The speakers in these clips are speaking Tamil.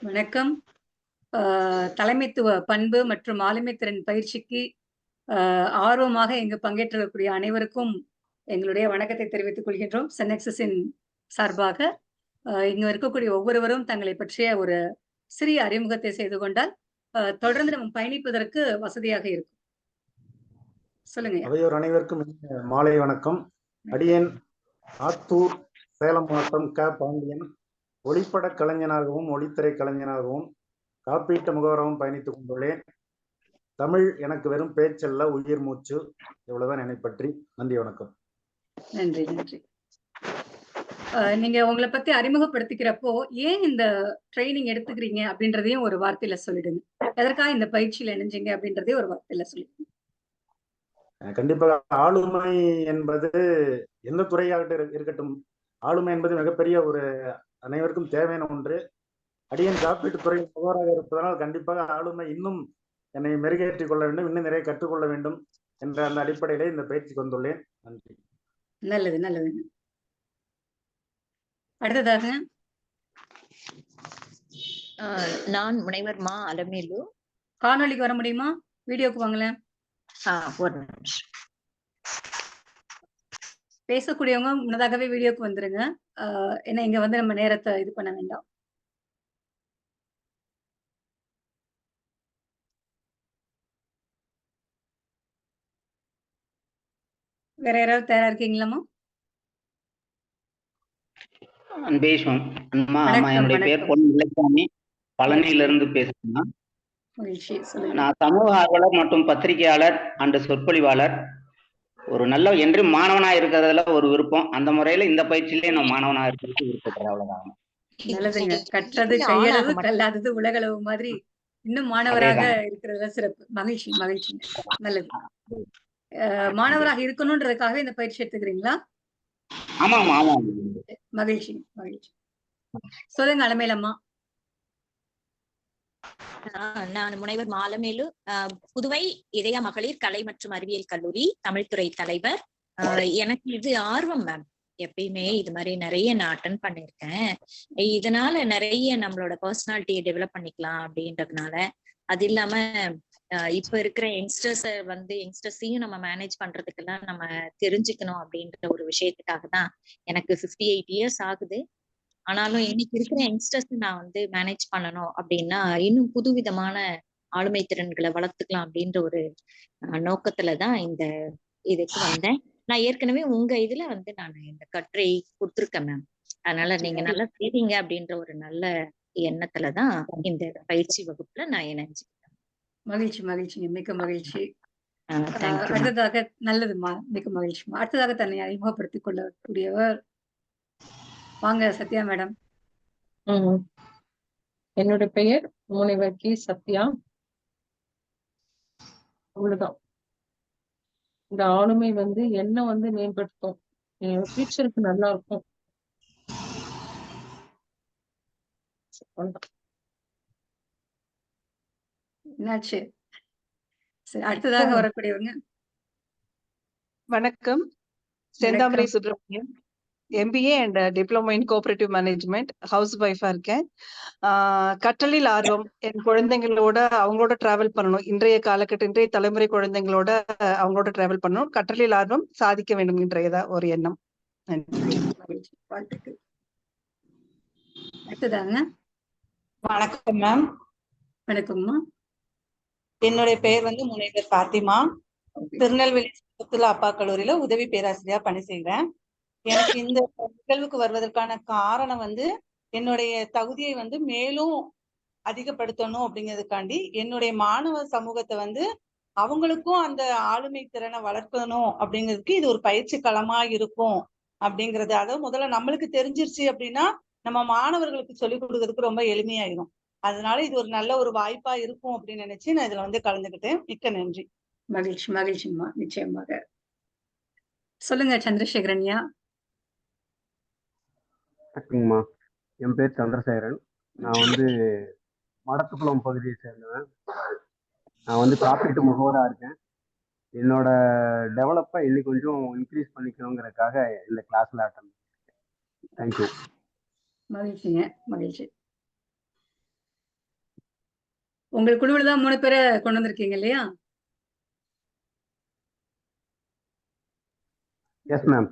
வணக்கம். தலைமைத்துவ பண்பு மற்றும் ஆளுமை திறன் பயிற்சிக்கு ஆர்வமாக இங்கு பங்கேற்றிருக்கக்கூடிய அனைவருக்கும் எங்களுடைய வணக்கத்தை தெரிவித்துக் கொள்கின்றோம். சென்னெக்ஸஸின் சார்பாக இங்கு இருக்கக்கூடிய ஒவ்வொருவரும் தங்களை பற்றிய ஒரு சிறிய அறிமுகத்தை செய்து கொண்டால் தொடர்ந்து நம்ம பயணிப்பதற்கு வசதியாக இருக்கும். சொல்லுங்க. அவையோர் அனைவருக்கும் மாலை வணக்கம். அடியேன் ஆத்தூர் சேலம் மாவட்டம் க பாண்டியன் ஒளிப்பட கலைஞனாகவும் ஒளித்திரை கலைஞனாகவும் காப்பீட்டு முகவராகவும் பயணித்துக் கொண்டுள்ளேன். தமிழ் எனக்கு வெறும் பேச்சல்ல, உயிர் மூச்சு. இவ்வளவுதான் என்னை பற்றி. நன்றி, வணக்கம். நன்றி நன்றி. நீங்க உங்களை பத்தி அறிமுகப்படுத்திக்கிறப்போ ஏன் இந்த ட்ரைனிங் எடுத்துக்கிறீங்க அப்படின்றதையும் ஒரு வார்த்தையில சொல்லிடுங்க. எதற்காக இந்த பயிற்சியில இணைஞ்சீங்க அப்படின்றதையும் ஒரு வார்த்தையில சொல்லிடுங்க. கண்டிப்பாக ஆளுமை என்பது எந்த துறையாக இருக்கட்டும், ஆளுமை என்பது மிகப்பெரிய ஒரு அனைவருக்கும் தேவையான ஒன்று. அடியேன் காப்பீட்டு துறை முகவராக இருப்பதனால் கண்டிப்பாக ஆளுமை இன்னும் என்னை மெருகேற்றிக் கொள்ள வேண்டும், இன்னும் நிறைய கற்றுக்கொள்ள வேண்டும் என்ற அந்த அடிப்படையிலே இந்த பயிற்சிக்கு வந்துள்ளேன். நன்றி. நல்லது நல்லது. அடுத்ததாக நான் முனைவர் மா அலமேலு. காணொலிக்கு வர முடியுமா? வீடியோக்கு வாங்களேன். ஒரு நிமிஷம். பேசக்கூடியவங்க முன்னதாகவே வீடியோக்கு வந்துருங்க. ஏன்னா இங்க வந்து நம்ம நேரத்தை இது பண்ண வேண்டாம். வேற யாராவது தயாரா இருக்கீங்களாமா? என்னுடைய பேர் பொன் இலக்காமி, பழனியிலிருந்து பேசுறேன். நான் சமூக ஆர்வலர் மற்றும் பத்திரிகையாளர் அண்ட் சொற்பொழிவாளர். ஒரு நல்ல என்று மாணவனா இருக்கிறதுல ஒரு விருப்பம். அந்த முறையில இந்த பயிற்சியிலேயே நான் மாணவனா இருக்கிறதுக்கு விருப்பப்படுறேன். அவ்வளவுதான். நல்லதுங்க. கற்றது கையளவு, கல்லாதது உலகளவு மாதிரி இன்னும் மாணவராக இருக்கிறதுல சிறப்பு. மகிழ்ச்சி மகிழ்ச்சி. நல்லது. மாணவராக இருக்கணும்ன்றதுக்காகவே இந்த பயிற்சி எடுத்துக்கிறீங்களா? ஆமா ஆமா. மகிழ்ச்சி மகிழ்ச்சி. சொல்லுங்க அலமேலம்மா. நான் முனைவர் மாலமேலு, புதுவை இதய மகளிர் கலை மற்றும் அறிவியல் கல்லூரி தமிழ்துறை தலைவர். எனக்கு இது ஆர்வம் மேம். எப்பயுமே இது மாதிரி நிறைய நான் அட்டன் பண்ணிருக்கேன். இதனால நிறைய நம்மளோட பர்சனாலிட்டியை டெவலப் பண்ணிக்கலாம் அப்படின்றதுனால, அது இல்லாம இப்ப இருக்கிற யங்ஸ்டர்ஸையும் நம்ம மேனேஜ் பண்றதுக்கெல்லாம் நம்ம தெரிஞ்சுக்கணும் அப்படின்ற ஒரு விஷயத்துக்காக தான். எனக்கு 58 இயர்ஸ் ஆகுது. ஆனாலும் இன்னைக்கு இருக்கிற யங்ஸ்டர்ஸ் நான் மேனேஜ் பண்ணணும் அப்படின்னா இன்னும் புதுவிதமான ஆளுமை திறன்களை வளர்த்துக்கலாம் அப்படின்ற ஒரு நோக்கத்துலதான் இந்த இதுக்கு வந்தேன். நான் ஏற்கனவே உங்க இதுல நான் இந்த கட்டுரை கொடுத்துருக்கேன் மேம். அதனால நீங்க நல்லா செய்வீங்க அப்படின்ற ஒரு நல்ல எண்ணத்துலதான் இந்த பயிற்சி வகுப்புல நான் இணைஞ்சுக்கிட்டேன். மகிழ்ச்சி மகிழ்ச்சிங்க. மிக்க மகிழ்ச்சி. அடுத்ததாக நல்லதுமா, மிக்க மகிழ்ச்சிமா. அடுத்ததாக தன்னை அறிமுகப்படுத்திக் கொள்ளக்கூடியவர் வாங்க சத்யா மேடம். என்னோட பெயர் முனைவர் கி சத்யா. அவ்வளவுதான். இந்த ஆளுமை என்ன மேம்படுத்தும், ஃபியூச்சருக்கு நல்லா இருக்கும். என்னாச்சு? சரி, அடுத்ததாக வரக்கூடியவங்க. வணக்கம். Senthamarai Subramaniam, MBA and diploma in cooperative management. House ஒய்ஃபா இருக்கேன். கற்றலில் ஆர்வம். என் குழந்தைங்களோட அவங்களோட டிராவல் பண்ணணும். இன்றைய தலைமுறை குழந்தைங்களோட அவங்களோட டிராவல் பண்ணணும். கற்றலில் ஆர்வம், சாதிக்க வேண்டும் என்றதா ஒரு எண்ணம். அடுத்ததாங்க. வணக்கம் மேம். வணக்கம்மா. என்னுடைய பெயர் முனைவர் பாத்திமா. திருநெல்வேலி அப்பா கல்லூரியில உதவி பேராசிரியரா பணி செய்கிறேன். எனக்கு இந்த நிகழ்வுக்கு வருவதற்கான காரணம் என்னுடைய தகுதியை மேலும் அதிகப்படுத்தணும் அப்படிங்கிறதுக்காண்டி என்னுடைய மாணவ சமூகத்தை அவங்களுக்கும் அந்த ஆளுமை திறனை வளர்க்கணும் அப்படிங்கிறதுக்கு இது ஒரு பயிற்சி களமா இருக்கும் அப்படிங்கிறது. அதாவது முதல்ல நம்மளுக்கு தெரிஞ்சிருச்சு அப்படின்னா நம்ம மாணவர்களுக்கு சொல்லிக் கொடுக்கறதுக்கு ரொம்ப எளிமையாயிரும். அதனால இது ஒரு நல்ல ஒரு வாய்ப்பா இருக்கும் அப்படின்னு நினைச்சு நான் இதுல கலந்துக்கிட்டேன். மிக்க நன்றி. மகிழ்ச்சி மகிழ்ச்சிமா. நிச்சயமாக. சொல்லுங்க சந்திரசேகரன்யா. வணக்கங்கம்மா. என் பேர் சந்திரசேகரன். நான் மடத்துக்குளம் பகுதியை சேர்ந்தவன். நான் காப்பீட்டு முகவராக இருக்கேன். என்னோட டெவலப்பை இன்னும் கொஞ்சம் இன்க்ரீஸ் பண்ணிக்கணுங்கிறதுக்காக இந்த கிளாஸ்ல அட்டன். தேங்க்யூ. மகிழ்ச்சிங்க. மகிழ்ச்சி. உங்கள் குழுவில் தான் 3 பேரை கொண்டு வந்திருக்கீங்க இல்லையா? Yes ma'am.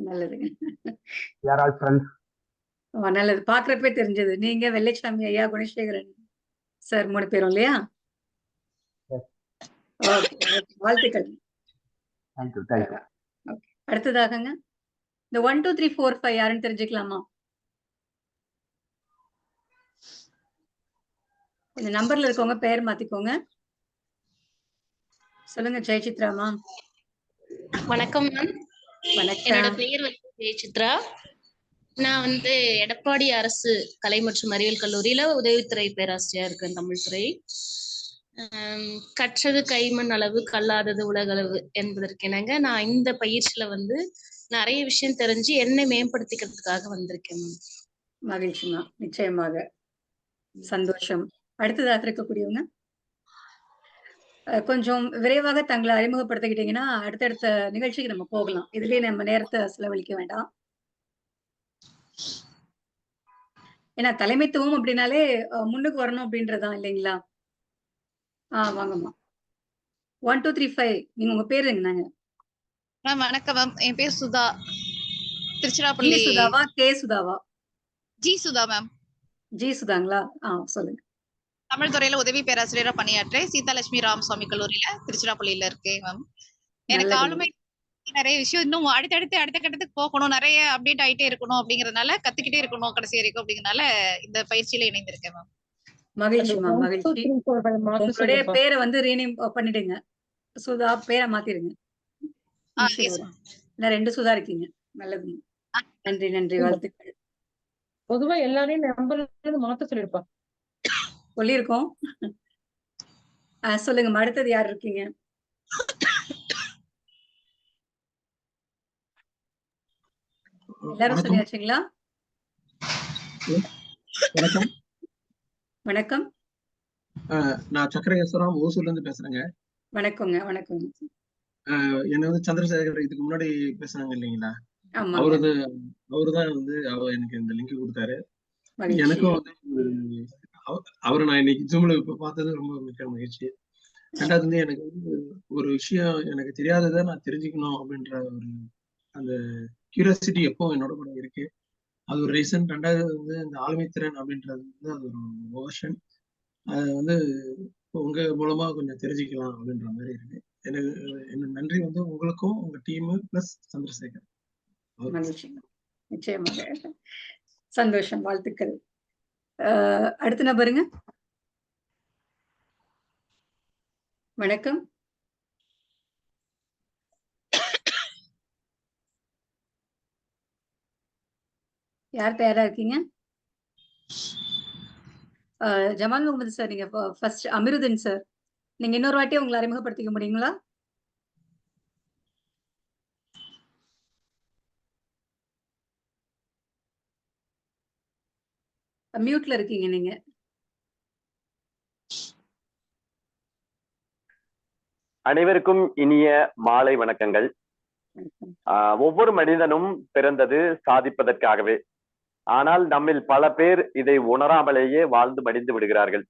நல்லதுங்க. We are all friends. நல்லது. பாக்குறப்பே தெரிஞ்சது. நீங்க, வெள்ளைச்சாமி ஐயா, குணசேகரன் சார் 3 பேரும் இல்லையா? Yes. Okay, okay. வாழ்த்துக்கள். தேங்க்யூ. ஓகே. அடுத்ததாகங்க இந்த 1 2 3 4 5 யாருன்னு தெரிஞ்சுக்கலாமா? இந்த நம்பர்ல இருக்கவங்க பெயர் மாத்திக்கோங்க. சொல்லுங்க ஜெயசித்ராமா. வணக்கம் மேம். என்னோட வணக்கம். பெயர் வந்து ஜெயசித்ரா. நான் வந்து எடப்பாடி அரசு கலை மற்றும் அறிவியல் கல்லூரியில உதவித்துறை பேராசிரியரா இருக்கேன், தமிழ் துறை. கற்றது கைமண் அளவு, கல்லாதது உலகளவு என்பதற்கெனங்க நான் இந்த பயிற்சியில வந்து நிறைய விஷயம் தெரிஞ்சு என்னை மேம்படுத்திக்கிறதுக்காக வந்திருக்கேன் மேம். மகிழ்ச்சிமா. நிச்சயமாக சந்தோஷம். அடுத்ததாக இருக்கக்கூடியவங்க கொஞ்சம் விரைவாக தங்களை அறிமுகப்படுத்திக்கிட்டீங்கன்னா அடுத்தடுத்த நிகழ்ச்சிக்கு நம்ம போகலாம். இதுலயே நம்ம நேரத்தை செலவழிக்க வேண்டாம். ஏன்னா தலைமைத்துவம் அப்படின்னாலே முன்னுக்கு வரணும் அப்படின்றதான் இல்லைங்களா? வாங்கம்மா. 1 2 3 5 நீங்க உங்க பேரு என்னங்க? மேம் வணக்கம் மேம். என் பேர் சுதா. ஜி திருச்சிராப்பள்ளி. சுதாவா கே சுதாவா? G Sudha ma'am. ஜி சுதாங்களா? சொல்லுங்க. தமிழ் துறையில உதவி பேராசிரியரா பணியாற்றேன். சீதாலட்சுமி ராமசுவாமி கல்லூரியில திருச்சிராப்பள்ளியில இருக்கேன் மேம். எனக்கு நல்லதுங்க. ஆளுமை நிறைய விஷயம் இன்னும் அடுத்த கட்டத்துக்கு போகணும், நிறைய அப்டேட் ஆயிட்டே இருக்கணும் அப்படிங்கறதுனால, கத்துக்கிட்டே இருக்கணும் கடைசி வரைக்கும் அப்படிங்கறதுனால இந்த பயிற்சியில இணைந்திருக்கேன் மேம். அந்த மகிழ்ச்சிமா, 1 2 மகிழ்ச்சி. 3 4 5 மாத்த உங்களுடைய சொல்லுப்பா. பேரை வந்து ரீநேம் பண்ணிடுங்க. சுதா பேரை மாத்திடுங்க. Yes ma'am. இல்ல 2 சுதா இருக்கீங்க. நல்லதுங்க. நன்றி, நன்றி. வாழ்த்துக்கள். பொதுவா எல்லாரையும் நம்பர்ல இருந்து மாத்த சொல்லிருப்பா. சொல்லியிருக்கோம். சொல்லுங்கம்மா. அடுத்தது யார் இருக்கீங்க? எல்லாரும் சொல்லியாச்சுங்களா? வணக்கம். வணக்கம். நான் சக்கரகேஸ்வரம் ஓசூர்ல இருந்து பேசுறேங்க. வணக்கங்க, வணக்கங்க. என்ன வந்து சந்திரசேகர் இதுக்கு முன்னாடி பேசுனாங்க இல்லைங்களா? ஆமாங்க. அவருதான் வந்து எனக்கு இந்த லிங்க் கொடுத்தாரு. மகிழ்ச்சி. எனக்கும் வந்து அவரை நான் இன்னைக்கு ஜூம்ல இப்ப பார்த்தது ரொம்ப மிக்க மகிழ்ச்சி. ரெண்டாவது வந்து எனக்கு வந்து ஒரு விஷயம் எனக்கு தெரியாததை நான் தெரிஞ்சுக்கணும் அப்படின்ற ஒரு அந்த கியூரியாசிட்டி எப்பவும் என்னோட கூட இருக்கு. அது ஒரு ரீசன். ரெண்டாவது வந்து இந்த ஆளுமைத்திறன் அப்படின்றது வந்து அது ஒரு ஓஷன். அது வந்து உங்க மூலமா கொஞ்சம் தெரிஞ்சுக்கலாம் அப்படின்ற மாதிரி இருக்கு. எனக்கு என்ன நன்றி வந்து உங்களுக்கும் உங்க டீமு பிளஸ் சந்திரசேகர். மகிழ்ச்சி. நிச்சயமாக. சந்தோஷம். வாழ்த்துக்கள். அடுத்த நபருங்க. வணக்கம். யார் தயாரா இருக்கீங்க? ஜமால் முகமது சார், நீங்க ஃபர்ஸ்ட். அமிருதன் சார், நீங்க இன்னொரு வாட்டி உங்களை அறிமுகப்படுத்திக்க முடியுங்களா? மியூட்ல இருக்கீங்க நீங்க. அனைவருக்கும் இனிய மாலை வணக்கங்கள். ஒவ்வொரு மனிதனும் பிறந்தது சாதிப்பதற்காகவே. ஆனால் நம்மில் பல பேர் இதை உணராமலேயே வாழ்ந்து மடிந்து விடுகிறார்கள்.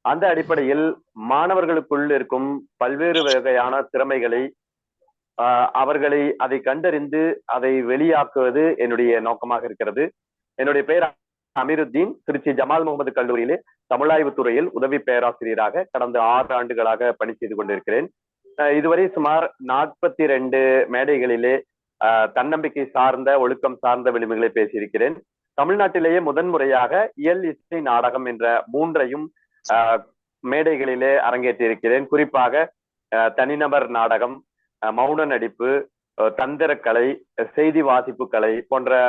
அந்த அடிப்படையில் மாணவர்களுக்குள் இருக்கும் பல்வேறு வகையான திறமைகளை அவர்களை அதை கண்டறிந்து அதை வெளியாக்குவது என்னுடைய நோக்கமாக இருக்கிறது. என்னுடைய பெயர் அமீருத்தீன். திருச்சி ஜமால் முகமது கல்லூரியிலே தமிழாய்வு துறையில் உதவி பேராசிரியராக கடந்த 6 ஆண்டுகளாக பணி செய்து கொண்டிருக்கிறேன். இதுவரை சுமார் 42 மேடைகளிலே தன்னம்பிக்கை சார்ந்த ஒழுக்கம் சார்ந்த விளிம்புகளை பேசியிருக்கிறேன். தமிழ்நாட்டிலேயே முதன்முறையாக இயல் இசை நாடகம் என்ற 3ஐயும் மேடைகளிலே அரங்கேற்றிருக்கிறேன். குறிப்பாக தனிநபர் நாடகம், மௌன நடிப்பு, தந்திரக்கலை, செய்தி வாசிப்பு கலை போன்ற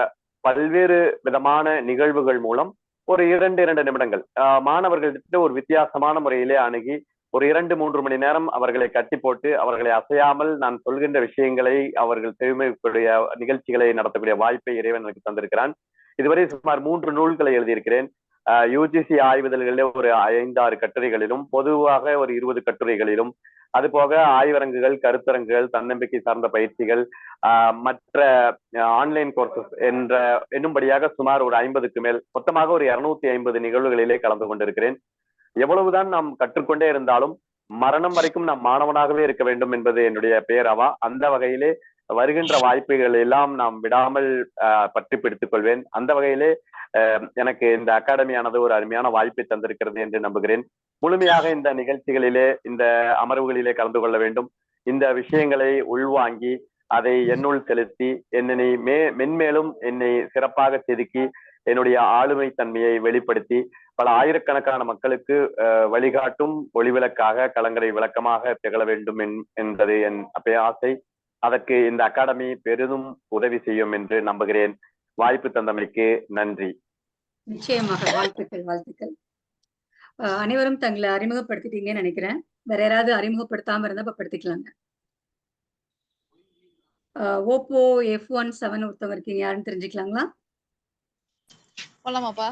பல்வேறு விதமான நிகழ்வுகள் மூலம் ஒரு 2 நிமிடங்கள் மாணவர்களிட்ட ஒரு வித்தியாசமான முறையிலே அணுகி ஒரு 2-3 மணி நேரம் அவர்களை கட்டி போட்டு அவர்களை அசையாமல் நான் சொல்கின்ற விஷயங்களை அவர்கள் செவிமடுக்கக்கூடிய நிகழ்ச்சிகளை நடத்தக்கூடிய வாய்ப்பை இறைவன் எனக்கு தந்திருக்கிறான். இதுவரை சுமார் 3 நூல்களை எழுதியிருக்கிறேன். யுஜிசி ஆய்வுதல்களிலே ஒரு 5-6 கட்டுரைகளிலும், பொதுவாக ஒரு 20 கட்டுரைகளிலும், அது போக ஆய்வரங்குகள், கருத்தரங்குகள், தன்னம்பிக்கை சார்ந்த பயிற்சிகள், மற்ற ஆன்லைன் கோர்சஸ் என்னும்படியாக சுமார் ஒரு 50க்கு மேல், மொத்தமாக ஒரு 250 நிகழ்வுகளிலே கலந்து கொண்டிருக்கிறேன். எவ்வளவுதான் நாம் கற்றுக்கொண்டே இருந்தாலும் மரணம் வரைக்கும் நாம் மாணவனாகவே இருக்க வேண்டும் என்பது என்னுடைய பேராவா. அந்த வகையிலே வருகின்ற வாய்ப்புகள் எல்லாம் நாம் விடாமல் பற்றி பிடித்துக் கொள்வேன். அந்த வகையிலே எனக்கு இந்த அகாடமியானது ஒரு அருமையான வாய்ப்பை தந்திருக்கிறது என்று நம்புகிறேன். முழுமையாக இந்த நிகழ்ச்சிகளிலே, இந்த அமர்வுகளிலே கலந்து கொள்ள வேண்டும். இந்த விஷயங்களை உள்வாங்கி அதை என்னுள் செலுத்தி என்னை மென்மேலும் என்னை சிறப்பாக செதுக்கி என்னுடைய ஆளுமை தன்மையை வெளிப்படுத்தி பல ஆயிரக்கணக்கான மக்களுக்கு வழிகாட்டும் ஒளிவிளக்காக கலங்கரை விளக்கமாக திகழ வேண்டும் என்பது என் ஆசை. அதற்கு இந்த அகாடமி பெரிதும் உதவி செய்யும் என்று நம்புகிறேன். வாய்ப்பு தந்தமைக்கு நன்றி. நிச்சயமாக வாழ்த்துக்கள், வாழ்த்துக்கள். அனைவரும் தங்களை அறிமுகப்படுத்திட்டீங்கன்னு நினைக்கிறேன். வேற யாராவது அறிமுகப்படுத்தாம இருந்தா படுத்திக்கலாங்க. ஓப்போ F17 ஒருத்தவங்க இருக்கீங்க, யாருன்னு தெரிஞ்சுக்கலாங்களா? போலாமாப்பா?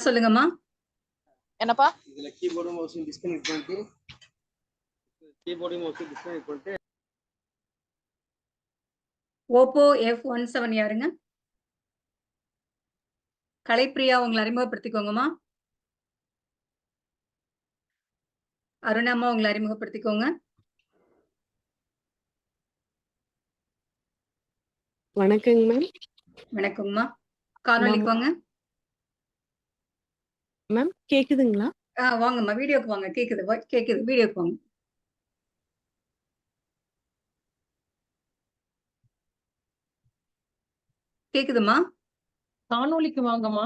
சொல்லுங்கம்மா. என்னப்பா? இதுல கீபோர்டும் மவுஸும் டிஸ்கனெக்ட் பண்ணிட்டு ஓப்போ F17 யாருங்க? கலைப்பிரியா, உங்களை அறிமுகப்படுத்திக்கோங்கம்மா. அருணாம்மா, உங்களை அறிமுகப்படுத்திக்கோங்க. வணக்கங்க மேம். வணக்கம்மா. காணொலிக்கு வாங்க. மேம் கேக்குதுங்களா? வாங்கம்மா, வீடியோக்கு வாங்க. கேக்குது, கேக்குது, வீடியோக்கு வாங்க. கேக்குதுமா? காணொலிக்கு வாங்கம்மா.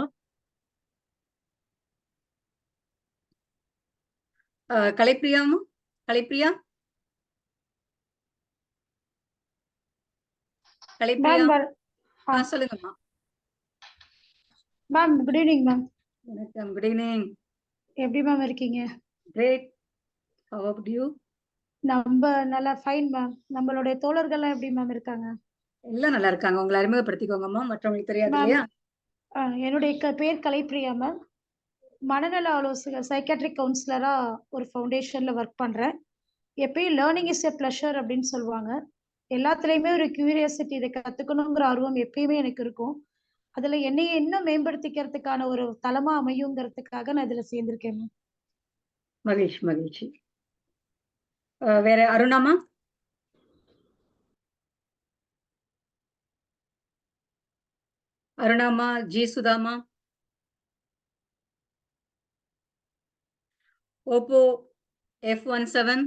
கலைப்பிரியாமா, கலைப்பிரியா, கலைப்பிரியா, சொல்லுங்கம்மா. Ma'am good evening ma'am. வணக்கம், குட் ஈவினிங். எப்படி மேம் இருக்கீங்க? கிரேட். How about you? நம்ம நல்லா ஃபைன் மேம். நம்மளுடைய தோழர்கள்லாம் எப்படி மேம் இருக்காங்க? எல்லாம் நல்லா இருக்காங்க. உங்களை அறிமுகப்படுத்திக்கோங்கம்மா, மற்றவங்களுக்கு தெரியாது இல்லையா? என்னுடைய பேர் கலைப்பிரியா மேம். மனநல ஆலோசகர், சைக்காட்ரிக் கவுன்சிலரா ஒரு ஃபவுண்டேஷன்ல ஒர்க் பண்றேன். எப்பயும் லேர்னிங் இஸ் எ ப்ளஷர் அப்படின்னு சொல்லுவாங்க. எல்லாத்துலயுமே ஒரு கியூரியாசிட்டி, இதை கத்துக்கணுங்கிற ஆர்வம் எப்பயுமே எனக்கு இருக்கும். அதுல என்னைய இன்னும் மேம்படுத்திக்கிறதுக்கான ஒரு தளமா அமையுங்கிறதுக்காக நான் இதுல சேர்ந்திருக்கேன் மேம். மகிழ்ச்சி, மகிழ்ச்சி. வேற அருணாமா? அருணாமா, ஜி சுதாமா, ஓப்போ F17.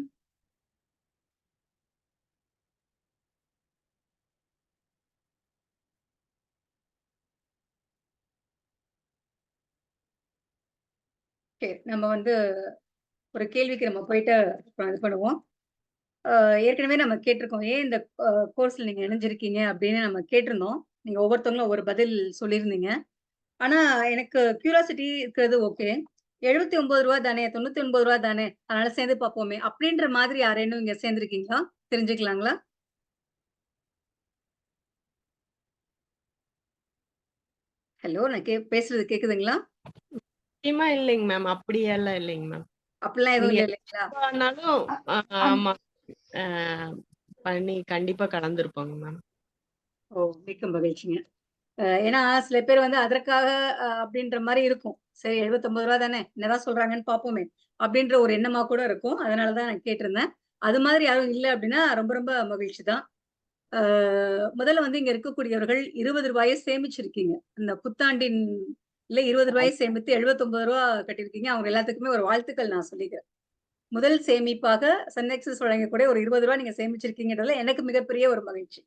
நம்ம ஒரு கேள்விக்கு நம்ம போயிட்டு இது பண்ணுவோம். ஏற்கனவே நம்ம கேட்டிருக்கோம், ஏன் இந்த கோர்ஸ்ல நீங்க இணைஞ்சிருக்கீங்க அப்படின்னு நம்ம கேட்டிருந்தோம். நீங்க ஒவ்வொருத்தவங்களும் ஒவ்வொரு பதில் சொல்லியிருந்தீங்க. ஆனா எனக்கு கியூரியாசிட்டி இருக்கிறது ஓகே. 79 ரூபா தானே, 99 ரூபா தானே, அதனால சேர்ந்து பார்ப்போமே அப்படின்ற மாதிரி யாரேனும் இங்க சேர்ந்திருக்கீங்களா? தெரிஞ்சுக்கலாங்களா? ஹலோ, நான் பேசுறது கேக்குதுங்களா? நிச்சயமா இல்லைங்க மேம். அப்படியெல்லாம் இல்லைங்க மேம். அப்படிலாம் எதுவும் இல்லை இல்லைங்களா? ஆனாலும் ஆமா பண்ணி கண்டிப்பா கலந்துருப்பாங்க மேம். ஓ, மிக்க மகிழ்ச்சிங்க. ஏன்னா சில பேர் அதற்காக அப்படின்ற மாதிரி இருக்கும். சரி, 79 ரூபா தானே, என்னதான் சொல்றாங்கன்னு பார்ப்போமே அப்படின்ற ஒரு எண்ணமா கூட இருக்கும். அதனாலதான் நான் கேட்டிருந்தேன். அது மாதிரி யாரும் இல்லை அப்படின்னா ரொம்ப ரொம்ப மகிழ்ச்சி தான். முதல்ல இங்க இருக்கக்கூடியவர்கள் 20 ரூபாயை சேமிச்சிருக்கீங்க. இந்த புத்தாண்டின் 20 ரூபாயை சேமித்து 79 ரூபா கட்டியிருக்கீங்க. அவங்க எல்லாத்துக்குமே ஒரு வாழ்த்துக்கள் நான் சொல்லிக்கிறேன். முதல் சேமிப்பாக சன்னெக்ஸஸ் வழங்கக்கூடிய ஒரு 20 ரூபாய் நீங்க சேமிச்சிருக்கீங்கன்றதுல எனக்கு மிகப்பெரிய ஒரு மகிழ்ச்சி.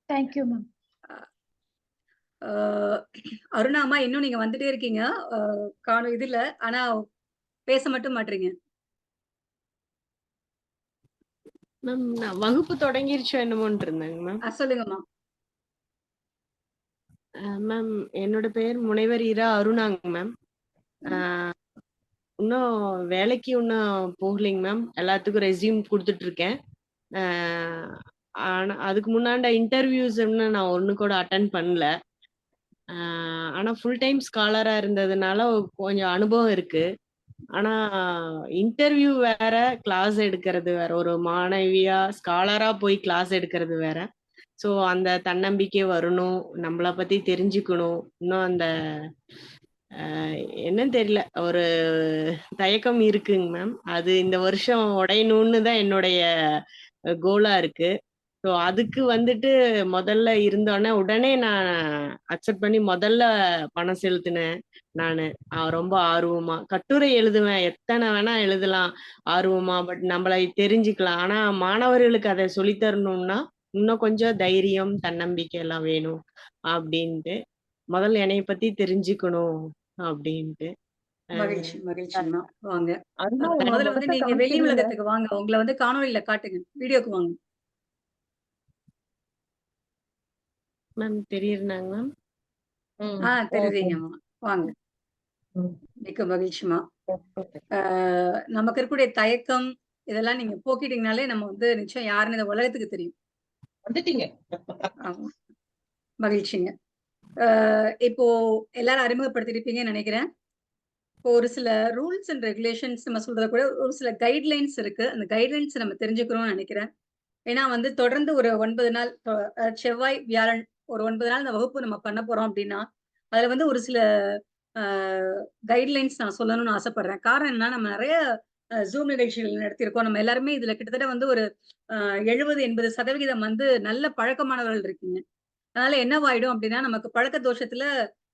Thank you ma'am. அருணாமா, இன்னும் நீங்க வந்துட்டே இருக்கீங்க இதுல, ஆனா பேச மட்டும் மாட்டீங்க. மேம் நான் வகுப்பு தொடங்கிருச்சோ என்னமோன்னு இருந்தேங்க மேம். சொல்லுங்கம்மா. மேம் என்னோட பேர் முனைவர் இரா அருணாங்க மேம். இன்னும் வேலைக்கு இன்னும் போகலைங்க மேம். எல்லாத்துக்கும் ரெஸ்யூம் கொடுத்துட்டு இருக்கேன். ஆனா அதுக்கு முன்னாடி இன்டர்வியூஸ் நான் ஒண்ணு கூட அட்டன் பண்ணல. ஆனா ஃபுல் டைம் ஸ்காலரா இருந்ததுனால கொஞ்சம் அனுபவம் இருக்கு. ஆனா இன்டர்வியூ வேற, கிளாஸ் எடுக்கிறது வேற. ஒரு மாணவியா ஸ்காலரா போய் கிளாஸ் எடுக்கிறது வேற. ஸோ அந்த தன்னம்பிக்கை வரணும், நம்மளை பத்தி தெரிஞ்சுக்கணும், இன்னும் அந்த என்னன்னு தெரியல. ஒரு தயக்கம் இருக்குங்க மேம். அது இந்த வருஷம் உடையணும்னு தான் என்னுடைய கோலா இருக்கு. ஸோ அதுக்கு வந்துட்டு முதல்ல இருந்தோன்னே உடனே நான் அக்செப்ட் பண்ணி முதல்ல பணம் செலுத்தினேன் நானு. ரொம்ப ஆர்வமா கட்டுரை எழுதுவேன். எத்தனை வேணா எழுதலாம் ஆர்வமா. பட் நம்மளை தெரிஞ்சுக்கலாம். ஆனா மாணவர்களுக்கு அதை சொல்லித்தரணும்னா இன்னும் கொஞ்சம் தைரியம், தன்னம்பிக்கை எல்லாம் வேணும் அப்படின்ட்டு முதல்ல என்னைய பத்தி தெரிஞ்சுக்கணும் அப்படின்ட்டு. மகிழ்ச்சி மகிழ்ச்சிங்கம்மா. வாங்க. அதுதான் முதல்ல உங்களோட வந்து முகத்தை நீங்க வெளி காமிக்கிறீங்க. உலகத்துக்கு வாங்க. உங்களை வந்து காணொளியில காட்டுங்க. வீடியோக்கு வாங்க. மேம் தெரியுறாங்க மேம். ஓகே. தெரியுதுங்கம்மா. வாங்க. மிக்க மகிழ்ச்சிமா. நமக்கு இருக்கக்கூடிய தயக்கம் இதெல்லாம் நீங்க போக்கிட்டீங்கனாலே நம்ம வந்து நிச்சயம் யாருன்னு இந்த உலகத்துக்கு தெரியும். வந்துட்டீங்க. ஆமா. மகிழ்ச்சிங்க. இப்போ எல்லாரும் அறிமுகப்படுத்திருப்பீங்கன்னு நினைக்கிறேன். இப்போ ஒரு சில ரூல்ஸ் அண்ட் ரெகுலேஷன்ஸ் நம்ம சொல்றத கூட ஒரு சில கைட்லைன்ஸ் இருக்கு. அந்த கைட்லைன்ஸ் நம்ம தெரிஞ்சுக்கிறோம்னு நினைக்கிறேன். ஏன்னா வந்து தொடர்ந்து ஒரு 9 நாள் செவ்வாய், வியாழன் ஒரு 9 நாள் இந்த வகுப்பு நம்ம பண்ண போறோம் அப்படின்னா, அதுல வந்து ஒரு சில கைட்லைன்ஸ் நான் சொல்லணும்னு ஆசைப்படுறேன். காரணம் என்னன்னா, நம்ம நிறைய ஜூம் நிகழ்ச்சிகள் நடத்தியிருக்கோம். நம்ம எல்லாருமே இதுல கிட்டத்தட்ட வந்து ஒரு 70-80% வந்து நல்ல பழக்கமானவர்கள் இருக்கீங்க. அதனால என்னவாயிடும் அப்படின்னா, நமக்கு பழக்க தோஷத்துல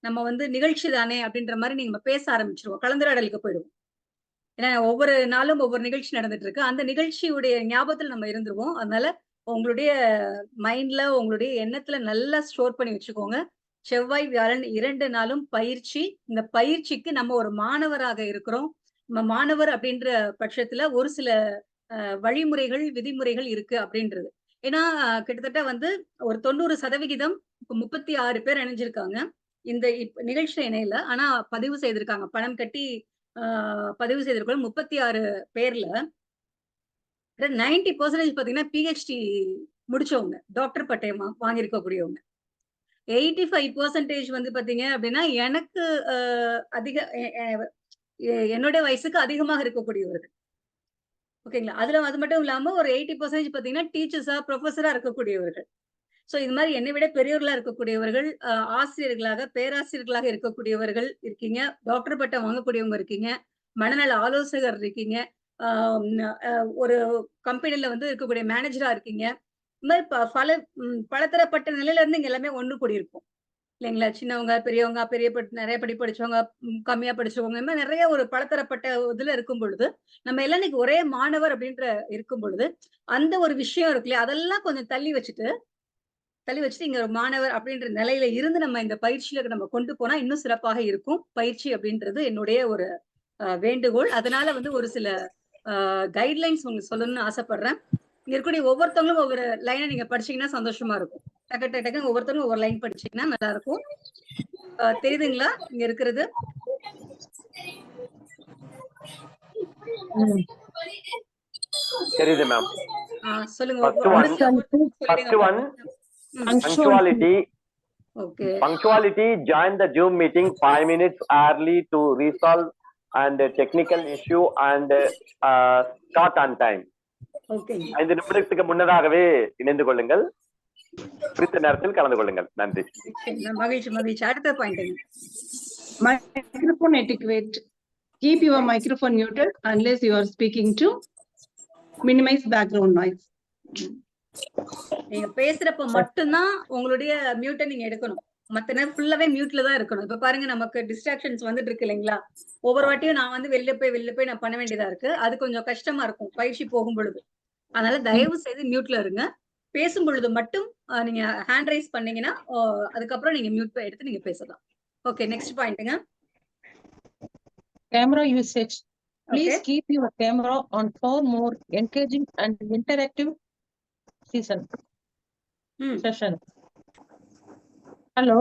நம்ம வந்து நிகழ்ச்சி தானே அப்படின்ற மாதிரி நீங்க பேச ஆரம்பிச்சிருவோம். கலந்துரையாடலுக்கு போயிடுவோம். ஏன்னா ஒவ்வொரு நாளும் ஒவ்வொரு நிகழ்ச்சி நடந்துட்டு இருக்கு. அந்த நிகழ்ச்சியுடைய ஞாபகத்துல நம்ம இருந்துருவோம். அதனால உங்களுடைய மைண்ட்ல, உங்களுடைய எண்ணத்துல நல்லா ஸ்டோர் பண்ணி வச்சுக்கோங்க. செவ்வாய், வியாழன் 2 நாளும் பயிற்சி. இந்த பயிற்சிக்கு நம்ம ஒரு மாணவராக இருக்கிறோம். நம்ம மாணவர் அப்படின்ற பட்சத்துல ஒரு சில வழிமுறைகள், விதிமுறைகள் இருக்கு அப்படின்றது. ஏன்னா கிட்டத்தட்ட வந்து ஒரு 90% இப்ப 36 பேர் இணைஞ்சிருக்காங்க. இந்த நிகழ்ச்சியில இணையல. ஆனா பதிவு செய்திருக்காங்க. பணம் கட்டி பதிவு செய்திருக்கோம் 36 பேர்ல 90% பாத்தீங்கன்னா PhD முடிச்சவங்க. டாக்டர் பட்டயம் வாங்கியிருக்கக்கூடியவங்க. 85% வந்து பாத்தீங்க அப்படின்னா எனக்கு அதிக என்னுடைய வயசுக்கு அதிகமாக இருக்கக்கூடியவர்கள். ஓகேங்களா? அதுல அது மட்டும் இல்லாம ஒரு 80% பாத்தீங்கன்னா டீச்சர்ஸா, ப்ரொஃபஸரா இருக்கக்கூடியவர்கள். சோ இது மாதிரி என்னை விட பெரியவர்களா இருக்கக்கூடியவர்கள், ஆசிரியர்களாக, பேராசிரியர்களாக இருக்கக்கூடியவர்கள் இருக்கீங்க. டாக்டர் பட்டம் வாங்கக்கூடியவங்க இருக்கீங்க. மனநல ஆலோசகர் இருக்கீங்க. ஒரு கம்பெனில வந்து இருக்கக்கூடிய மேனேஜரா இருக்கீங்க. இந்த மாதிரி பலதரப்பட்ட நிலையில இருந்து இங்க எல்லாமே ஒண்ணு கூடியிருக்கோம். இல்லைங்களா? சின்னவங்க, பெரியவங்க, நிறைய படிப்பு படிச்சவங்க, கம்மியா படிச்சவங்க, இந்த மாதிரி நிறைய ஒரு பலதரப்பட்ட இதுல இருக்கும் பொழுது, நம்ம எல்லாம் இன்னைக்கு ஒரே மாணவர் அப்படின்ற இருக்கும் பொழுது, அந்த ஒரு விஷயம் இருக்கு இல்லையா? அதெல்லாம் கொஞ்சம் தள்ளி வச்சுட்டு இங்க ஒரு மாணவர் அப்படின்ற நிலையில இருந்து நம்ம இந்த பயிற்சியில நம்ம கொண்டு போனா இன்னும் சிறப்பாக இருக்கும். பயிற்சி அப்படின்றது என்னுடைய ஒரு வேண்டுகோள். அதனால வந்து ஒரு சில கைட்லைன்ஸ் உங்களுக்கு சொல்லணும்னு ஆசைப்படுறேன். இங்க இருக்கக்கூடிய ஒவ்வொருத்தவங்களும் ஒவ்வொரு லைனை நீங்க படிச்சீங்கன்னா சந்தோஷமா இருக்கும். டக்கு ஒவ்வொருத்தரும் ஒவ்வொரு லைன் படிச்சீங்கன்னா நல்லா இருக்கும். தெரியுதுங்களா இங்க இருக்கிறது? தெரியுது மேம். சொல்லுங்க. First one, punctuality. Okay. Punctuality. Join the Zoom meeting 5 minutes early to resolve and technical issue and start on time. Okay. 5 நிமிடத்துக்கு முன்னதாகவே இணைந்து கொள்ளுங்கள். குறித்த நேரத்தில் கலந்து கொள்ளுங்கள். நன்றி. மகிழ்ச்சி. அடுத்த point. Microphone etiquette. Keep your microphone muted unless you are speaking to minimize background noise. நீங்க பேசுறப்ப மட்டும்தான் உங்களுடைய மியூட்டை நீங்க எடுக்கணும். மத்த நேரம் ஃபுல்லாவே மியூட்ல தான் இருக்கணும். இப்ப பாருங்க நமக்கு டிஸ்ட்ராக்ஷன்ஸ் வந்துட்டு இருக்கு இல்லைங்களா? ஒவ்வொரு வாட்டியும் நான் வந்து வெளில போய் நான் பண்ண வேண்டியதா இருக்கு. அது கொஞ்சம் கஷ்டமா இருக்கும் பயிற்சி போகும் பொழுது. அதனால தயவு செய்து மியூட்ல இருங்க. பேசும் பொழுது மட்டும் நீங்க ஹேண்ட் ரைஸ் பண்ணீங்கன்னா அதுக்கப்புறம் நீங்க மியூட் எடுத்து நீங்க பேசலாம். ஓகே, நெக்ஸ்ட் பாயிண்ட்ங்க. Camera usage. Please keep your camera on for more engaging and interactive session. Hello.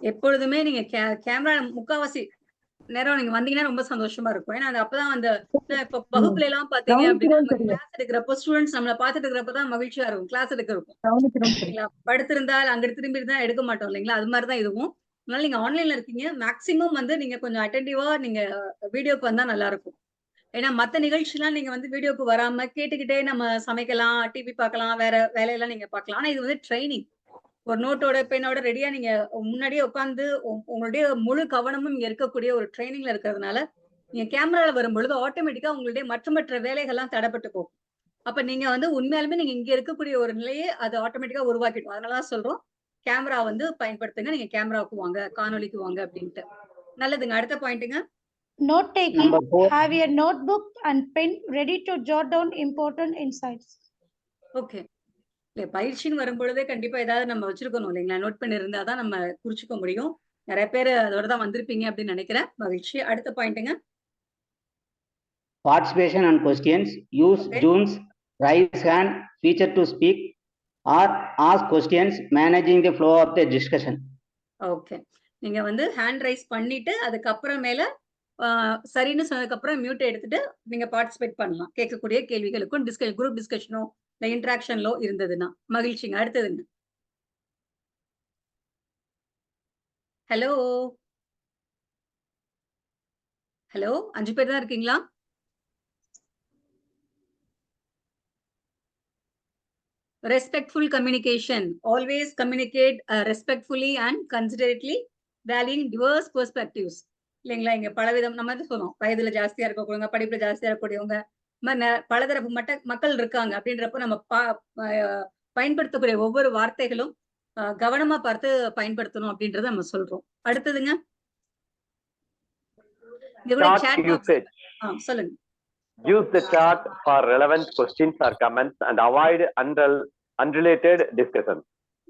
எப்பொழுதுமே நீங்க கேமரா முக்காவாசி நேரம் நீங்க வந்தீங்கன்னா ரொம்ப சந்தோஷமா இருக்கும். ஏன்னா அப்பதான் அந்த இப்ப வகுப்புல எல்லாம் பாத்தீங்க அப்படின்னா கிளாஸ் எடுக்கிறப்ப ஸ்டூடெண்ட்ஸ் நம்மள பாத்துட்டு இருக்கிறப்பதான் மகிழ்ச்சியா இருக்கும். கிளாஸ் எடுக்கிறப்ப படுத்திருந்தால் அங்கிட்டு திரும்பி இருந்தா எடுக்க மாட்டோம் இல்லைங்களா? அது மாதிரிதான் இதுவும். அதனால நீங்க ஆன்லைன்ல இருக்கீங்க, மேக்சிமம் வந்து நீங்க கொஞ்சம் அட்டென்டிவா நீங்க வீடியோக்கு வந்தா நல்லா இருக்கும். ஏன்னா மத்த நிகழ்ச்சிலாம் நீங்க வந்து வீடியோக்கு வராம கேட்டுக்கிட்டே நம்ம சமைக்கலாம், டிவி பார்க்கலாம், வேற வேலையெல்லாம் நீங்க பார்க்கலாம். ஆனா இது வந்து ட்ரைனிங். ஒரு நோட்டோட பெண்ணோட ரெடியா நீங்க முன்னாடியே உட்காந்து உங்களுடைய முழு கவனமும் இங்க இருக்கக்கூடிய ஒரு ட்ரைனிங்ல இருக்கிறதுனால நீங்க கேமரால வரும்பொழுது ஆட்டோமேட்டிக்கா உங்களுடைய மற்ற வேலைகள்லாம் தடைப்பட்டு போகும். அப்ப நீங்க வந்து உண்மையாலுமே நீங்க இங்க இருக்கக்கூடிய ஒரு நிலையை அது ஆட்டோமேட்டிக்கா உருவாக்கிடும். அதனாலதான் சொல்றோம் கேமரா வந்து பயன்படுத்துங்க, நீங்க கேமராவுக்கு வாங்க, காணொலிக்கு வாங்க அப்படின்ட்டு. நல்லதுங்க. அடுத்த பாயிண்ட்டுங்க. Note taking. Have a notebook and pen ready to jot down important insights. Okay. இல்ல பயிற்சின்னு வரும்பொழுதே கண்டிப்பா ஏதாவது நம்ம வச்சிருக்கணும் இல்லைங்களா? நோட் பண்ணி இருந்தாதான் நம்ம குறிச்சுக்க முடியும். நிறைய பேர் அதோட தான் வந்திருப்பீங்க அப்படின்னு நினைக்கிறேன். மகிழ்ச்சி. அடுத்த பாயிண்ட்டுங்க. Participation and questions. Use Zoom's raise hand feature to speak or ask questions, managing the flow of the discussion. Okay. நீங்க வந்து ஹேண்ட் ரைஸ் பண்ணிட்டு அதுக்கப்புறமேல சரின்னு சொன்னதுக்கு அப்புறம் மியூட் எடுத்துட்டு நீங்க பார்ட்டிசிபேட் பண்ணலாம். கேட்கக்கூடிய கேள்விகளுக்கும் குரூப் டிஸ்கஷனோ இல்ல இன்டராக்ஷன்லோ இருந்ததுன்னா. மகிழ்ச்சிங்க. அடுத்ததுங்க. ஹலோ ஹலோ 5 பேர் தான் இருக்கீங்களா? Respectful communication. Always communicate respectfully and considerately, valuing diverse perspectives. இல்லைங்களா? இங்க பலவிதம் நம்ம சொல்லுவோம், வயதுல ஜாஸ்தியா இருக்கக்கூடியவங்க, படிப்புல ஜாஸ்தியா இருக்கக்கூடியவங்க, பலதரப்பு மக்கள் இருக்காங்க. அப்படின்றப்ப நம்ம பயன்படுத்தக்கூடிய ஒவ்வொரு வார்த்தைகளும் கவனமா பார்த்து பயன்படுத்தணும் அப்படின்றத நம்ம சொல்றோம். அடுத்ததுங்க. சொல்லுங்க. Use the chat for relevant questions or comments and avoid unrelated discussion.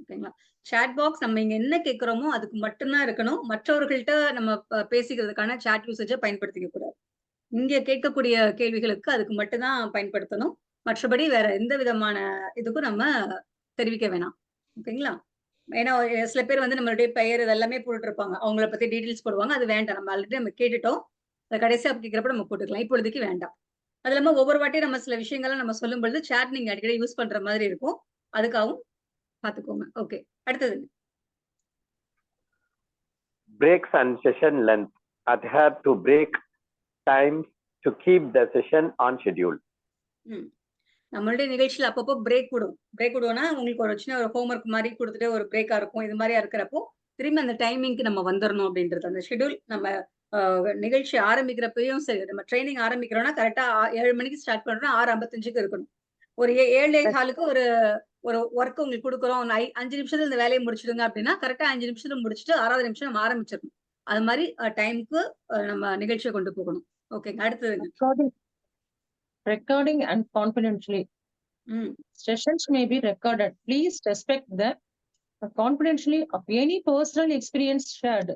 ஓகேங்களா? சாட் பாக்ஸ் நம்ம இங்க என்ன கேக்குறோமோ அதுக்கு மட்டும்தான் இருக்கணும். மற்றவர்கள்ட்ட நம்ம பேசிக்கிறதுக்கான சாட் யூசேஜை பயன்படுத்திக்க கூடாது. இங்க கேட்கக்கூடிய கேள்விகளுக்கு அதுக்கு மட்டும்தான் பயன்படுத்தணும். மற்றபடி வேற எந்த விதமான இதுக்கும் நம்ம தெரிவிக்க வேணாம். ஓகேங்களா? ஏன்னா சில பேர் வந்து நம்மளுடைய பெயர் இதெல்லாமே போட்டுருப்பாங்க, அவங்கள பத்தி டீடைல்ஸ் போடுவாங்க. அது வேண்டாம். நம்ம ஆல்ரெடி நம்ம கேட்டுட்டோம். அதை கடைசியா கேட்கிறப்ப நம்ம போட்டுக்கலாம். இப்பொழுதுக்கு வேண்டாம். அது இல்லாம ஒவ்வொரு வாட்டியும் நம்ம சில விஷயங்கள்லாம் நம்ம சொல்லும் பொழுது சாட் நீங்க அடிக்கடி யூஸ் பண்ற மாதிரி இருக்கும். அதுக்காகவும் பாத்துக்கோங்க. ஓகே. அடுத்தது. Breaks and session length. Adhere to break times to keep the session on schedule. நம்மளுடைய நிகழ்ச்சியில அப்பப்போ பிரேக் விடுவோம்னா உங்களுக்கு ஒரு சின்ன ஒரு ஹோம்ஒர்க் மாதிரி கொடுத்துட்டு ஒரு பிரேக்கா இருக்கும். இது மாதிரியா இருக்கிறப்போ திரும்பி அந்த டைமிங்க்கு நம்ம வந்துடணும் அப்படின்றது அந்த ஷெட்யூல். நம்ம நிகழ்ச்சி ஆரம்பிக்கிறப்பையும் சரி, நம்ம ட்ரைனிங் ஆரம்பிக்கிறோம்னா கரெக்டா 7 மணிக்கு ஸ்டார்ட் பண்றோம்னா 6:55 இருக்கணும். ஒரு 7:15 ஒரு ஒர்க் உங்களுக்கு கொடுக்குறோம், 5 நிமிஷத்துல இந்த வேலையை முடிச்சிடுங்க அப்படின்னா கரெக்டா 5 நிமிஷத்துல முடிச்சுட்டு 6வது நிமிஷம் நம்ம ஆரம்பிச்சிடணும். அது மாதிரி டைமுக்கு நம்ம நிகழ்ச்சியை கொண்டு போகணும். ஓகேங்க. அடுத்ததுங்க. Recording and confidentially. Sessions may be recorded. Please respect the confidentially of any personal experience shared.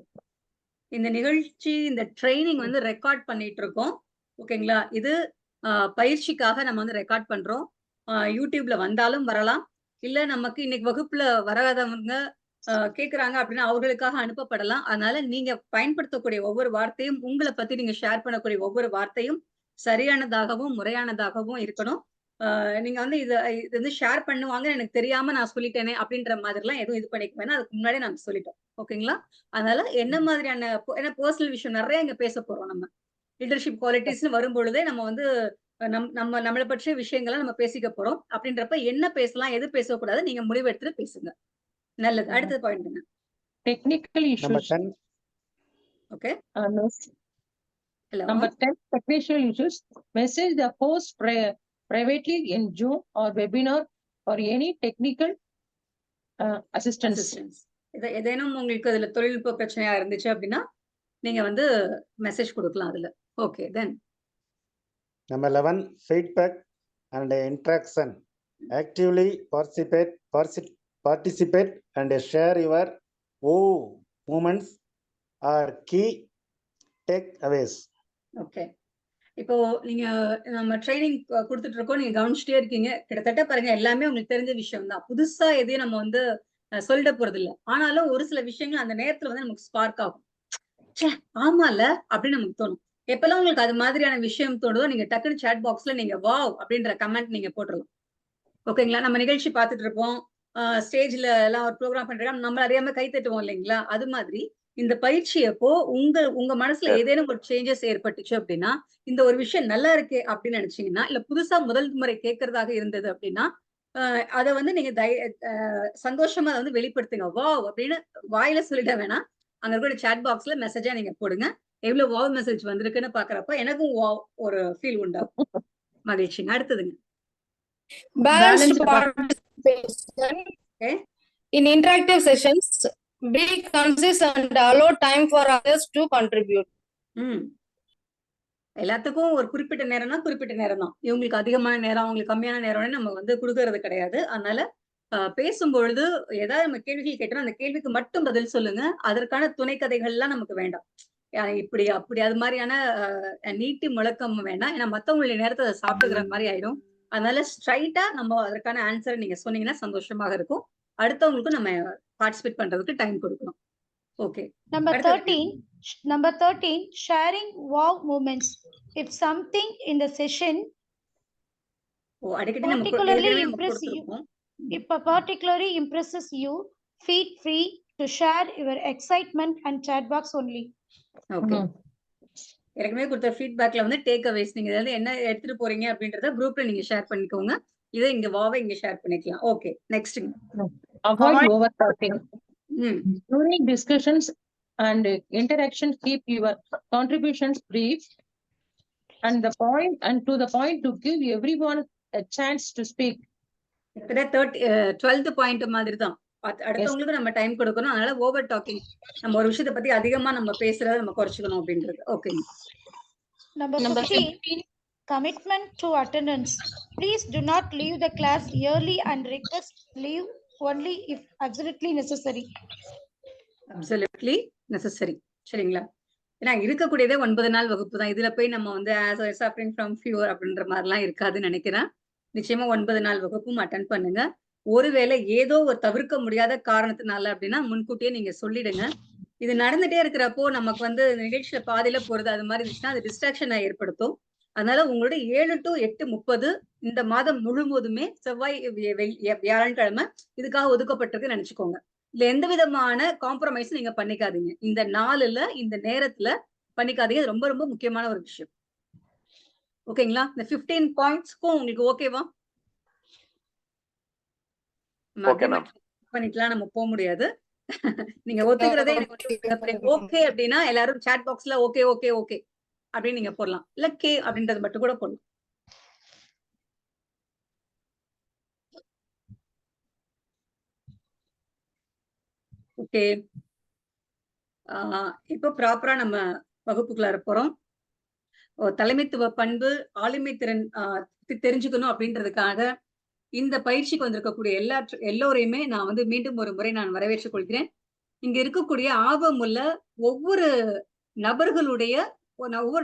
இந்த நிகழ்ச்சி இந்த ட்ரைனிங் வந்து ரெக்கார்ட் பண்ணிட்டு இருக்கோம். ஓகேங்களா? இது பயிற்சிக்காக நம்ம வந்து ரெக்கார்ட் பண்றோம். யூடியூப்ல வந்தாலும் வரலாம், இல்ல நமக்கு இன்னைக்கு வகுப்புல வராதவங்க கேக்குறாங்க அப்படின்னா அவர்களுக்காக அனுப்பப்படலாம். அதனால நீங்க பயன்படுத்தக்கூடிய ஒவ்வொரு வார்த்தையும், உங்களை பத்தி நீங்க ஷேர் பண்ணக்கூடிய ஒவ்வொரு வார்த்தையும் சரியானதாகவும் முறையானதாகவும் இருக்கணும். நீங்க வந்து இது வந்து ஷேர் பண்ணுவாங்கன்னு எனக்கு தெரியாம நான் சொல்லிட்டேனே அப்படின்ற மாதிரி எல்லாம் எதுவும் இது பண்ணிக்க வேணாம். அதுக்கு முன்னாடி நாங்க சொல்லிட்டோம். ஓகேங்களா? அதனால என்ன மாதிரியான ஏன்னா பர்சனல் விஷயம் நிறைய இங்க பேச போறோம். நம்ம லீடர்ஷிப் குவாலிட்டிஸ்னு வரும்பொழுதே நம்ம வந்து நம்மளை பற்றிய விஷயங்களை நம்ம பேசிக்க போறோம். அப்படின்றப்ப என்ன பேசலாம், எது பேசக்கூடாது, நீங்க முடிவு எடுத்துட்டு பேசுங்க. நல்லது. அடுத்த point. Technical issues. Okay. Number 10, technical issues. Message the host privately in Zoom or webinar or any technical assistance. ஏதேனும் உங்களுக்கு அதுல தொழில்நுட்ப பிரச்சனையா இருந்துச்சு அப்படின்னா நீங்க வந்து மெசேஜ் கொடுக்கலாம் அதுல. Okay. Then Number 11, feedback and interaction. Actively participate and share your moments or key takeaways. Okay. இப்போ நீங்க நம்ம ட்ரைனிங் கொடுத்துட்டு இருக்கோம், நீங்க கவனிச்சுட்டே இருக்கீங்க. கிட்டத்தட்ட பாருங்க எல்லாமே உங்களுக்கு தெரிஞ்ச விஷயம் தான். புதுசா எதையும் நம்ம வந்து சொல்லிட போறது இல்லை. ஆனாலும் ஒரு சில விஷயங்கள் அந்த நேரத்துல வந்து நமக்கு ஸ்பார்க் ஆகும். ஆமால அப்படின்னு நமக்கு தோணும். எப்பெல்லாம் உங்களுக்கு அது மாதிரியான விஷயம் தோணுதோ நீங்க டக்குனு சாட் பாக்ஸ்ல நீங்க வாவ் அப்படின்ற கமெண்ட் நீங்க போட்டுடலாம். ஓகேங்களா? நம்ம நிகழ்ச்சி பார்த்துட்டு இருப்போம், ஸ்டேஜ்ல எல்லாம் ஒரு ப்ரோக்ராம் பண்றோம், நம்ம அறியாம கை தட்டுவோம் இல்லைங்களா? அது மாதிரி இந்த பயிற்சி அப்போ உங்க மனசுல ஏதேனும் ஒரு சேஞ்சஸ் ஏற்பட்டுச்சு அப்படின்னா, இந்த ஒரு விஷயம் நல்லா இருக்கு அப்படின்னு நினைச்சீங்கன்னா, இல்ல புதுசா முதல் முறை கேட்கறதாக இருந்தது அப்படின்னா அதை வந்து நீங்க சந்தோஷமா அதை வந்து வெளிப்படுத்துங்க. வாவ் அப்படின்னு வாயில சொல்லிட வேணாம். அங்க இருக்கிற சாட் பாக்ஸ்ல மெசேஜா நீங்க போடுங்க. எவ்வளவு வாவ் மெசேஜ் வந்திருக்குன்னு பாக்குறப்ப எனக்கும் வாவ் ஒரு ஃபீல் உண்டாகும். மகிழ்ச்சிங்க. அடுத்ததுங்க. Balanced participation in interactive sessions. Be concise and allow time for others to contribute. எல்லாத்துக்கும் ஒரு குறிப்பிட்ட நேரம்னா குறிப்பிட்ட நேரம் தான். இவங்களுக்கு அதிகமான நேரம், அவங்களுக்கு கம்மியான நேரம்னு நம்ம வந்து கொடுக்கறது கிடையாது. அதனால பேசும்பொழுது ஏதாவது நம்ம கேள்விகள் கேட்டோம், அந்த கேள்விக்கு மட்டும் பதில் சொல்லுங்க. அதற்கான துணை கதைகள்லாம் நமக்கு வேண்டாம். இப்படி அப்படி அது மாதிரியான நீட்டி முழக்கம் வேண்டாம். ஏன்னா மத்தவங்களுடைய நேரத்தை அதை சாப்பிட்டுக்கிற மாதிரி ஆயிடும். அதனால ஸ்ட்ரைட்டா நம்ம அதற்கான ஆன்சரை நீங்க சொன்னீங்கன்னா சந்தோஷமாக இருக்கும். அடுத்தவங்களுக்கும் நம்ம பார்ட்டிசிபேட் பண்றதுக்கு டைம் கொடுக்கணும். Okay. Number 13, sharing wow moments. If something in the session particularly impresses you, feel free to share your excitement and chat box only. Okay. ஏற்கனவே கொடுத்த ஃபீட்பேக்ல வந்து டேக் அவேஸ் நீங்க இதில் என்ன எடுத்துட்டு போறீங்க அப்படின்றத குரூப்ல நீங்க ஷேர் பண்ணிக்கோங்க. இதை இங்க வாவை இங்க ஷேர் பண்ணிக்கலாம். Okay, next. Avoid overtalking. During discussions and interaction, keep your contributions brief and to the point to give everyone a chance to speak. 12th point மாதிரி தான். அடுத்தவங்களுக்கு நம்ம டைம் கொடுக்கணும். அதனால ஓவர் டாக்கிங், நம்ம ஒரு விஷயத்தை பத்தி அதிகமா நம்ம பேசுறத நம்ம குறைச்சிக்கணும் அப்படின்றது. Okay. Number 15, commitment to attendance. Please do not leave the class early and request leave only if absolutely necessary. Absolutely necessary. சரிங்களா? ஏன்னா இருக்கக்கூடியதே 9 நாள் வகுப்பு தான். இதுல போய் நம்ம வந்து suffering from fever அப்படின்ற மாதிரிலாம் இருக்காதுன்னு நினைக்கிறேன். நிச்சயமா 9 நாள் வகுப்பும் அட்டென்ட் பண்ணுங்க. ஒருவேளை ஏதோ ஒரு தவிர்க்க முடியாத காரணத்தினால அப்படின்னா முன்கூட்டியே நீங்க சொல்லிடுங்க. இது நடந்துட்டே இருக்கிறப்போ நமக்கு வந்து நிகழ்ச்சியில பாதியில போறது அது மாதிரி இருந்துச்சுன்னா அது டிஸ்ட்ராக்ஷனை ஏற்படுத்தும். அதனால உங்களுடைய 7 to 8:30 இந்த மாதம் முழுவதுமே செவ்வாய் வியாழக்கிழமை இதுக்காக ஒதுக்கப்பட்டிருக்கு நினைச்சுக்கோங்க. இதுல எந்த விதமான காம்ப்ரமைஸும் நீங்க பண்ணிக்காதீங்க. இந்த நாளுல இந்த நேரத்துல பண்ணிக்காதீங்க. இது ரொம்ப ரொம்ப முக்கியமான ஒரு விஷயம். ஓகேங்களா? இந்த 15 பாயிண்ட்ஸ்க்கும் உங்களுக்கு ஓகேவா? பண்ணிக்கலாம், நம்ம போக முடியாது. நீங்க ஒத்துக்கிறதே ஓகே அப்படின்னா எல்லாரும் சாட் பாக்ஸ்ல ஓகே ஓகே ஓகே அப்படின்னு நீங்க போடலாம். இல்ல கே அப்படின்றது மட்டும் கூட போடலாம். ஓகே. இப்போ ப்ராப்பரா நம்ம வகுப்புக்குள்ள போறோம். தலைமைத்துவ பண்பு, ஆளுமை திறன் தெரிஞ்சுக்கணும் அப்படின்றதுக்காக இந்த பயிற்சிக்கு வந்திருக்கக்கூடிய எல்லோரையுமே நான் வந்து மீண்டும் ஒரு முறை நான் வரவேற்றுக் கொள்கிறேன். இங்க இருக்கக்கூடிய ஆர்வமுள்ள ஒவ்வொரு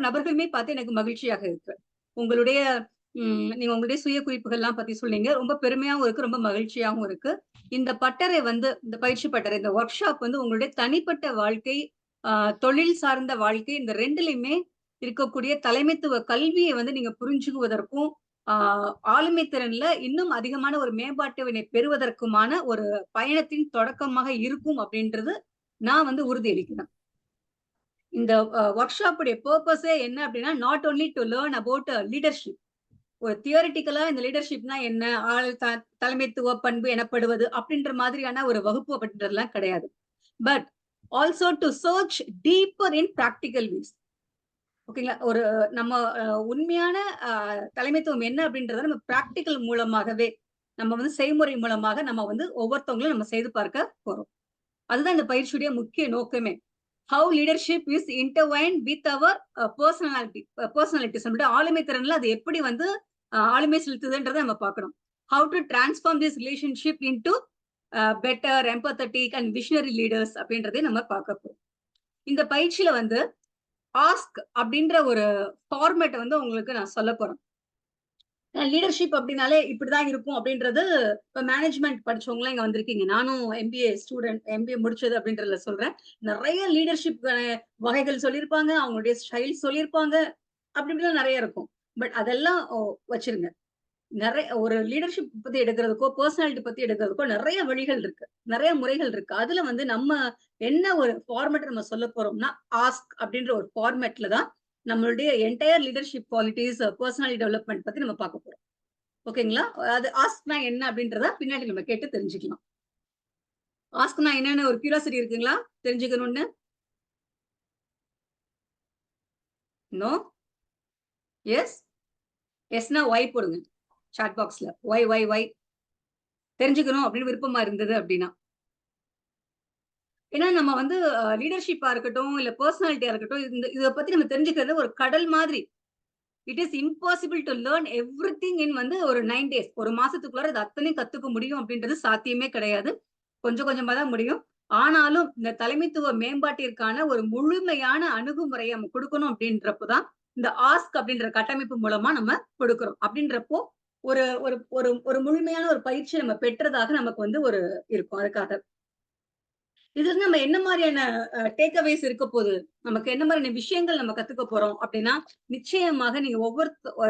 நபர்களுமே பார்த்து எனக்கு மகிழ்ச்சியாக இருக்கு. நீங்க உங்களுடைய சுய குறிப்புகள்லாம் பத்தி சொன்னீங்க. ரொம்ப பெருமையாகவும் இருக்கு, ரொம்ப மகிழ்ச்சியாகவும் இருக்கு. இந்த பட்டறை வந்து இந்த பயிற்சி பட்டறை, இந்த ஒர்க் ஷாப் வந்து உங்களுடைய தனிப்பட்ட வாழ்க்கை, தொழில் சார்ந்த வாழ்க்கை, இந்த ரெண்டுலையுமே இருக்கக்கூடிய தலைமைத்துவ கல்வியை வந்து நீங்க புரிஞ்சுக்குவதற்கும் ஆளுமை திறன்ல இன்னும் அதிகமான ஒரு மேம்பாட்டினை பெறுவதற்குமான ஒரு பயணத்தின் தொடக்கமாக இருக்கும் அப்படின்றது நான் வந்து உறுதி அளிக்கிறேன். இந்த ஒர்க் ஷாப்புடைய பர்பஸே என்ன அப்படின்னா, not only to learn about leadership. ஒரு தியரிட்டிக்கலா இந்த லீடர்ஷிப்னா என்ன, தலைமைத்துவ பண்பு எனப்படுவது அப்படின்ற மாதிரியான ஒரு வகுப்பு அப்படின்றதுலாம் கிடையாது. But also to search deeper in practical ways. ஓகேங்களா? ஒரு நம்ம உண்மையான தலைமைத்துவம் என்ன அப்படின்றத நம்ம பிராக்டிக்கல் மூலமாகவே நம்ம வந்து செய்முறை மூலமாக நம்ம வந்து ஒவ்வொருத்தவங்களும் நம்ம செய்து பார்க்க போறோம். அதுதான் இந்த பயிற்சியுடைய முக்கிய நோக்கமே. How leadership is intertwine with our personalities. நம்மளோட ஆளுமை திறன்ல அது எப்படி வந்து ஆளுமை செலுத்துதுன்றதை நம்ம பார்க்கணும். How to transform this relationship into better empathetic and visionary leaders அப்படின்றதை நம்ம பார்க்க போறோம். இந்த பயிற்சியில வந்து ஆஸ்க் அப்படின்ற ஒரு ஃபார்மேட்டை வந்து உங்களுக்கு நான் சொல்ல போறேன். லீடர்ஷிப் அப்படின்னாலே இப்படிதான் இருக்கும் அப்படின்றது இப்ப மேனேஜ்மெண்ட் படிச்சவங்களாம் இங்க வந்திருக்கீங்க. நானும் எம்பிஏ முடிச்சது அப்படின்றதுல சொல்றேன். நிறைய லீடர்ஷிப் வகைகள் சொல்லியிருப்பாங்க, அவங்களுடைய ஸ்டைல் சொல்லியிருப்பாங்க, அப்படிலாம் நிறைய இருக்கும். பட் அதெல்லாம் வச்சிருங்க. நிறைய ஒரு லீடர்ஷிப் பத்தி எடுக்கிறதுக்கோ பர்சனாலிட்டி பத்தி எடுக்கிறதுக்கோ நிறைய வழிகள் இருக்கு, நிறைய முறைகள் இருக்கு. அதுல வந்து நம்ம என்ன ஒரு ஃபார்மேட் நம்ம சொல்ல போறோம்னா ஆஸ்க் அப்படின்ற ஒரு ஃபார்மேட்ல தான் நம்மளுடைய entire leadership qualities, personality development பத்தி நம்ம பார்க்க போறோம். ஓகேங்களா? அது ஆஸ்க்னா என்ன அப்படின்றத பின்னாடி நம்ம கேட்டு தெரிஞ்சுக்கலாம். ஆஸ்க்னா என்னன்னு ஒரு கியூரியாசிட்டி இருக்குங்களா தெரிஞ்சுக்கணும்னு? நோ? எஸ்? எஸ்னா ஒய் போடுங்க சாட் பாக்ஸ்ல. ஒய் தெரிஞ்சுக்கணும் அப்படின்னு விருப்பமா இருந்தது அப்படின்னா. ஏன்னா நம்ம வந்து லீடர்ஷிப்பா இருக்கட்டும், இல்ல பர்சனாலிட்டியா இருக்கட்டும், இத பத்தி நம்ம தெரிஞ்சுக்கிறது ஒரு கடல் மாதிரி. It is impossible to learn everything இன் வந்து ஒரு 9 டேஸ். ஒரு மாசத்துக்குள்ளார இது அத்தனையும் கத்துக்க முடியும் அப்படின்றது சாத்தியமே கிடையாது. கொஞ்சம் கொஞ்சமா தான் முடியும். ஆனாலும் இந்த தலைமைத்துவ மேம்பாட்டிற்கான ஒரு முழுமையான அணுகுமுறையை நம்ம கொடுக்கணும் அப்படின்றப்பதான் இந்த ஆஸ்க் அப்படின்ற கட்டமைப்பு மூலமா நம்ம கொடுக்கிறோம். அப்படின்றப்போ ஒரு ஒரு ஒரு ஒரு முழுமையான ஒரு பயிற்சி நம்ம பெற்றதாக நமக்கு வந்து ஒரு இருக்கும். அதுக்காக இது வந்து நம்ம என்ன மாதிரியான டேக் அவேஸ் இருக்க போகுது, நமக்கு என்ன மாதிரியான விஷயங்கள் நம்ம கத்துக்க போறோம் அப்படின்னா, நிச்சயமாக நீங்க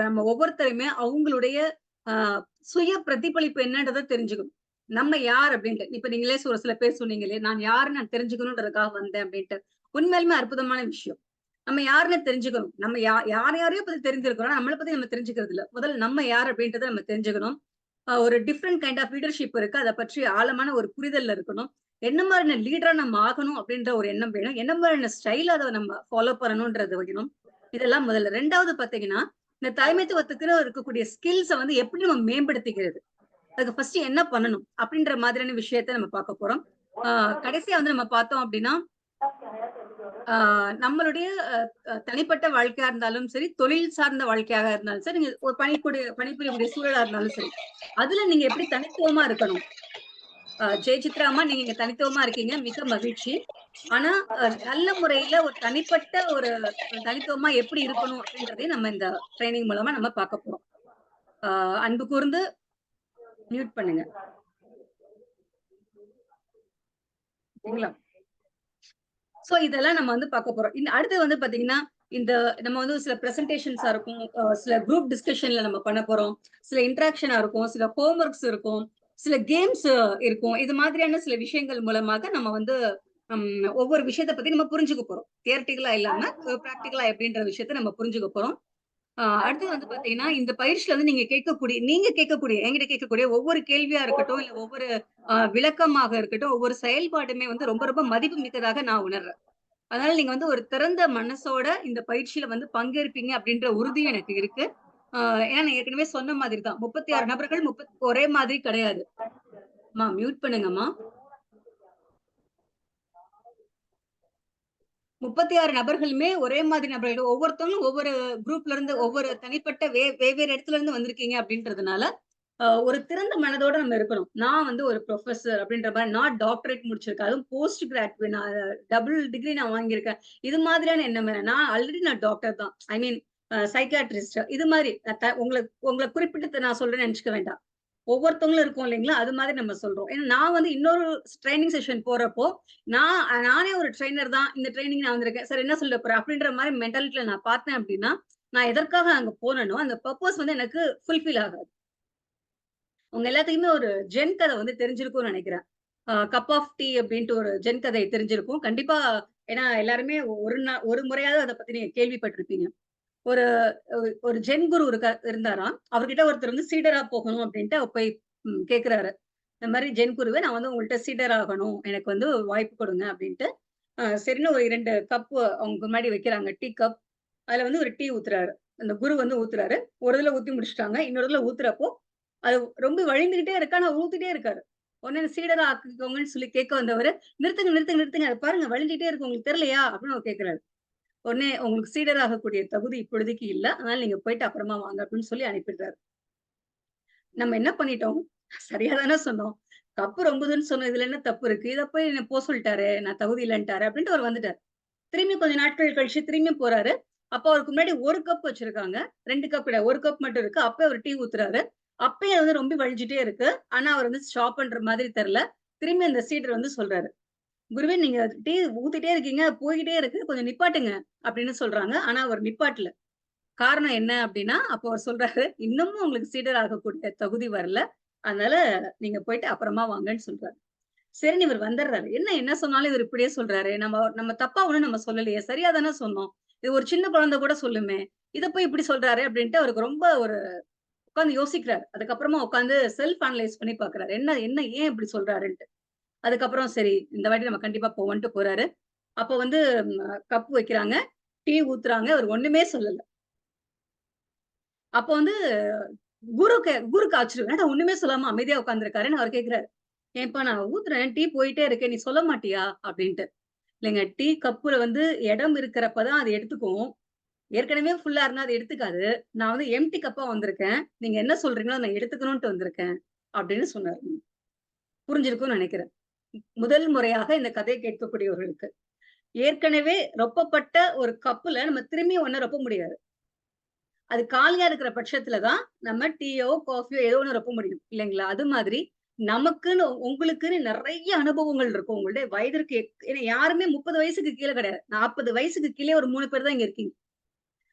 நம்ம ஒவ்வொருத்தருமே அவங்களுடைய சுய பிரதிபலிப்பு என்னன்றதை தெரிஞ்சுக்கணும். நம்ம யார் அப்படின்ட்டு. இப்ப நீங்களே ஒரு சில பேர் சொன்னீங்களே, நான் யாருன்னு நான் தெரிஞ்சுக்கணுன்றதுக்காக வந்தேன் அப்படின்ட்டு. உண்மையிலுமே அற்புதமான விஷயம். நம்ம யாருன்னு தெரிஞ்சுக்கணும். நம்ம யாரையோ பத்தி தெரிஞ்சிருக்கிறோம், நம்மளை பத்தி நம்ம தெரிஞ்சுக்கிறது இல்ல. முதல்ல நம்ம யார் அப்படின்றத நம்ம தெரிஞ்சுக்கணும். ஒரு டிஃப்ரெண்ட் கைண்ட் ஆஃப் லீடர்ஷிப் இருக்கு. அதை பற்றி ஆழமான ஒரு புரிதல் இருக்கணும். என்ன மாதிரியான லீடரா நம்ம ஆகணும் அப்படின்ற ஒரு எண்ணம் வேணும். என்ன மாதிரியான ஸ்டைல் அதை நம்ம ஃபாலோ பண்ணணும்ன்றது வைக்கணும். இதெல்லாம் முதல்ல. 2வது பாத்தீங்கன்னா, இந்த தலைமைத்துவத்துக்குன்னு இருக்கக்கூடிய ஸ்கில்ஸை வந்து எப்படி நம்ம மேம்படுத்திக்கிறது, அதுக்கு ஃபர்ஸ்ட் என்ன பண்ணணும் அப்படின்ற மாதிரியான விஷயத்த நம்ம பார்க்க போறோம். கடைசியா வந்து நம்ம பார்த்தோம் அப்படின்னா, நம்மளுடைய தனிப்பட்ட வாழ்க்கையா இருந்தாலும் சரி, தொழில் சார்ந்த வாழ்க்கையாக இருந்தாலும் சரி, நீங்க ஒரு பணிபுரியக்கூடிய சூழலா இருந்தாலும் சரி, அதுல நீங்க எப்படி தனித்துவமா இருக்கணும். ஜெயசித்ராமா, நீங்க தனித்துவமா இருக்கீங்க, மிக மகிழ்ச்சி. ஆனா நல்ல முறையில ஒரு தனிப்பட்ட ஒரு தனித்துவமா எப்படி இருக்கணும் அப்படின்றதையும் நம்ம இந்த ட்ரைனிங் மூலமா நம்ம பார்க்க போறோம். அன்பு கூர்ந்து மியூட் பண்ணுங்க. சரிங்களா? சோ இதெல்லாம் நம்ம வந்து பார்க்க போறோம். அடுத்து வந்து பாத்தீங்கன்னா, இந்த நம்ம வந்து சில பிரசன்டேஷன்ஸா இருக்கும், சில குரூப் டிஸ்கஷன்ல நம்ம பண்ண போறோம், சில இன்டராக்ஷனா இருக்கும், சில ஹோம்ஒர்க்ஸ் இருக்கும், சில கேம்ஸ் இருக்கும். இது மாதிரியான சில விஷயங்கள் மூலமாக நம்ம வந்து ஒவ்வொரு விஷயத்த பத்தி நம்ம புரிஞ்சுக்க போறோம். தியரிட்டிக்கலா இல்லாம பிராக்டிகலா எப்படின்ற விஷயத்த நம்ம புரிஞ்சுக்க போறோம். அடுத்து வந்து பாத்தீங்கன்னா, இந்த பயிற்சியில வந்து நீங்க கேட்கக்கூடிய என்கிட்ட கேட்கக்கூடிய ஒவ்வொரு கேள்வியா இருக்கட்டும், இல்ல ஒவ்வொரு விளக்கமாக இருக்கட்டும், ஒவ்வொரு செயல்பாடுமே வந்து ரொம்ப ரொம்ப மதிப்பு மிக்கதாக நான் உணர்றேன். அதனால நீங்க வந்து ஒரு திறந்த மனசோட இந்த பயிற்சியில வந்து பங்கேற்பீங்க அப்படின்ற உறுதியும் எனக்கு இருக்கு. ஏன்னா நான் ஏற்கனவே சொன்ன மாதிரி தான், 36 நபர்கள் ஒரே மாதிரி கிடையாது. மியூட் பண்ணுங்கம்மா. 36 நபர்களுமே ஒரே மாதிரி நபர்கள். ஒவ்வொருத்தவங்களும் ஒவ்வொரு குரூப்ல இருந்து, ஒவ்வொரு தனிப்பட்ட வெவ்வேறு இடத்துல இருந்து வந்திருக்கீங்க அப்படின்றதுனால ஒரு திறந்த மனதோட நம்ம இருக்கணும். நான் வந்து ஒரு ப்ரொஃபசர் அப்படின்ற மாதிரி, நான் டாக்டரேட் முடிச்சிருக்கேன், அதுவும் போஸ்ட் கிராஜுவேட், நான் டபுள் டிகிரி நான் வாங்கியிருக்கேன். இது மாதிரியான எண்ணம் வேணும். நான் ஆல்ரெடி டாக்டர் தான், ஐ மீன் சைக்காட்ரிஸ்ட். இது மாதிரி உங்களை குறிப்பிட்டு நான் சொல்றேன்னு நினைச்சுக்க வேண்டாம். ஒவ்வொருத்தவங்களும் இருக்கும் இல்லைங்களா, அது மாதிரி நம்ம சொல்றோம். ஏன்னா நான் வந்து இன்னொரு ட்ரைனிங் செஷன் போறப்போ நானே ஒரு ட்ரைனர் தான், இந்த ட்ரைனிங் நான் வந்திருக்கேன் சார், என்ன சொல்ல போறேன் அப்படின்ற மாதிரி மென்டாலிட்டியில நான் பார்த்தேன் அப்படின்னா, நான் எதற்காக அங்க போனேனோ அந்த பர்பஸ் வந்து எனக்கு ஃபுல்ஃபில் ஆகாது. உங்க எல்லாத்துக்குமே ஒரு ஜென் கதை வந்து தெரிஞ்சிருக்கும்னு நினைக்கிறேன். கப் ஆஃப் டீ அப்படின்ட்டு ஒரு ஜென் கதை தெரிஞ்சிருக்கும் கண்டிப்பா. ஏன்னா எல்லாருமே ஒரு முறையாவது அதை பத்தி நீங்க கேள்விப்பட்டிருப்பீங்க. ஒரு ஒரு ஜென் குரு இருந்தாராம். அவர்கிட்ட ஒருத்தர் வந்து சீடரா போகணும் அப்படின்ட்டு போய் கேக்குறாரு. இந்த மாதிரி ஜென் குருவே, நான் வந்து உங்கள்கிட்ட சீடர் ஆகணும், எனக்கு வந்து வாய்ப்பு கொடுங்க அப்படின்ட்டு. சரின்னு ஒரு 2 கப் அவங்க முன்னாடி வைக்கிறாங்க, டீ கப். அதுல வந்து ஒரு டீ ஊத்துறாரு. அந்த குரு வந்து ஊத்துறாரு. ஒரு இதுல ஊத்தி முடிச்சுட்டாங்க. இன்னொரு இதுல ஊத்துறப்போ அது ரொம்ப வழிந்துகிட்டே இருக்கு. ஆனா ஊத்திட்டே இருக்காரு. உடனே சீடரா ஆக்கிக்கோங்கன்னு சொல்லி கேட்க வந்தவரு, நிறுத்துங்க, அது பாருங்க வழிஞ்சிட்டே இருக்கு, உங்களுக்கு தெரியலையா அப்படின்னு அவர் கேட்கிறாரு. உடனே, உங்களுக்கு சீடர் ஆகக்கூடிய தகுதி இப்பொழுதைக்கு இல்ல, அதனால நீங்க போயிட்டு அப்புறமா வாங்க அப்படின்னு சொல்லி அனுப்பிடுறாரு. நம்ம என்ன பண்ணிட்டோம், சரியா தானே சொன்னோம், கப்பு ரொம்பதுன்னு சொன்னோம், இதுல என்ன தப்பு இருக்கு, இதை போய் என்ன போக சொல்லிட்டாரு, நான் தகுதி இல்லைன்ட்டாரு அப்படின்ட்டு அவர் வந்துட்டார். திரும்பி கொஞ்ச நாட்கள் கழிச்சு திரும்பி போறாரு. அப்ப அவருக்கு முன்னாடி 1 கப் வச்சிருக்காங்க, 2 கப் இல்ல, 1 கப் மட்டும் இருக்கு. அப்ப அவர் டீ ஊத்துறாரு. அப்பயே வந்து ரொம்ப வழிஞ்சிட்டே இருக்கு. ஆனா அவர் வந்து ஸ்டாப் பண்ற மாதிரி தெரியல. திரும்பி அந்த சீடர் வந்து சொல்றாரு, குருவே நீங்க டீ ஊத்திட்டே இருக்கீங்க, போய்கிட்டே இருக்கு, கொஞ்சம் நிப்பாட்டுங்க அப்படின்னு சொல்றாங்க. ஆனா அவர் நிப்பாட்டல. காரணம் என்ன அப்படின்னா, அப்போ அவர் சொல்றாரு, இன்னமும் உங்களுக்கு சீடர் ஆகக்கூடிய தகுதி வரல, அதனால நீங்க போயிட்டு அப்புறமா வாங்கன்னு சொல்றாரு. சரின்னு இவர் வந்துடுறாரு. என்ன சொன்னாலும் இவர் இப்படியே சொல்றாரு, நம்ம தப்பா ஒண்ணும் நம்ம சொல்லலையே, சரியா தானே சொன்னோம், இது ஒரு சின்ன குழந்தை கூட சொல்லுமே, இத போய் இப்படி சொல்றாரு அப்படின்ட்டு அவருக்கு ரொம்ப ஒரு உட்காந்து யோசிக்கிறாரு. அதுக்கப்புறமா உட்காந்து செல்ஃப் அனலைஸ் பண்ணி பாக்குறாரு. என்ன என்ன ஏன் இப்படி சொல்றாருன்ட்டு. அதுக்கப்புறம் சரி இந்த வாட்டி நம்ம கண்டிப்பா போவோன்ட்டு போறாரு. அப்போ வந்து கப் வைக்கிறாங்க, டீ ஊத்துறாங்க. அவர் ஒண்ணுமே சொல்லல. அப்போ வந்து குருக்கு ஆச்சரியம். என்னடா ஒண்ணுமே சொல்லாம அமைதியா உட்கார்ந்திருக்காருன்னு அவர் கேட்கிறாரு. ஏன்பா நான் ஊத்துறேன், டீ போயிட்டே இருக்கே, நீ சொல்ல மாட்டியா அப்படின்ட்டு. இல்லைங்க, டீ கப்புல வந்து இடம் இருக்கிறப்பதான் அது எடுத்துக்கும். ஏற்கனவே ஃபுல்லா இருந்தா அது எடுத்துக்காது. நான் வந்து எம்ப்டி கப்பா வந்திருக்கேன். நீங்க என்ன சொல்றீங்களோ நான் எடுத்துக்கணும்ட்டு வந்திருக்கேன் அப்படின்னு சொன்னாரு. புரிஞ்சிருக்கும்னு நினைக்கிறேன். முதல் முறையாக இந்த கதை கேட்கக்கூடியவர்களுக்கு ஏற்கனவே ரொப்பப்பட்ட ஒரு கப்புல நம்ம திரும்பி ஒண்ணு ரொப்ப முடியாது. அது காலியா இருக்கிற பட்சத்துலதான் நம்ம டீயோ காஃபியோ ஏதோ ஒண்ணு ரொப்ப முடியும் இல்லைங்களா? அது மாதிரி நமக்குன்னு உங்களுக்குன்னு நிறைய அனுபவங்கள் இருக்கும். உங்களுடைய வயதிற்கு ஏன்னா யாருமே 30 வயசுக்கு கீழே கிடையாது. 40 வயசுக்கு கீழே ஒரு 3 பேர் தான் இங்க இருக்கீங்க.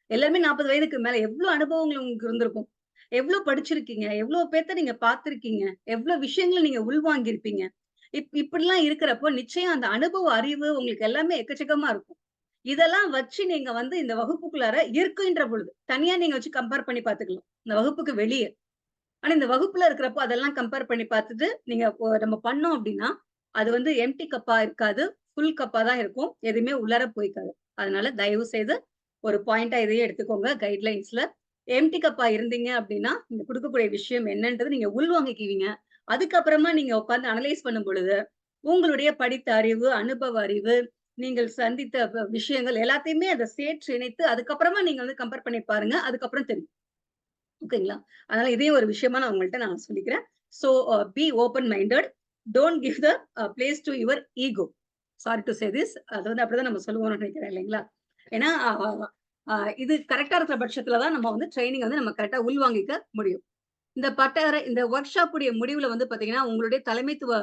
எல்லாருமே 40 வயதுக்கு மேல எவ்வளவு அனுபவங்கள் உங்களுக்கு இருந்திருக்கும். எவ்வளவு படிச்சிருக்கீங்க, எவ்வளவு பேர்த்த நீங்க பார்த்திருக்கீங்க, எவ்வளவு விஷயங்களை நீங்க உள்வாங்கி இருப்பீங்க. இப்படிலாம் இருக்கிறப்போ நிச்சயம் அந்த அனுபவ அறிவு உங்களுக்கு எல்லாமே எக்கச்சக்கமா இருக்கும். இதெல்லாம் வச்சு நீங்க வந்து இந்த வகுப்புக்குள்ளார இருக்கின்ற பொழுது தனியா நீங்க வச்சு கம்பேர் பண்ணி பாத்துக்கலாம். இந்த வகுப்புக்கு வெளியே. ஆனா இந்த வகுப்புல இருக்கிறப்போ அதெல்லாம் கம்பேர் பண்ணி பார்த்துட்டு நீங்க நம்ம பண்ணோம் அப்படின்னா அது வந்து எம்டி கப்பா இருக்காது, ஃபுல் கப்பா தான் இருக்கும். எதுவுமே உள்ளார போய்க்காது. அதனால தயவு செய்து ஒரு பாயிண்டா இதையே எடுத்துக்கோங்க. கைட்லைன்ஸ்ல எம்டி கப்பா இருந்தீங்க அப்படின்னா இந்த கொடுக்கக்கூடிய விஷயம் என்னன்றது நீங்க உள்வாங்கிக்குவீங்க. அதுக்கப்புறமா நீங்க உட்கார்ந்து அனலைஸ் பண்ணும் பொழுது உங்களுடைய படித்த அறிவு, அனுபவ அறிவு, நீங்கள் சந்தித்த விஷயங்கள் எல்லாத்தையுமே அதை சேர்த்து இணைத்து அதுக்கப்புறமா நீங்க வந்து கம்பேர் பண்ணி பாருங்க. அதுக்கப்புறம் தெரியும். ஓகேங்களா? அதனால இதே ஒரு விஷயமா நான் உங்கள்ட்ட நான் சொல்லிக்கிறேன். So be open minded. Don't give the place to your ego. Sorry to say this. அது வந்து அப்படிதான் நம்ம சொல்லுவோம்னு நினைக்கிறேன் இல்லைங்களா? ஏன்னா இது கரெக்டா இருக்கிற பட்சத்துலதான் நம்ம வந்து ட்ரைனிங் வந்து நம்ம கரெக்டா உள்வாங்கிக்க முடியும். இந்த ஒர்க் ஷாப் உடைய முடிவுல வந்து பாத்தீங்கன்னா உங்களுடைய தலைமைத்துவ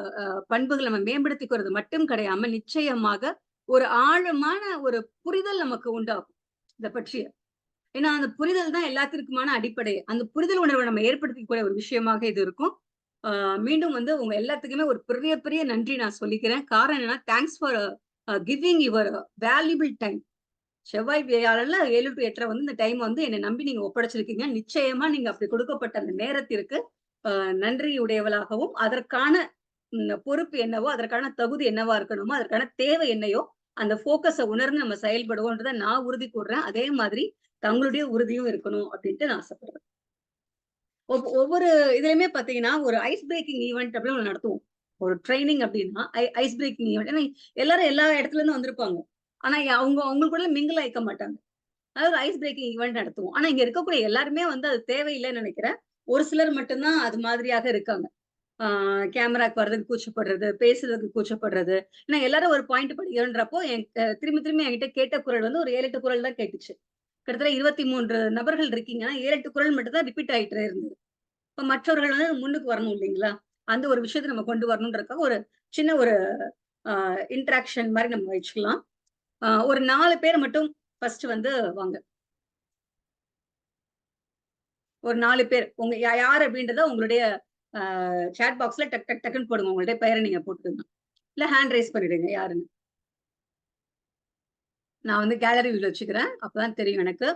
பண்புகளை நம்ம மேம்படுத்திக்கிறது மட்டும் கிடையாம நிச்சயமாக ஒரு ஆழமான ஒரு புரிதல் நமக்கு உண்டாகும் இதை பற்றிய. ஏன்னா அந்த புரிதல் தான் எல்லாத்திற்குமான அடிப்படை. அந்த புரிதல் உணர்வை நம்ம ஏற்படுத்திக்கூடிய ஒரு விஷயமாக இது இருக்கும். மீண்டும் வந்து உங்க எல்லாத்துக்குமே ஒரு பெரிய பெரிய நன்றி நான் சொல்லிக்கிறேன். காரணம் என்னன்னா thanks for giving your valuable time. செவ்வாய் வியாழன்ல 7 to 8 வந்து இந்த டைம் வந்து என்னை நம்பி நீங்க ஒப்படைச்சிருக்கீங்க. நிச்சயமா நீங்க அப்படி கொடுக்கப்பட்ட அந்த நேரத்திற்கு நன்றியுடையவளாகவும் அதற்கான பொறுப்பு என்னவோ அதற்கான தகுதி என்னவா இருக்கணுமோ அதற்கான தேவை என்னையோ அந்த போக்கஸை உணர்ந்து நம்ம செயல்படுவோன்றதை நான் உறுதி கூடுறேன். அதே மாதிரி தங்களுடைய உறுதியும் இருக்கணும் அப்படின்ட்டு நான் ஆசைப்படுறேன். ஒவ்வொரு இதுலயுமே பாத்தீங்கன்னா ஒரு ஐஸ் பிரேக்கிங் ஈவெண்ட் அப்படின்னு நடத்துவோம். ஒரு ட்ரைனிங் அப்படின்னா ஐஸ் பிரேக்கிங் ஈவெண்ட். ஏன்னா எல்லாரும் எல்லா இடத்துல இருந்து வந்திருப்பாங்க. ஆனா அவங்களுக்குள்ள மிங்கிள் ஆயிக்க மாட்டாங்க. அதாவது ஐஸ் பிரேக்கிங் ஈவெண்ட் நடத்துவோம். ஆனா இங்க இருக்கக்கூடிய எல்லாருமே வந்து அது தேவையில்லைன்னு நினைக்கிறேன். ஒரு சிலர் மட்டும்தான் அது மாதிரியாக இருக்காங்க. கேமராக்கு வர்றதுக்கு கூச்சப்படுறது, பேசுறதுக்கு கூச்சப்படுறது. ஏன்னா எல்லாரும் ஒரு பாயிண்ட் படிக்கிறன்றப்போ திரும்பி திரும்பி என்கிட்ட கேட்ட குரல் வந்து ஒரு 7-8 குரல் தான் கேட்டுச்சு. கிட்டத்தட்ட 23 நபர்கள் இருக்கீங்கன்னா 7-8 குரல் மட்டும் தான் ரிப்பீட் ஆயிட்டே இருந்தது. இப்ப மற்றவர்கள் வந்து முன்னுக்கு வரணும் இல்லைங்களா? அந்த ஒரு விஷயத்தை நம்ம கொண்டு வரணும்ன்றதுக்காக ஒரு சின்ன ஒரு இன்ட்ராக்ஷன் மாதிரி நம்ம வச்சுக்கலாம். ஒரு 4 பேர் மட்டும் ஃபர்ஸ்ட் வந்து வாங்க. ஒரு 4 பேர் உங்க யார் அப்படின்றத உங்களுடைய சாட் பாக்ஸ்ல டக் டக் டக்குன்னு போடுங்க. உங்களுடைய பெயரை நீங்க போட்டுடுங்க. இல்ல ஹேண்ட் ரைஸ் பண்ணிடுங்க யாருன்னு. நான் வந்து கேலரி வியூல வச்சுக்கிறேன். அப்பதான் தெரியும் எனக்கு.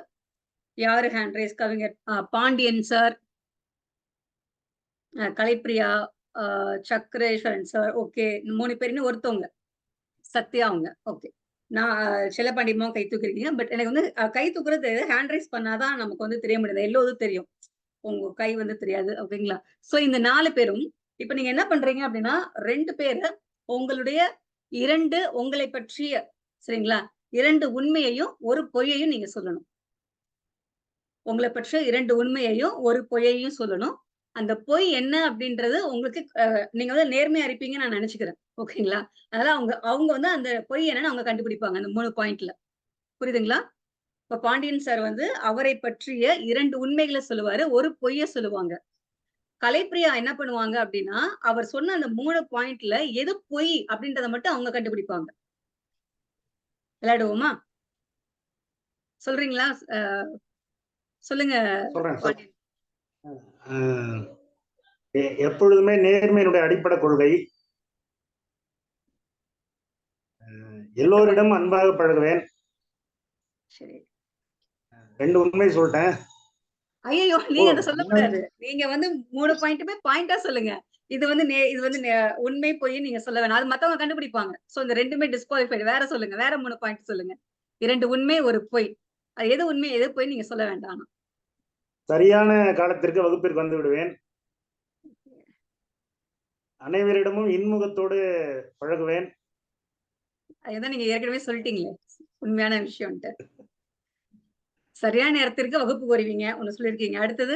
யாரு ஹேண்ட் ரைஸ்? கவிஞர் பாண்டியன் சார், கலைப்பிரியா, சக்கரேஸ்வரன் சார். ஓகே 3 பேர். இன்னும் ஒருத்தவங்க சத்யா அவங்க. ஓகே நான் செல்லப்பாண்டியமா கை தூக்கிருக்கீங்க. பட் எனக்கு வந்து கை தூக்குறது ஹேண்ட் ரைஸ் பண்ணாதான் நமக்கு வந்து தெரிய முடியாது. எல்லோரும் தெரியும், உங்க கை வந்து தெரியாது. ஓகேங்களா? சோ இந்த 4 பேரும் இப்ப நீங்க என்ன பண்றீங்க அப்படின்னா 2 பேரு உங்களுடைய 2 உங்களை பற்றிய சரிங்களா 2 உண்மையையும் ஒரு பொய்யையும் நீங்க சொல்லணும். உங்களை பற்றிய 2 உண்மையையும் ஒரு பொய்யையும் சொல்லணும். அந்த பொய் என்ன அப்படின்றது உங்களுக்கு நீங்க வந்து நேர்மையா இருப்பீங்கன்னு நான் நினைச்சுக்கிறேன். ஓகேங்களா? அதனால அவங்க வந்து அந்த பொய் என்னன்னு அவங்க கண்டுபிடிப்பாங்க அந்த 3 பாயிண்ட்ல. புரியுதுங்களா? இப்ப பாண்டியன் சார் வந்து அவரை பற்றிய 2 உண்மைகளை சொல்லுவாரு, ஒரு பொய்ய சொல்லுவாங்க. கலைப்பிரியா என்ன பண்ணுவாங்க அப்படின்னா அவர் சொன்ன அந்த 3 பாயிண்ட்ல எது பொய் அப்படின்றத மட்டும் அவங்க கண்டுபிடிப்பாங்க. விளையாடுவோமா? சொல்றீங்களா? சொல்லுங்க. எப்பொழுதுமே நேர்மையினுடைய அடிப்படை கொள்கை. எல்லோரிடம் அன்பாக பழகுவேன். சரி. 2 உண்மை சொல்லிட்டேன். ஐயோ, நீங்க அதை சொல்லக்கூடாது. நீங்க வந்து 3 பாயிண்ட்டுமே பாயிண்டா சொல்லுங்க. இது வந்து உண்மை பொய் நீங்க சொல்ல வேணாம். அது மத்தவங்க கண்டுபிடிப்பாங்க. சோ இந்த 2மே டிஸ்குவாலிஃபைடு. வேற சொல்லுங்க. வேற 3 பாயிண்ட் சொல்லுங்க. 2 உண்மை, 1 பொய். அது எது உண்மை எது பொய் நீங்க சொல்ல வேண்டாம். சரியான காலத்திற்கு வகுப்பிற்கு வந்து விடுவேன். அனைவரிடமும் இன்முகத்தோடு பழகுவேன். அதுதான் நீங்க ஏற்கனவே சொல்லிட்டீங்களே உண்மையான விஷயம்ட்டு. சரியான நேரத்திற்கு வகுப்பு வருவீங்க ஒண்ணு சொல்லிருக்கீங்க. அடுத்தது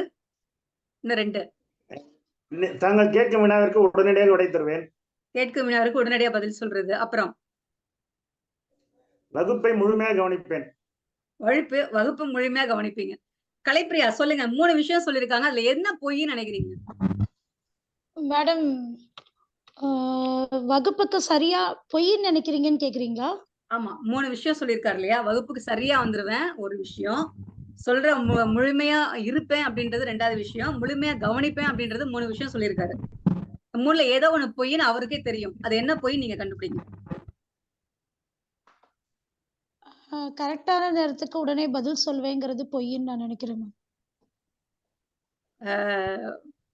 இந்த 2. தாங்கள் கேட்கும் வினாவிற்கு உடனடியாக விடை தருவேன். கேட்கும் வினாவிற்கு உடனடியாக பதில் சொல்றது. அப்புறம் வகுப்பை முழுமையாக கவனிப்பேன். வகுப்பு முழுமையா கவனிப்பீங்க. கலைப்பிரியா சொல்லுங்க. 3 விஷயம் சொல்லிருக்காங்க. அதுல என்ன பொய்ன்னு நினைக்கிறீங்க? மேடம், வகுப்புக்கு சரியா பொய்ன்னு நினைக்கிறீங்கன்னு கேக்குறீங்களா? ஆமா, 3 விஷயம் சொல்லியிருக்காரு இல்லையா? வகுப்புக்கு சரியா வந்துருவேன் ஒரு விஷயம், சொல்ற முழுமையா இருப்பேன் அப்படின்றது 2வது விஷயம், முழுமையா கவனிப்பேன் அப்படின்றது 3 விஷயம் சொல்லியிருக்காரு. 3ல ஏதோ ஒண்ணு பொய்ன்னு அவருக்கே தெரியும். அது என்ன பொய் நீங்க கண்டுபிடிங்க. கரெக்டான நேரத்துக்கு உடனே பதில் சொல்வேங்கிறது பொய்ன்னு நான் நினைக்கிறேன்.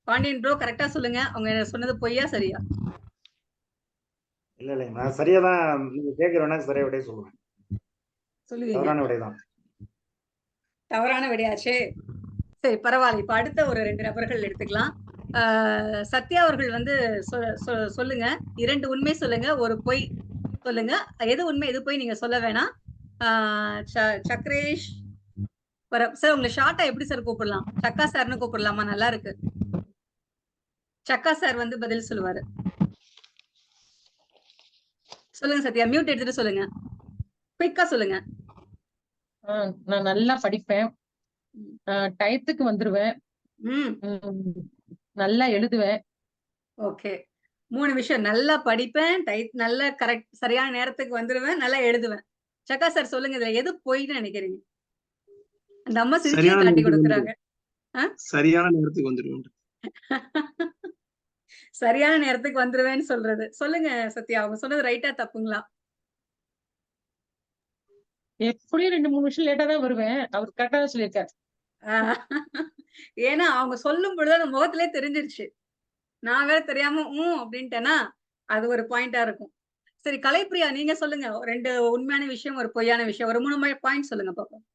பாண்டியன் ப்ரோ கரெக்டா சொல்லுங்க. அவங்க சொன்னது பொய்யா சரியா? இல்ல நான் சரியாதான். நீங்க கேக்குறேன்னா சரியா விடைய சொல்லுவேன். சொல்லுவீங்க. தவறான விடைதான். தவறான விடையாச்சே. சரி, பரவாயில்ல. இப்ப அடுத்த ஒரு 2 நபர்கள் எடுத்துக்கலாம். சத்யா அவர்கள் வந்து சொல்லுங்க. 2 உண்மை சொல்லுங்க, 1 பொய் சொல்லுங்க. எது உண்மை எது பொய் நீங்க சொல்ல வேணாம். சக்ரேஷ் சார், உங்களை ஷார்ட்டா எப்படி சார் கூப்பிடலாம்? சக்கா சார்னு கூப்பிடலாமா? நல்லா இருக்கு. சக்கா சார் வந்து பதில் சொல்லுவாரு. சொல்லுங்க சத்யா, மியூட் எடுத்துட்டு சொல்லுங்க. குயிக்கா சொல்லுங்க. நான் நல்லா படிப்பேன், டயத்துக்கு வந்துருவேன், நல்லா எழுதுவேன். ஓகே, 3 விஷயம். நல்லா படிப்பேன், நல்லா கரெக்ட் சரியான நேரத்துக்கு வந்துருவேன், நல்லா எழுதுவேன். சக்கா சார் சொல்லுங்க, இதுல எது பொய்ன்னு நினைக்கிறீங்க? அந்த அம்மா சிரிச்சு காட்டி கொடுக்குறாங்க. சரியான நேரத்துக்கு வந்துருவேன். சரியான நேரத்துக்கு வந்துருவேன்னு சொல்றது. சொல்லுங்க சத்யா, அவங்க சொன்னது ரைட்டா தப்புங்களா? எப்படியும் 2-3 நிமிஷம் லேட்டா தான் வருவேன். அவர் கரெக்டா தான் சொல்லியிருக்காரு. ஏன்னா அவங்க சொல்லும் பொழுது அந்த முகத்திலே தெரிஞ்சிருச்சு. நான் வேற தெரியாம அப்படின்ட்டேன்னா அது ஒரு பாயிண்டா இருக்கும். சரி, கலைப்பிரியா நீங்க சொல்லுங்க. 2 உண்மையான விஷயம், 1 பொய்யான விஷயம். ஒரு 3 பாயிண்ட் சொல்லுங்க பாப்போம்.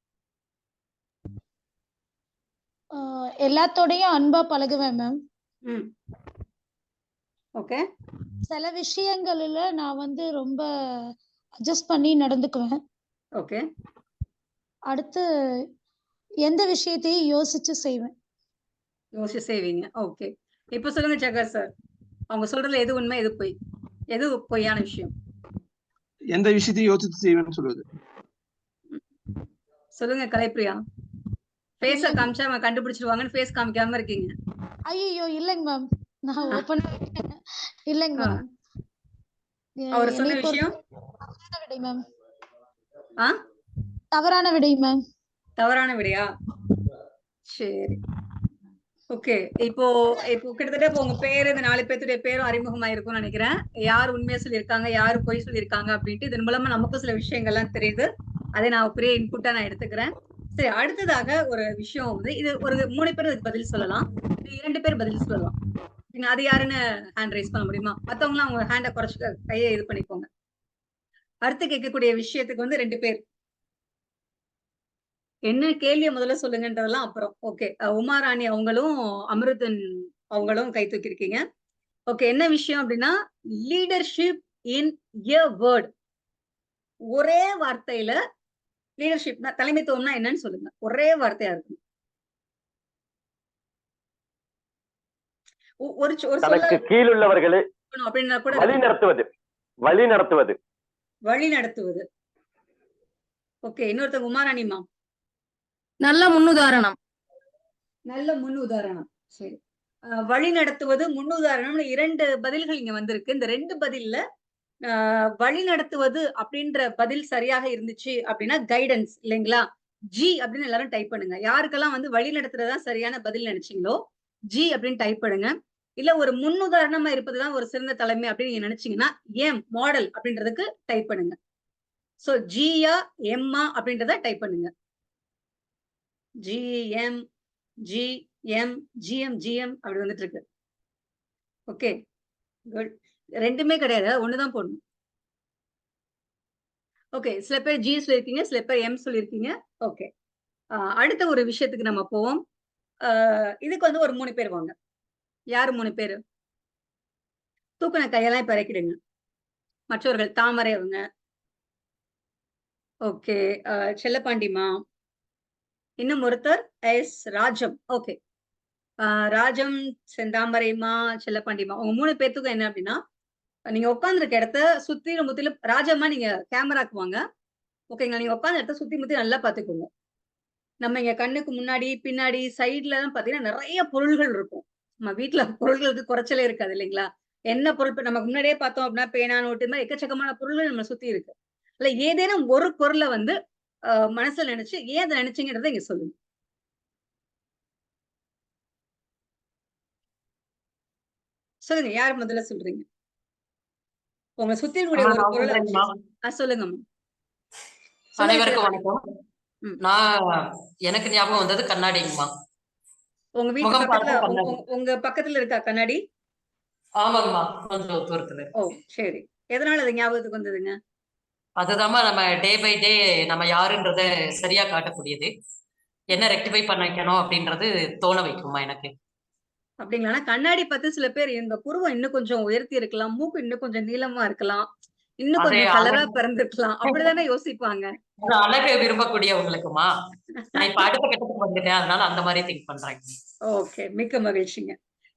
எல்லாத்தோடையும் அன்பா பழகுவேன் மேம். ஓகே. சில விஷயங்கள்ல நான் வந்து ரொம்ப அட்ஜஸ்ட் பண்ணி நடந்துக்குவேன். ஓகே. அடுத்து எந்த விஷயத்தையும் யோசிச்சு செய்வேன். யோசிச்சு செய்வீங்க. ஓகே. இப்ப சொல்லுங்க சக்கர் சார். அவங்க சொல்றதுல எது உண்மை எது பொய்? எது பொய்யான விஷயம்? எந்த விஷயத்தையும் யோசிச்சு செய்வேன்னு சொல்லுது. சொல்லுங்க கலைப்பிரியா. ஃபேஸ காமிச்சா அவங்க கண்டுபிடிச்சிடுவாங்கன்னு ஃபேஸ் காமிக்காம இருக்கீங்க. ஐயோ இல்லங்க மேம், நான் ஓபனா இல்லங்க மேம். அவர் சொன்ன விஷயம் தவறான விடை மேம். தவறான விடை மேம். தவறான விடையா? சரி, ஓகே. இப்போ கிட்டத்தட்ட இப்போ உங்க பேரு, இந்த 4 பேருடைய பேரும் அறிமுகமா இருக்கும்னு நினைக்கிறேன். யார் உண்மையா சொல்லியிருக்காங்க, யாரு பொய் சொல்லியிருக்காங்க அப்படின்ட்டு இதன் மூலமா நமக்கும் சில விஷயங்கள்லாம் தெரியுது. அதை நான் பெரிய இன்புட்டா நான் எடுத்துக்கிறேன். சரி, அடுத்ததாக ஒரு விஷயம் வந்து இது ஒரு 3 பேர் இதுக்கு பதில் சொல்லலாம், 2 பேர் பதில் சொல்லலாம். அது யாருன்னு ஹேண்ட் ரைஸ் பண்ண முடியுமா? மத்தவங்க அவங்க ஹேண்ட குறைச்சு கையை இது பண்ணிக்கோங்க. அடுத்து கேட்கக்கூடிய விஷயத்துக்கு வந்து 2 பேர் என்ன கேள்வியை முதல்ல சொல்லுங்கன்றதெல்லாம் அப்புறம். ஓகே, உமாராணி அவங்களும் அமிர்தன் அவங்களும் கை தூக்கி இருக்கீங்க. ஓகே, என்ன விஷயம் அப்படின்னா லீடர்ஷிப் இன் எ வேர்ட். ஒரே வார்த்தையில லீடர்ஷிப் தலைமைத்துவம்னா என்னன்னு சொல்லுங்க. ஒரே வார்த்தையா இருக்கும். தனக்கு கீழ் உள்ளவர்களே அப்படின்னா கூட வழி நடத்துவது. ஓகே, இன்னொருத்தங்க உமாராணிமா. நல்ல முன்னுதாரணம். நல்ல முன்னுதாரணம். சரி, வழி நடத்துவது, முன்னுதாரணம் 2 பதில்கள் இங்க வந்திருக்கு. இந்த 2 பதில்ல வழி நடத்துவது அப்படின்ற பதில் சரியாக இருந்துச்சு அப்படின்னா கைடன்ஸ் இல்லைங்களா? ஜி அப்படின்னு எல்லாரும் டைப் பண்ணுங்க. யாருக்கெல்லாம் வந்து வழி நடத்துறதா சரியான பதில் நினைச்சீங்களோ ஜி அப்படின்னு டைப் பண்ணுங்க. இல்ல ஒரு முன்னுதாரணமா இருப்பதுதான் ஒரு சிறந்த தலைமை அப்படின்னு நீங்க நினைச்சீங்கன்னா எம் மாடல் அப்படின்றதுக்கு டைப் பண்ணுங்க. சோ ஜியா எம்மா அப்படின்றத டைப் பண்ணுங்க. GM G M GM GM அப்படி வந்துட்டு இருக்கு. Okay good. ரெண்டுமே கிடையாது, ஒண்ணுதான் போடணும். ஓகே, சில பேர் ஜி சொல்லியிருக்கீங்க, சில பேர் எம் சொல்லியிருக்கீங்க. ஓகே, அடுத்த ஒரு விஷயத்துக்கு நம்ம போவோம். இதுக்கு வந்து ஒரு 3 பேர் வாங்க. யாரு 3 பேரு? தூக்குன கையெல்லாம் இப்ப இறக்கிடுங்க. மற்றவர்கள் தாமரை அவங்க. ஓகே, செல்லப்பாண்டிமா. இன்னும் ஒருத்தர் எஸ் ராஜம். ஓகே, ராஜம், செந்தாமரைமா, செல்லப்பாண்டிமா, உங்க 3 பேத்துக்கும் என்ன அப்படின்னா, நீங்க உட்கார்ந்துருக்க இடத்த சுத்திலும் முத்திலும் ராஜம்மா நீங்க கேமராக்கு வாங்க. ஓகேங்களா? நீங்க உட்கார்ந்த இடத்த சுத்தி முத்தி நல்லா பாத்துக்கோங்க. நம்ம இங்க கண்ணுக்கு முன்னாடி பின்னாடி சைட்ல எல்லாம் பாத்தீங்கன்னா நிறைய பொருள்கள் இருக்கும். நம்ம வீட்டுல பொருள்களுக்கு குறைச்சலே இருக்காது இல்லைங்களா? என்ன பொருள் நமக்கு முன்னாடியே பார்த்தோம் அப்படின்னா பேனா, நோட்டு மாதிரி எக்கச்சக்கமான பொருள்கள் நம்ம சுத்தி இருக்கு. இல்ல ஏதேனும் ஒரு பொருளை வந்து மனசுல நினைச்சு ஏன் அதை நினைச்சீங்கன்றதை இங்க சொல்லுங்க. சொல்லுங்க, யார் முதல்ல சொல்றீங்க? உங்க சுத்தி இருக்கக்கூடிய ஒரு பொருளை சொல்லுங்க. அனைவருக்கும் வணக்கம். எனக்கு ஞாபகம் வந்தது கண்ணாடிங்கம்மா. உங்க வீட்டு பக்கத்துல உங்க பக்கத்துல இருக்கா கண்ணாடி? ஆமாங்கம்மா, கொஞ்சம் தூரத்துல. ஓ சரி, எதனால அது ஞாபகத்துக்கு வந்ததுங்க? அதுதாம்மா நம்ம டே பை டே நம்ம யாருன்றத சரியா காட்டக்கூடியது. என்ன ரெக்டிஃபை பண்ணிக்கணும் அப்படின்றது தோண வைக்குமா எனக்கு. அப்படிங்களா? கண்ணாடி பார்த்து சில பேர் இந்த புருவம் இன்னும் கொஞ்சம் உயர்த்தி இருக்கலாம், மூக்கு இன்னும் கொஞ்சம் நீளமா இருக்கலாம், இன்னும் கொஞ்சம் கலரா பிறந்திருக்கலாம், அப்படிதானே யோசிப்பாங்க. அழகு விரும்பக்கூடியவங்களுக்குமா நான் இப்ப அடுத்த கட்டத்துக்கு வந்துட்டேன், அதனால அந்த மாதிரி திங்க் பண்றேன். ஓகே, மிக்க மகிழ்ச்சிங்க.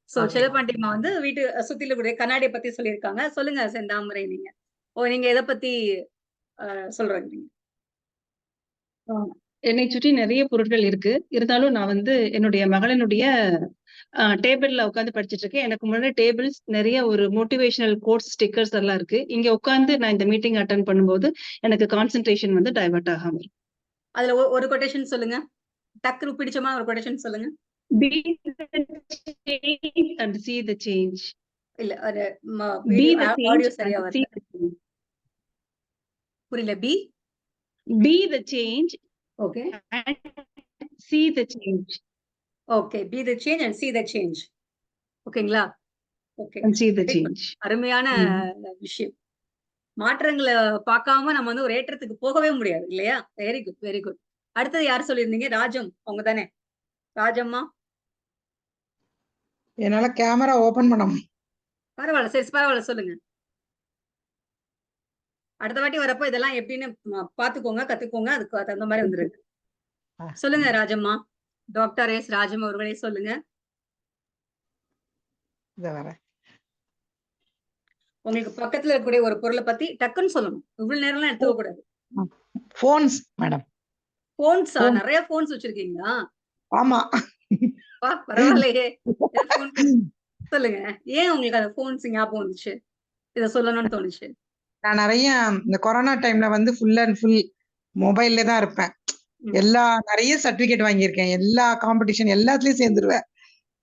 சோ செல்லப்பாண்டிமா வந்து வீட்டு சுத்தில கூடிய கண்ணாடியை பத்தி சொல்லியிருக்காங்க. சொல்லுங்க செந்தாமரை, நீங்க நீங்க எதை பத்தி சொல்றீங்க? என்னை சுற்றி நிறைய பொருட்கள் இருக்கு. இருந்தாலும் நான் வந்து என்னுடைய மகளினுடைய டேபிள்ல உட்காந்து படிச்சுட்டு இருக்கேன். எனக்கு முன்னாடி டேபிள்ஸ் நிறைய ஒரு மோட்டிவேஷனல் கோட்ஸ், ஸ்டிக்கர்ஸ் எல்லாம் இருக்கு. இங்க உட்காந்து நான் இந்த மீட்டிங் அட்டென்ட் பண்ணும்போது எனக்கு கான்சென்ட்ரேஷன் வந்து டைவர்ட் ஆகாம இருக்கும். அதுல ஒரு கொட்டேஷன் சொல்லுங்க, டக்குனு பிடிச்சமான ஒரு கொட்டேஷன் சொல்லுங்க. Be the change and see the change. இல்ல அது Be the ஆடியோ change சரியா and வரல. see the change. புரியல. Be the change. Okay. And see the change. Okay, be the change and see the change. ஓகேங்களா? Okay. And see the change. அருமையான விஷயம். மாற்றங்களை பார்க்காம நம்ம வந்து ஒரு ஏற்றத்துக்கு போகவே முடியாது இல்லையா? Very good, very good. அடுத்தது யார் சொல்லியிருந்தீங்க? ராஜம் அவங்க தானே? ராஜம்மா. என்னால கேமரா ஓபன் பண்ண பரவாயில்ல, சரி பரவாயில்ல, சொல்லுங்க. அடுத்த வாட்டி வரப்போ இதெல்லாம் எப்படின்னு பாத்துக்கோங்க, கத்துக்கோங்க, அதுக்கு தகுந்த மாதிரி வந்துருக்கு. சொல்லுங்க ராஜம்மா. டாக்டர் எஸ் ராஜம் அவர்களே சொல்லுங்க. உங்களுக்கு பக்கத்துல இருக்கக்கூடிய ஒரு பொருளை பத்தி டக்குன்னு சொல்லணும். இவ்வளவு நேரம்லாம் எடுத்துக்க கூடாது. Phones madam. போன்ஸா? நிறைய போன்ஸ் வச்சிருக்கீங்களா? ஆமா. பரவாயில்லையே. சொல்லுங்க, ஏன் உங்களுக்கு அந்த போன்ஸ் ஞாபகம் வந்துச்சு, இத சொல்லணும்னு தோணுச்சு? நான் நிறைய இந்த கொரோனா டைம்ல வந்து ஃபுல் அண்ட் ஃபுல் மொபைல்ல தான் இருப்பேன். நிறைய சர்டிபிகேட் வாங்கியிருக்கேன். எல்லா காம்படிஷன் எல்லாத்துலயும் சேர்ந்துருவேன்.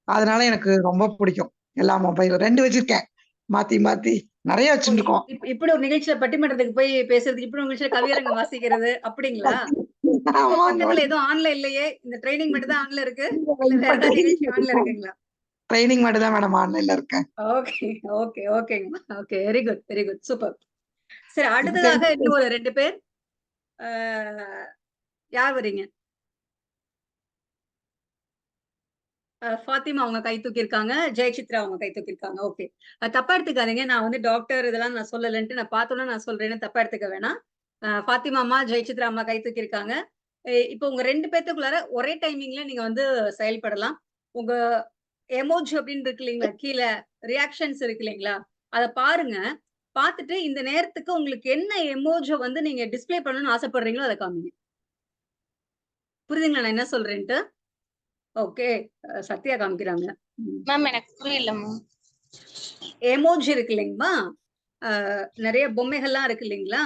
அதனால எனக்கு ரொம்ப பிடிக்கும். எல்லா மொபைல் 2 வச்சிருக்கேன், மாத்தி மாத்தி நிறைய வச்சிருக்கோம். இப்படி ஒரு நிகழ்ச்சியில பட்டிமன்றத்துக்கு போய் பேசுறது, இப்படி ஒரு நிகழ்ச்சியில கவியரங்கம் வாசிக்கிறது அப்படிங்களா? பக்கத்துல எதுவும் ஆன்ல இல்லையே, இந்த ட்ரைனிங் மட்டும் தான் ஆன்ல இருக்கு, வேற ஏதாவது நிகழ்ச்சி ஆன்ல இருக்குங்களா? ட்ரைனிங் மட்டும் தான் மேடம் ஆன்லைன்ல இருக்கேன். ஓகே ஓகே ஓகேங்க. Okay, very good, very good, super. சரி, அடுத்ததாக இன்னும் ஒரு 2 பேர். யார் வரீங்க? ஃபாத்திமா அவங்க கை தூக்கியிருக்காங்க, ஜெயசித்ரா அவங்க கை தூக்கியிருக்காங்க. ஓகே, தப்பா எடுத்துக்காதீங்க. நான் வந்து டாக்டர் இதெல்லாம் நான் சொல்லலன்ட்டு நான் பார்த்தோன்னா நான் சொல்றேன்னு தப்பா எடுத்துக்க வேணாம். ஃபாத்திமா அம்மா, ஜெயசித்ரா அம்மா கை தூக்கியிருக்காங்க. இப்போ உங்க 2 பேத்துக்குள்ளார ஒரே டைமிங்ல நீங்க வந்து செயல்படலாம். உங்க எமோஜி அப்படின்னு இருக்கு இல்லைங்களா, கீழே ரியாக்ஷன்ஸ் இருக்கு இல்லைங்களா, அதை பாருங்க. பார்த்துட்டு இந்த நேரத்துக்கு உங்களுக்கு என்ன எமோஜை வந்து நீங்க டிஸ்பிளே பண்ணணும்னு ஆசைப்படுறீங்களோ அதை காமிங்க. புரியுதுங்களா நான் என்ன சொல்றேன்ட்டு? ஓகே, சத்யா காமிக்கிறாங்க. மேம் எனக்கு புரியல மேம். எமோஜி இருக்கு இல்லைங்களா, நிறைய பொம்மைகள்லாம் இருக்கு இல்லைங்களா,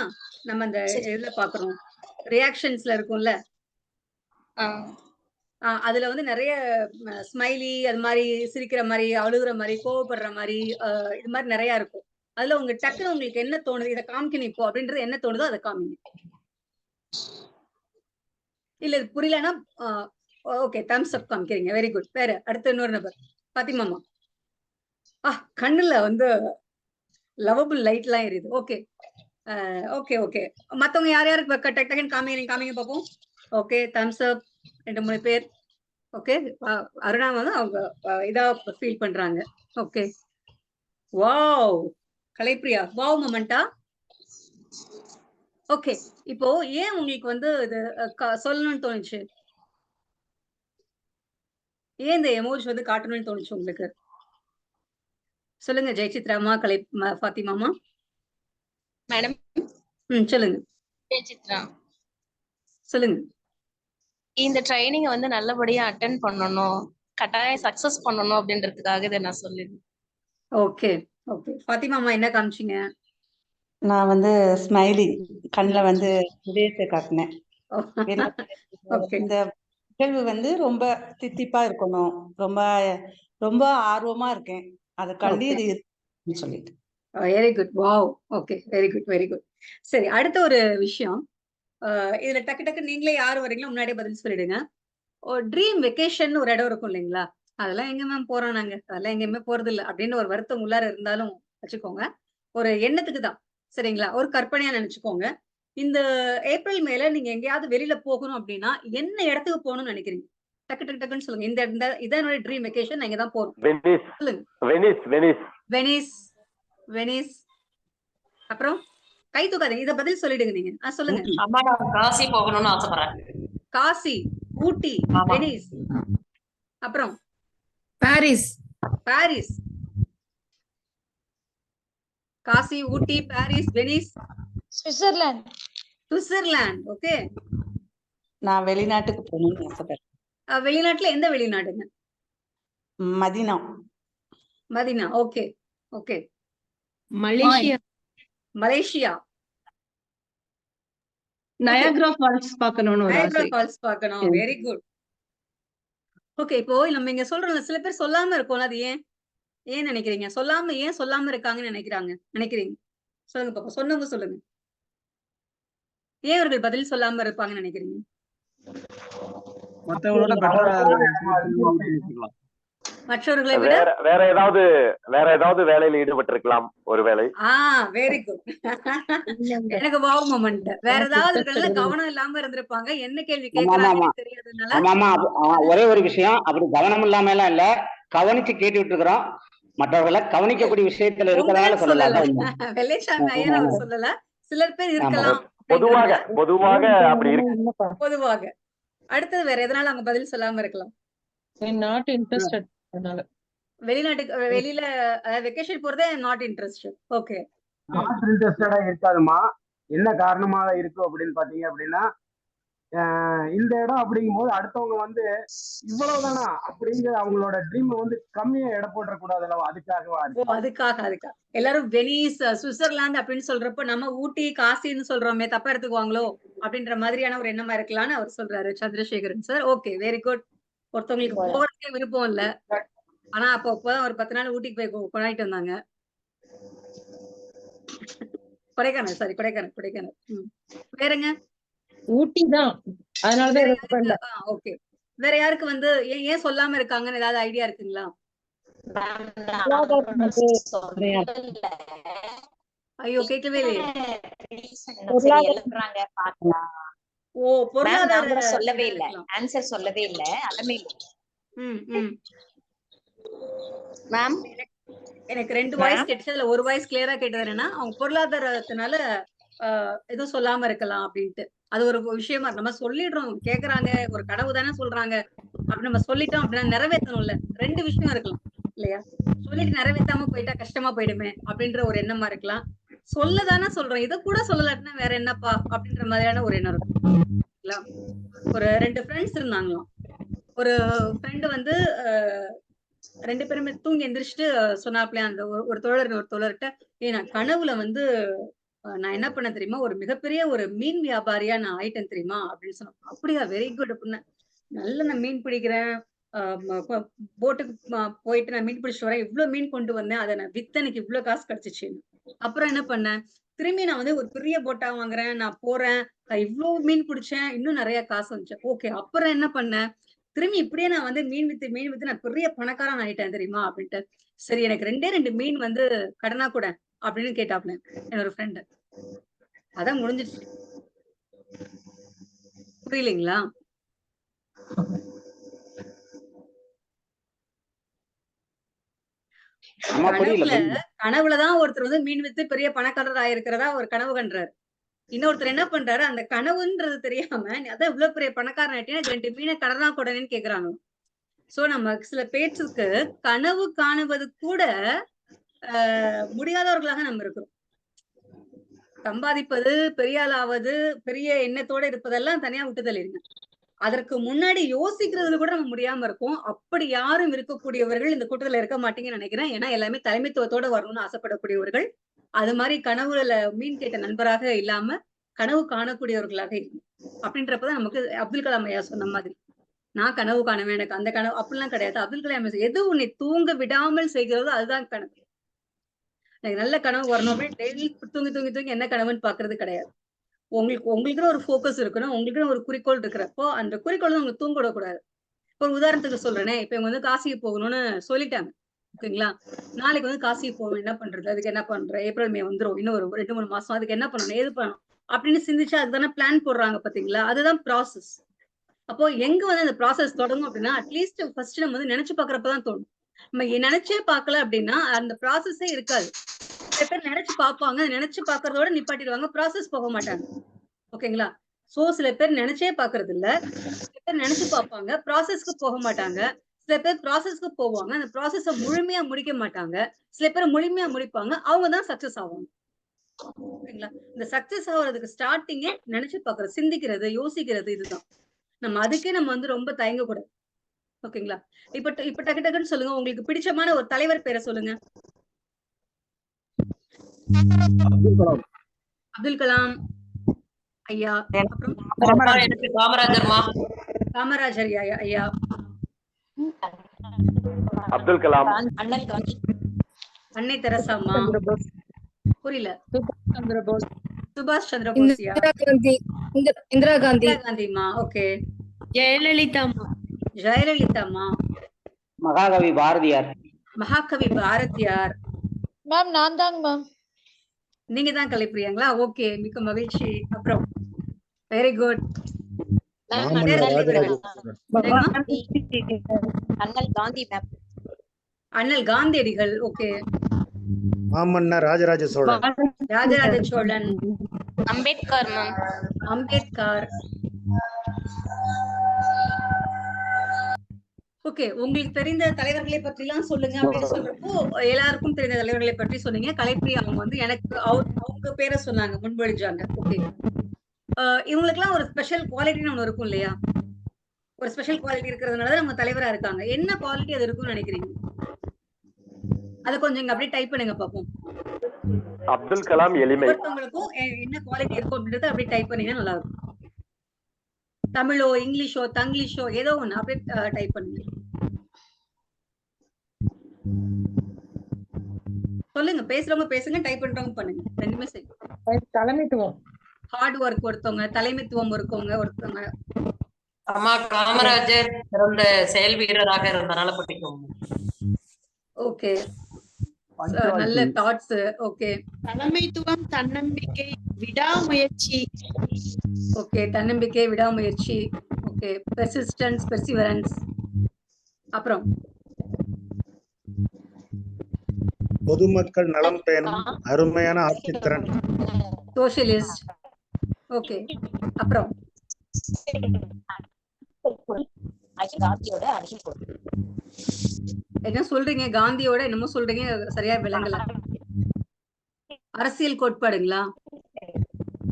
நம்ம அந்த இதுல பாக்குறோம், ரியாக்ஷன்ஸ்ல இருக்கும்ல, அதுல வந்து நிறைய ஸ்மைலி, அது மாதிரி சிரிக்கிற மாதிரி, அழுகுற மாதிரி, கோவப்படுற மாதிரி, இது மாதிரி நிறைய இருக்கும். அதுல உங்க டக்குன்னு உங்களுக்கு என்ன தோணுது, இதை காமிக்கணும் இப்போ அப்படின்றது என்ன தோணுதோ அதை காமிங்க. இல்ல இது புரியலன்னா ஓகே, தம்ஸ் அப் காமிக்கிறீங்க. Very good. வேற அடுத்த இன்னொரு நபர் பாத்திமாமா. கண்ணுல வந்து லவபிள் லைட்லாம் எரியுது. Okay okay okay. மத்தவங்க யார் யாருக்கு டக் டக்குன்னு காமிங்க பார்ப்போம். ஓகே, தம்ஸ் அப் 2-3 பேர். ஓகே, அருணா வந்து அவங்க இதா ஃபீல் பண்றாங்க. Okay, wow கலைப்பிரியா, wow மொமெண்டா. ஓகே, இப்போ ஏன் உங்களுக்கு வந்து இது சொல்லணும்னு தோணுச்சு? ஏன் இந்த எமோஜி வந்து காட்டணும்னு தோணுச்சு உங்களுக்கு? சொல்லுங்க ஜெயசித்ராமா, ஃபாத்திமாமா. மேடம் சொல்லுங்க. ஜெயசித்ரா, சொல்லுங்க. இந்த ட்ரைனிங் வந்து நல்லபடியா அட்டென்ட் பண்ணணும், கட்டாயம் சக்சஸ் பண்ணணும் அப்படின்றதுக்காக இதை நான் சொல்லிருந்தேன். Okay okay. ஃபாத்திமாமா என்ன காமிச்சீங்க? நான் வந்து ஸ்மைலி கண்ணுல வந்து இதயத்தை காட்டினேன். இந்த நிகழ்வு வந்து ரொம்ப தித்திப்பா இருக்கணும், ரொம்ப ரொம்ப ஆர்வமா இருக்கேன், அதை கண்டு இது சொல்லிட்டு. Very good. Wow. Okay, very good very good. சரி, அடுத்த ஒரு விஷயம். இதுல டக்கு டக்கு நீங்களே யாரு வரீங்களோ முன்னாடியே பதில் சொல்லிடுங்க. ஒரு ட்ரீம் வெக்கேஷன் ஒரு இடம் இருக்கும் இல்லைங்களா? அதெல்லாம் எங்க மேம் போறோம் நாங்க, அதெல்லாம் எங்கேயுமே போறது இல்லை அப்படின்னு ஒரு வருத்தம் உள்ளார இருந்தாலும் வச்சுக்கோங்க. ஒரு எண்ணத்துக்கு தான், சரிங்களா? ஒரு கற்பனையா நினைச்சுக்கோங்க. இந்த ஏப்ரல் மேல நீங்க எங்கேயாவது வெளியில போகணும் அப்படின்னா என்ன இடத்துக்கு போகணும்னு நினைக்கிறீங்க? டக்கு டக்கு டக்குன்னு சொல்லுங்க. இந்த இதான் ட்ரீம் வெக்கேஷன், நான் இங்க தான் போறோம். சொல்லுங்க. வெனிஸ். வெனிஸ். அப்புறம் கை தூக்காதீங்க, இத பதில் சொல்லிடுங்க நீங்க. சொல்லுங்க. அம்மா, நான் காசி போகணும்னு ஆசைப்படுறேன். காசி, ஊட்டி, வெனிஸ். அப்புறம் Paris. Paris. Kashi, Ooty, Paris, Venice, Switzerland. Switzerland. Okay. நான் வெளிநாட்டுக்கு போகணும்னு ஆசைப்படுறேன். வெளிநாட்டுல எந்த வெளிநாடுங்க? Medina. Medina. Okay okay. Malaysia. Malaysia. Niagara Falls பார்க்கணும்னு ஒரு நயாகரா ஆசை. ஃபால்ஸ் பார்க்கணும். Very good. ஓகே, இப்போ நம்ம இங்க சொல்றோம்ல, சில பேர் சொல்லாம இருக்கோம்ல, அது ஏன் நினைக்கிறீங்க? ஏன் சொல்லாம இருக்காங்கன்னு நினைக்கிறீங்க? சொல்லுங்க பாப்பா, சொன்னவங்க சொல்லுங்க. ஏன் அவர்கள் பதில் சொல்லாம இருப்பாங்கன்னு நினைக்கிறீங்க? மற்றவர்களை விட வேற ஏதாவது வேலையில ஈடுபட்டிருக்கலாம் ஒருவேளை. Very good. எனக்கு வாவ் மொமெண்ட். வேற ஏதாவது கவனம் இல்லாம இருந்திருப்பாங்க, என்ன கேள்வி கேட்கறாங்கன்னு தெரியாதனால. ஆமாமா, ஒரே ஒரு விஷயம், அப்படி கவனம் இல்லாம எல்லாம் இல்ல, கவனிச்சு கேட்டுட்டு இருக்கிறோம். மற்றவர்களை கவனிக்கக்கூடிய விஷயத்துல இருக்கிறதால சொல்லலாம். வெள்ளைச்சாமி ஐயர் அவர் சொல்லல, சிலர் பேர் இருக்கலாம். பொதுவாக அப்படி இருக்கு. பொதுவாக. அடுத்தது வேற எதனால அவங்க பதில் சொல்லாம இருக்கலாம்? Not interested. அதனால வெளிநாட்டுக்கு வெளியில வெக்கேஷன் போறதே நாட் இன்ட்ரெஸ்டட். ஓகே, நாட் இன்ட்ரெஸ்டடா இருக்காதுமா. என்ன காரணமாக இருக்கு அப்படின்னு பாத்தீங்க அப்படின்னா, இந்த இடம் அப்படிங்கும் போது அடுத்தவங்க வந்து இவ்வளவுதானா அப்படிங்கிற அவங்களோட ட்ரீம் வந்து கம்மியா எடை போட்டுற கூடாது அல்லவா, அதுக்காக எல்லாரும் வெனிஸ், சுவிட்சர்லாந்து அப்படின்னு சொல்றப்ப நம்ம ஊட்டி, காசின்னு சொல்றோமே, தப்பா எடுத்துக்குவாங்களோ அப்படின்ற மாதிரியான ஒரு எண்ணமா இருக்கலாம்னு அவர் சொல்றாரு Chandrasekaran sir. Okay, very good. ஒருத்தவங்களுக்கு போறதுக்கே விருப்பம் இல்ல, ஆனா அப்பதான் ஒரு 10 நாள் ஊட்டிக்கு போய் கொண்டாடிட்டு வந்தாங்க. கொடைக்கானல். வேறங்க? ஊட்டி தான். அதனாலதான். ஓகே, வேற யாருக்கு வந்து ஏன் சொல்லாம இருக்காங்கன்னு ஏதாவது ஐடியா இருக்குங்களா? ஐயோ, கேட்கவே இல்லையே. பொருளாதார சொல்லவே இல்ல, ஆன்சர் சொல்லவே இல்ல. அலமே மேம், எனக்கு 2 வாய்ஸ் கேட்டுச்சு, அதுல ஒரு வாய்ஸ் கிளியரா கேட்டது என்னன்னா, அவங்க பொருளாதாரத்தினால எதுவும் சொல்லாம இருக்கலாம் அப்படின்ட்டு. அது ஒரு விஷயமா நம்ம சொல்லிடுறோம், கேக்குறாங்க, ஒரு கனவு தானே சொல்றாங்க அப்படி நம்ம சொல்லிட்டோம் அப்படின்னா நிறைவேற்றணும்ல. 2 விஷயம் இருக்கலாம் இல்லையா? சொல்லிட்டு நிறைவேற்றாம போயிட்டா கஷ்டமா போயிடுமே அப்படின்ற ஒரு எண்ணமா இருக்கலாம். சொல்லதானே சொல்றோம், இதை கூட சொல்லலாட்டினா வேற என்னப்பா அப்படின்ற மாதிரியான ஒரு எண்ணம் இருக்கும். ஒரு 2 ஃப்ரெண்ட்ஸ் இருந்தாங்களாம். ஒரு ஃப்ரெண்டு வந்து 2 பேருமே தூங்கி எந்திரிச்சிட்டு சொன்னாப்லையா, அந்த ஒரு தோழர்கிட்ட, நான் கனவுல வந்து நான் என்ன பண்ண தெரியுமா, ஒரு மிகப்பெரிய ஒரு மீன் வியாபாரியா நான் ஆயிட்டேன் தெரியுமா அப்படின்னு சொன்னேன். அப்படியா, வெரி குட் அப்படின்னா. நல்ல நான் மீன் பிடிக்கிறேன், போட்டுக்கு போயிட்டு நான் மீன் பிடிச்சிட்டு வரேன், இவ்வளவு மீன் கொண்டு வந்தேன், அதை நான் வித்து எனக்கு இவ்வளவு காசு கிடைச்சிச்சு. அப்புறம் என்ன பண்ணேன், திரும்பி நான் வந்து ஒரு பெரிய போட்டா வாங்குறேன், நான் போறேன், இவ்வளவு மீன் பிடிச்சேன், இன்னும் நிறைய காசு வந்துச்சு. ஓகே, அப்புறம் என்ன பண்ணேன், திரும்பி இப்படியே நான் வந்து மீன் வித்து நான் பெரிய பணக்காரன் ஆயிட்டேன் தெரியுமா அப்படின்ட்டு. சரி எனக்கு 2 மீன் வந்து கடனா கூட அப்படின்னு கேட்டாப்ல என்னோட ஃப்ரெண்டு. அதான் முடிஞ்சிருச்சு. புரியலைங்களா? கனவுலதான் ஒருத்தர் வந்து மீன் வித்து பெரிய பணக்காரர் ஆயிருக்கிறதா ஒரு கனவு கண்டாரு. இன்னொருத்தர் என்ன பண்றாரு, அந்த கனவுன்றது தெரியாம அதான் இவ்வளவு பெரிய பணக்காரன் ஆயிட்டேன் 2 மீனை கடனா கூடன்னு கேக்குறாங்க. சோ நம்ம சில பேச்சுக்கு கனவு காணுவது கூட முடியாதவர்களாக நம்ம இருக்கிறோம். சம்பாதிப்பது, பெரிய ஆளாவது, பெரிய எண்ணத்தோட இருப்பதெல்லாம் தனியா விட்டு தள்ளிருங்க. அதற்கு முன்னாடி யோசிக்கிறதுல கூட நம்ம முடியாம இருக்கும். அப்படி யாரும் இருக்கக்கூடியவர்கள் இந்த கூட்டத்துல இருக்க மாட்டீங்கன்னு நினைக்கிறேன். ஏன்னா எல்லாமே தலைமைத்துவத்தோட வரணும்னு ஆசைப்படக்கூடியவர்கள். அது மாதிரி கனவுல மீன் கேட்ட நண்பராக இல்லாம கனவு காணக்கூடியவர்களாக இருக்கும். அப்படின்றப்பதான் நமக்கு அப்துல் கலாம் ஐயா சொன்ன மாதிரி நான் கனவு காணுவேன், எனக்கு அந்த கனவு அப்படிலாம் கிடையாது. அப்துல் கலாம் எது உன்னை தூங்க விடாமல் செய்கிறதோ அதுதான் கனவு. எனக்கு நல்ல கனவு வரணும் அப்படின்னு டெய்லி தூங்கி என்ன கனவுன்னு பாக்குறது கிடையாது. உங்களுக்கு ஒரு ஃபோக்கஸ் இருக்கணும், உங்களுக்கு ஒரு குறிக்கோள் இருக்கிறப்போ அந்த குறிக்கோள் வந்து உங்களுக்கு தூங்க விடக்கூடாது. ஒரு உதாரணத்துக்கு சொல்றேனே, இப்ப இவங்க வந்து காசிக்கு போகணும்னு சொல்லிட்டாங்க, ஓகேங்களா? நாளைக்கு வந்து காசிக்கு போகணும், என்ன பண்றது, அதுக்கு என்ன பண்றேன், ஏப்ரல் மே வந்துரும், இன்னும் ஒரு 2-3 மாசம், அதுக்கு என்ன பண்ணணும், ஏது பண்ணணும் அப்படின்னு சிந்திச்சு அதுதானே பிளான் போடுறாங்க பாத்தீங்களா? அதுதான் ப்ராசஸ். அப்போ எங்க வந்து அந்த ப்ராசஸ் தொடங்கும் அப்படின்னா, அட்லீஸ்ட் ஃபர்ஸ்ட் நம்ம வந்து நினைச்சு பாக்குறப்பதான் தோணும். நம்ம நினைச்சே பார்க்கல அப்படின்னா அந்த ப்ராசஸே இருக்காது. சில பேர் நினைச்சு பார்ப்பாங்க, நினைச்சு பாக்குறதோட நிப்பாட்டிடுவாங்க, ப்ராசஸ் போக மாட்டாங்க, ஓகேங்களா? சோ சில பேர் நினைச்சே பாக்குறது இல்ல, சில பேர் நினைச்சு பார்ப்பாங்க, ப்ராசஸ்க்கு போக மாட்டாங்க, சில பேர் ப்ராசஸ்க்கு போவாங்க, அந்த ப்ராசஸ முழுமையா முடிக்க மாட்டாங்க, சில பேர் முழுமையா முடிப்பாங்க, அவங்க தான் சக்சஸ் ஆவாங்க, ஓகேங்களா? இந்த சக்சஸ் ஆகுறதுக்கு ஸ்டார்டிங்கே நினைச்சு பாக்குறது, சிந்திக்கிறது, யோசிக்கிறது, இதுதான். நம்ம அதுக்கே நம்ம வந்து ரொம்ப தயங்க கூடாது, ஓகேங்களா? இப்ப டக்கு டக்குன்னு சொல்லுங்க, உங்களுக்கு பிடிச்சமான ஒரு தலைவர் பேரை சொல்லுங்க. அப்துல் கலாம் ஐயா, காமராஜர் ஐயா, அப்துல் கலாம், அன்னை தெரசாம்மா, புரியல, சுபாஷ் சந்திர போஸ், இந்திரா காந்திமா, ஓகே, ஜெயலலிதாம்மா, மகாகவி பாரதியார், மேம் நான் தாங்க மேம். நீங்க தான் கலைப்பிரியாங்களா? ஓகே, மிக்க மகிழ்ச்சி. அப்புறம் வெரி குட். அண்ணல் காந்தியடிகள், ஓகே. மாமன்னர் ராஜராஜ சோழன், அம்பேத்கர் மேம், அம்பேத்கர், ஓகே. உங்களுக்கு தெரிந்த தலைவர்களை பற்றி எல்லாம் சொல்லுங்க அப்படின்னு சொல்றப்போ எல்லாருக்கும் தெரிந்த தலைவர்களை பற்றி சொன்னீங்க. கலைப்பிரியா அவங்க வந்து எனக்கு அவங்க பேரை சொன்னாங்க, முன்மொழிஞ்சாங்க, ஓகே. இவங்களுக்கு எல்லாம் ஒரு ஸ்பெஷல் குவாலிட்டின்னு ஒண்ணு இருக்கும் இல்லையா? ஒரு ஸ்பெஷல் குவாலிட்டி இருக்கிறதுனாலதான் நம்ம தலைவரா இருக்காங்க. என்ன குவாலிட்டி அது இருக்கும்னு நினைக்கிறீங்க? அத கொஞ்சம் இங்க அப்படியே டைப் பண்ணுங்க பாப்போம். அப்துல் கலாம் எளிமை. ஒவ்வொருத்தவங்களுக்கும் என்ன குவாலிட்டி இருக்கும் அப்படின்றத அப்படியே டைப் பண்ணீங்கன்னா நல்லா இருக்கும். தமிழோ இங்கிலீஷோ தங்கிலீஷோ ஏதோ ஒண்ணு அப்படியே டைப் பண்ணுங்க. சொல்லுங்க, பேசுறவங்க பேசுங்க, டைப் பண்றவங்க பண்ணுங்க, ரெண்டுமே செய்யுங்க. தலைமைத்துவம், ஹார்ட் ஒர்க் ஒருத்தவங்க, தலைமைத்துவம் ஒருத்தவங்க. அம்மா காமராஜர் சிறந்த செயல் வீரராக இருந்தனால பிடிக்கும். ஓகே, நல்ல தாட்ஸ், ஓகே. தலைமைத்துவம், தன்னம்பிக்கை, விடாமுயற்சி, ஓகே. தன்னம்பிக்கை, விடாமுயற்சி, ஓகே. Persistence, perseverance. அப்புறம் பொதுமக்கள் நலம் பேணும் அருமையான ஆட்சித்திறன், சோஷியலிஸ்ட், ஓகே. அப்புறம் என்ன சொல்றீங்க? காந்தியோட என்னமோ சொல்றீங்க, சரியா விளங்கல. அரசியல் கோட்பாடுங்களா?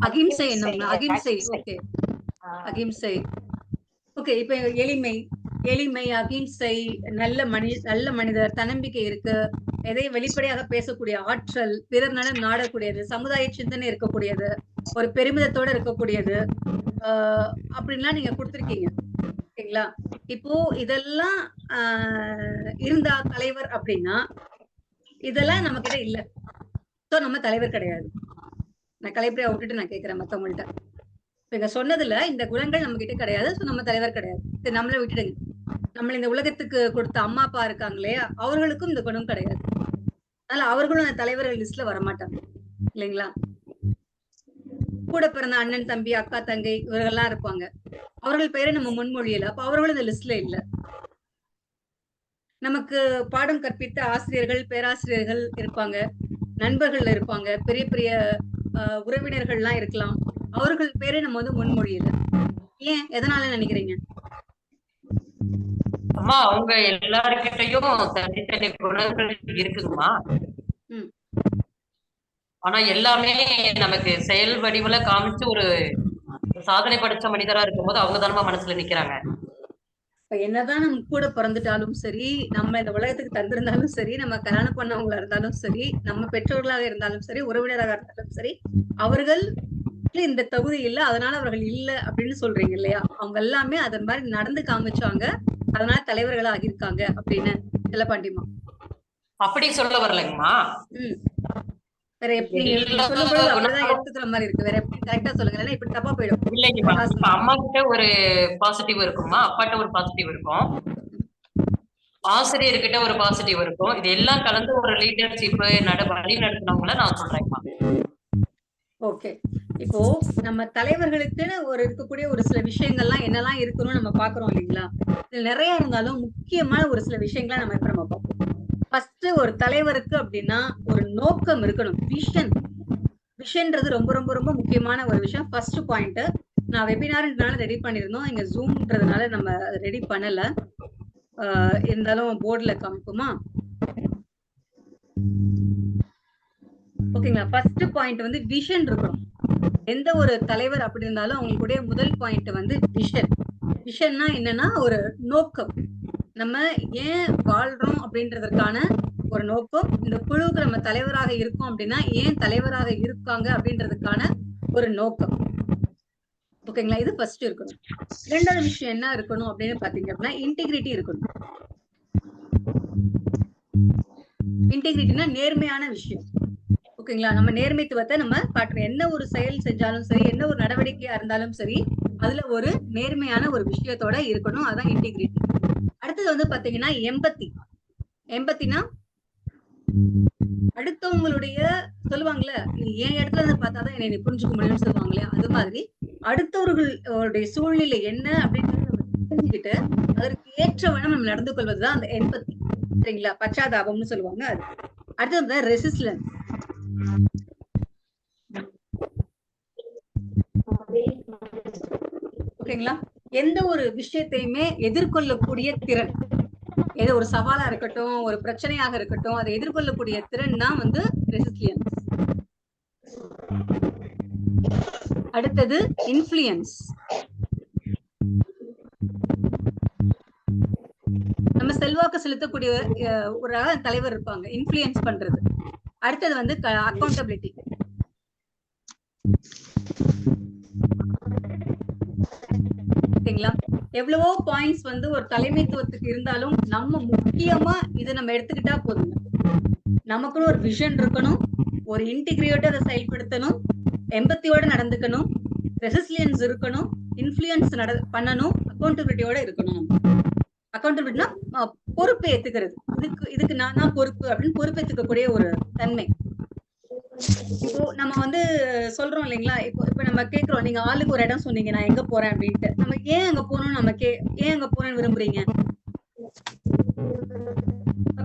அகிம்சை என்னங்களா? அகிம்சை, ஓகே. அகிம்சை, ஓகே. இப்ப எளிமை, அகிம்சை, நல்ல மனிதர், தன்னம்பிக்கை இருக்கு, எதை வெளிப்படையாக பேசக்கூடிய ஆற்றல், பிறர் நலம் நாடக்கூடியது, சமுதாய சிந்தனை இருக்கக்கூடியது, ஒரு பெருமிதத்தோட இருக்கக்கூடியது, அப்படின்லாம் நீங்க கொடுத்துருக்கீங்க, ஓகேங்களா? இப்போ இதெல்லாம் இருந்தா தலைவர் அப்படின்னா இதெல்லாம் நம்ம கிட்ட இல்ல, சோ நம்ம தலைவர் கிடையாது. நான் கலைப்பிரியா விட்டுட்டு நான் கேட்கிறேன் மத்தவங்கள்ட்ட, நீங்க சொன்னதுல இந்த குணங்கள் நம்ம கிட்ட கிடையாது, சோ நம்ம தலைவர் கிடையாது. நம்மள விட்டுடுங்க. நம்மள இந்த உலகத்துக்கு கொடுத்த அம்மா அப்பா இருக்காங்களே, அவர்களுக்கும் இந்த குணம் கிடையாது. அதனால அவர்களும் அந்த தலைவர்கள் லிஸ்ட்ல வரமாட்டாங்க இல்லைங்களா? கூட பிறந்த அண்ணன் தம்பி அக்கா தங்கை இவர்கள்லாம் இருப்பாங்க. அவர்கள் பெயரை நம்ம முன்மொழியல, அப்ப அவர்களும் இந்த லிஸ்ட்ல இல்ல. நமக்கு பாடம் கற்பித்த ஆசிரியர்கள் பேராசிரியர்கள் இருப்பாங்க, நண்பர்கள் இருப்பாங்க, பெரிய பெரிய உறவினர்கள்லாம் இருக்கலாம். அவர்கள் பேரை நம்ம வந்து முன்மொழியல. ஏன், எதனால நினைக்கிறீங்க? அம்மா அவங்க எல்லாருக்கிட்டையும் தனித்தனி குணங்கள் இருக்குங்கம்மா. ஆனா எல்லாமே நமக்கு செயல் வடிவுல காமிச்சு ஒரு சாதனை படைச்ச மனிதரா இருக்கும்போது அவங்க தானமா மனசுல நிக்கிறாங்க. என்னதான் நம்ம கூட பிறந்துட்டாலும் சரி, நம்ம இந்த உலகத்துக்கு தந்திருந்தாலும் சரி, நம்ம கல்யாணம் பண்ணவங்களா இருந்தாலும் சரி, நம்ம பெற்றோர்களாக இருந்தாலும் சரி, உறவினராக இருந்தாலும் சரி, அவர்கள் இந்த தகுதி இல்ல, அதனால அவர்கள் இல்ல அப்படின்னு சொல்றீங்க இல்லையா? அவங்க எல்லாமே அதன் மாதிரி நடந்து காமிச்சாங்க, அதனால தலைவர்களா ஆகியிருக்காங்க அப்படின்னு செல்லப்பாண்டிமா. அப்படி சொல்ல வரலைங்கம்மா. வேற எப்படி சொல்லும்போது அப்படிதான் எடுத்துக்கிற மாதிரி இருக்கு. வேற எப்படி கரெக்டா சொல்லுங்க, இல்லைன்னா இப்படி தப்பா போயிடும். இல்லைங்கம்மா, இப்ப அம்மா கிட்ட ஒரு பாசிட்டிவ் இருக்குமா, அப்பாட்ட ஒரு பாசிட்டிவ் இருக்கும், ஆசிரியர்கிட்ட ஒரு பாசிட்டிவ் இருக்கும். இது எல்லாம் கலந்து ஒரு லீடர்ஷிப் வழி நடத்தினவங்கள நான் சொல்றேன்மா. ஓகே, இப்போ நம்ம தலைவர்களுக்குன்னு ஒரு இருக்கக்கூடிய ஒரு சில விஷயங்கள்லாம் என்னெல்லாம் இருக்கணும்னு நம்ம பாக்குறோம் இல்லைங்களா? இதுல நிறைய இருந்தாலும் முக்கியமான ஒரு சில விஷயங்களை நம்ம இப்ப நம்ம பார்ப்போம். ஃபர்ஸ்ட், ஒரு தலைவருக்கு அப்படின்னா ஒரு நோக்கம் இருக்கணும். விஷன்ன்றது ரொம்ப ரொம்ப ரொம்ப முக்கியமான ஒரு விஷயம். ஃபர்ஸ்ட் பாயிண்ட், நான் வெபினார்னால ரெடி பண்ணிருந்தோம், இங்க ஜூம்ன்றதுனால நம்ம ரெடி பண்ணல. இருந்தாலும் போர்டுல காமிப்போமா? ஓகேங்களா? ஃபர்ஸ்ட் பாயிண்ட் வந்து விஷன் இருக்கணும். எந்த ஒரு தலைவர் அப்படி இருந்தாலும் அவங்களுடைய முதல் பாயிண்ட் வந்து விஷன். விஷன்னா என்னன்னா ஒரு நோக்கம், நம்ம ஏன் வாழ்றோம் அப்படின்றதற்கான ஒரு நோக்கம். இந்த குழுவுக்கு நம்ம தலைவராக இருக்கோம் அப்படின்னா ஏன் தலைவராக இருக்காங்க அப்படின்றதுக்கான ஒரு நோக்கம். ஓகேங்களா? இது ஃபர்ஸ்ட் இருக்கணும். இரண்டாவது விஷயம் என்ன இருக்கணும் அப்படின்னு பாத்தீங்க அப்படின்னா இன்டெகிரிட்டி இருக்கணும். இன்டெகிரிட்டினா நேர்மையான விஷயம். ஓகேங்களா? நம்ம நேர்மைத்துவத்தை நம்ம காட்டுறோம். என்ன ஒரு செயல் செஞ்சாலும் சரி, என்ன ஒரு நடவடிக்கையா இருந்தாலும் சரி, அதுல ஒரு நேர்மையான ஒரு விஷயத்தோட இருக்கணும். அதான் இன்டெகிரிட்டி. அடுத்தது வந்து பாத்தீங்கன்னா எம்பத்தி. எம்பத்தினா அடுத்தவங்களுடைய சொல்லுவாங்கல்ல, நீ என் இடத்துல இருந்து பார்த்தாதான் என்னை புரிஞ்சுக்க முடியும்னு சொல்லுவாங்களே, அது மாதிரி அடுத்தவர்களுடைய சூழ்நிலை என்ன அப்படின்னு நம்ம தெரிஞ்சுக்கிட்டு அதற்கு ஏற்றவன நம்ம நடந்து கொள்வதுதான் அந்த எம்பத்தி. சரிங்களா? பச்சாதாபம்னு சொல்லுவாங்க அது. அடுத்தது ரெசிஸ்டன்ஸ். ஓகேங்களா? எந்த ஒரு விஷயத்தையுமே எதிர்கொள்ளக்கூடிய திறன், ஏதோ ஒரு சவாலா இருக்கட்டும், ஒரு பிரச்சனையாக இருக்கட்டும், அதை எதிர்கொள்ளக்கூடிய திறன் தான் வந்து ரெசிலியன்ஸ். அடுத்தது இன்ஃப்ளூயன்ஸ். நம்ம செல்வாக்கு செலுத்தக்கூடிய ஒரு தலைவர் இருப்பாங்க, இன்ஃப்ளூயன்ஸ் பண்றது. அடுத்தது வந்து அக்கௌண்டபிலிட்டி. ஓகேங்களா? எவ்வளவோ பாயிண்ட்ஸ் வந்து ஒரு தலைமைத்துவத்துக்கு இருந்தாலும் நம்ம முக்கியமா இதை நம்ம எடுத்துக்கிட்டா போதுங்க. நமக்குன்னு ஒரு விஷன் இருக்கணும், ஒரு இன்டிகிரியோட அதை செயல்படுத்தணும், எம்பத்தியோட நடந்துக்கணும், ரெசிலியன்ஸ் இருக்கணும், இன்ஃப்ளூயன்ஸ் பண்ணணும், அக்கௌண்டபிலிட்டியோட இருக்கணும். அக்கௌண்டபிலிட்டினா பொறுப்பை ஏத்துக்கிறது. இதுக்கு நான் பொறுப்பு அப்படின்னு பொறுப்பேற்றுக்கக்கூடிய ஒரு தன்மை. இப்போ நம்ம வந்து சொல்றோம் இல்லைங்களா, இப்ப நம்ம கேக்குறோம், நீங்க ஆளுக்கு ஒரு இடம் சொன்னீங்க, நான் எங்க போறேன் அப்படின்ட்டு. நம்ம ஏன் அங்க போகணும்னு நம்ம ஏன் அங்க போறேன்னு விரும்புறீங்க?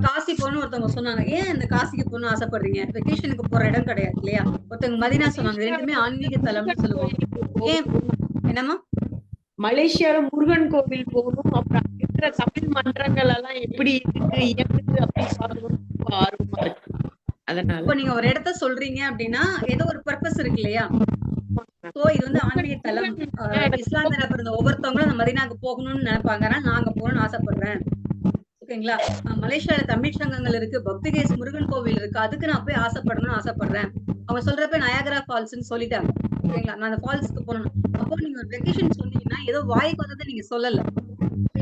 காசி போகணும்னு ஒருத்தவங்க சொன்னாங்க, ஏன் இந்த காசிக்கு போகணும்னு ஆசைப்படுறீங்க? வெக்கேஷனுக்கு போற இடம் கிடையாது இல்லையா? ஒருத்தவங்க மதினா சொன்னாங்க, ரெண்டுமே ஆன்மீக தலம்னு சொல்லுவோம். ஏன்? என்னமா? மலேசியால முருகன் கோவில் போகணும், அப்புறம் இருக்கிற தமிழ் மன்றங்கள் எல்லாம் எப்படி இருக்கு இயங்குது அப்படின்னு பார்க்கணும் ஆர்வமா இருக்கு. அதனால இப்போ நீங்க ஒரு இடத்த சொல்றீங்க அப்படின்னா ஏதோ ஒரு பர்பஸ் இருக்கு இல்லையா? சோ இது வந்து ஆன்மீக தலம். இஸ்லாமியரா பிறந்த ஒவ்வொருத்தவங்களும் அந்த மதீனாக்கு போகணும்னு நினைப்பாங்க, நான் அங்க போகணும்னு ஆசைப்படுறேன். ஓகேங்களா? மலேசியால தமிழ் சங்கங்கள் இருக்கு, பக்திகேஸ் முருகன் கோவில் இருக்கு, அதுக்கு நான் போய் ஆசைப்படணும்னு ஆசைப்படுறேன். அவங்க சொல்றப்ப நயாகரா ஃபால்ஸ்ன்னு சொல்லிட்டாங்க. ஓகேங்களா? நான் அந்த ஃபால்ஸ்க்கு போகணும். அப்போ நீங்க ஒரு வெக்கேஷன் சொன்னீங்கன்னா ஏதோ வாய்க்கு வந்ததை நீங்க சொல்லல,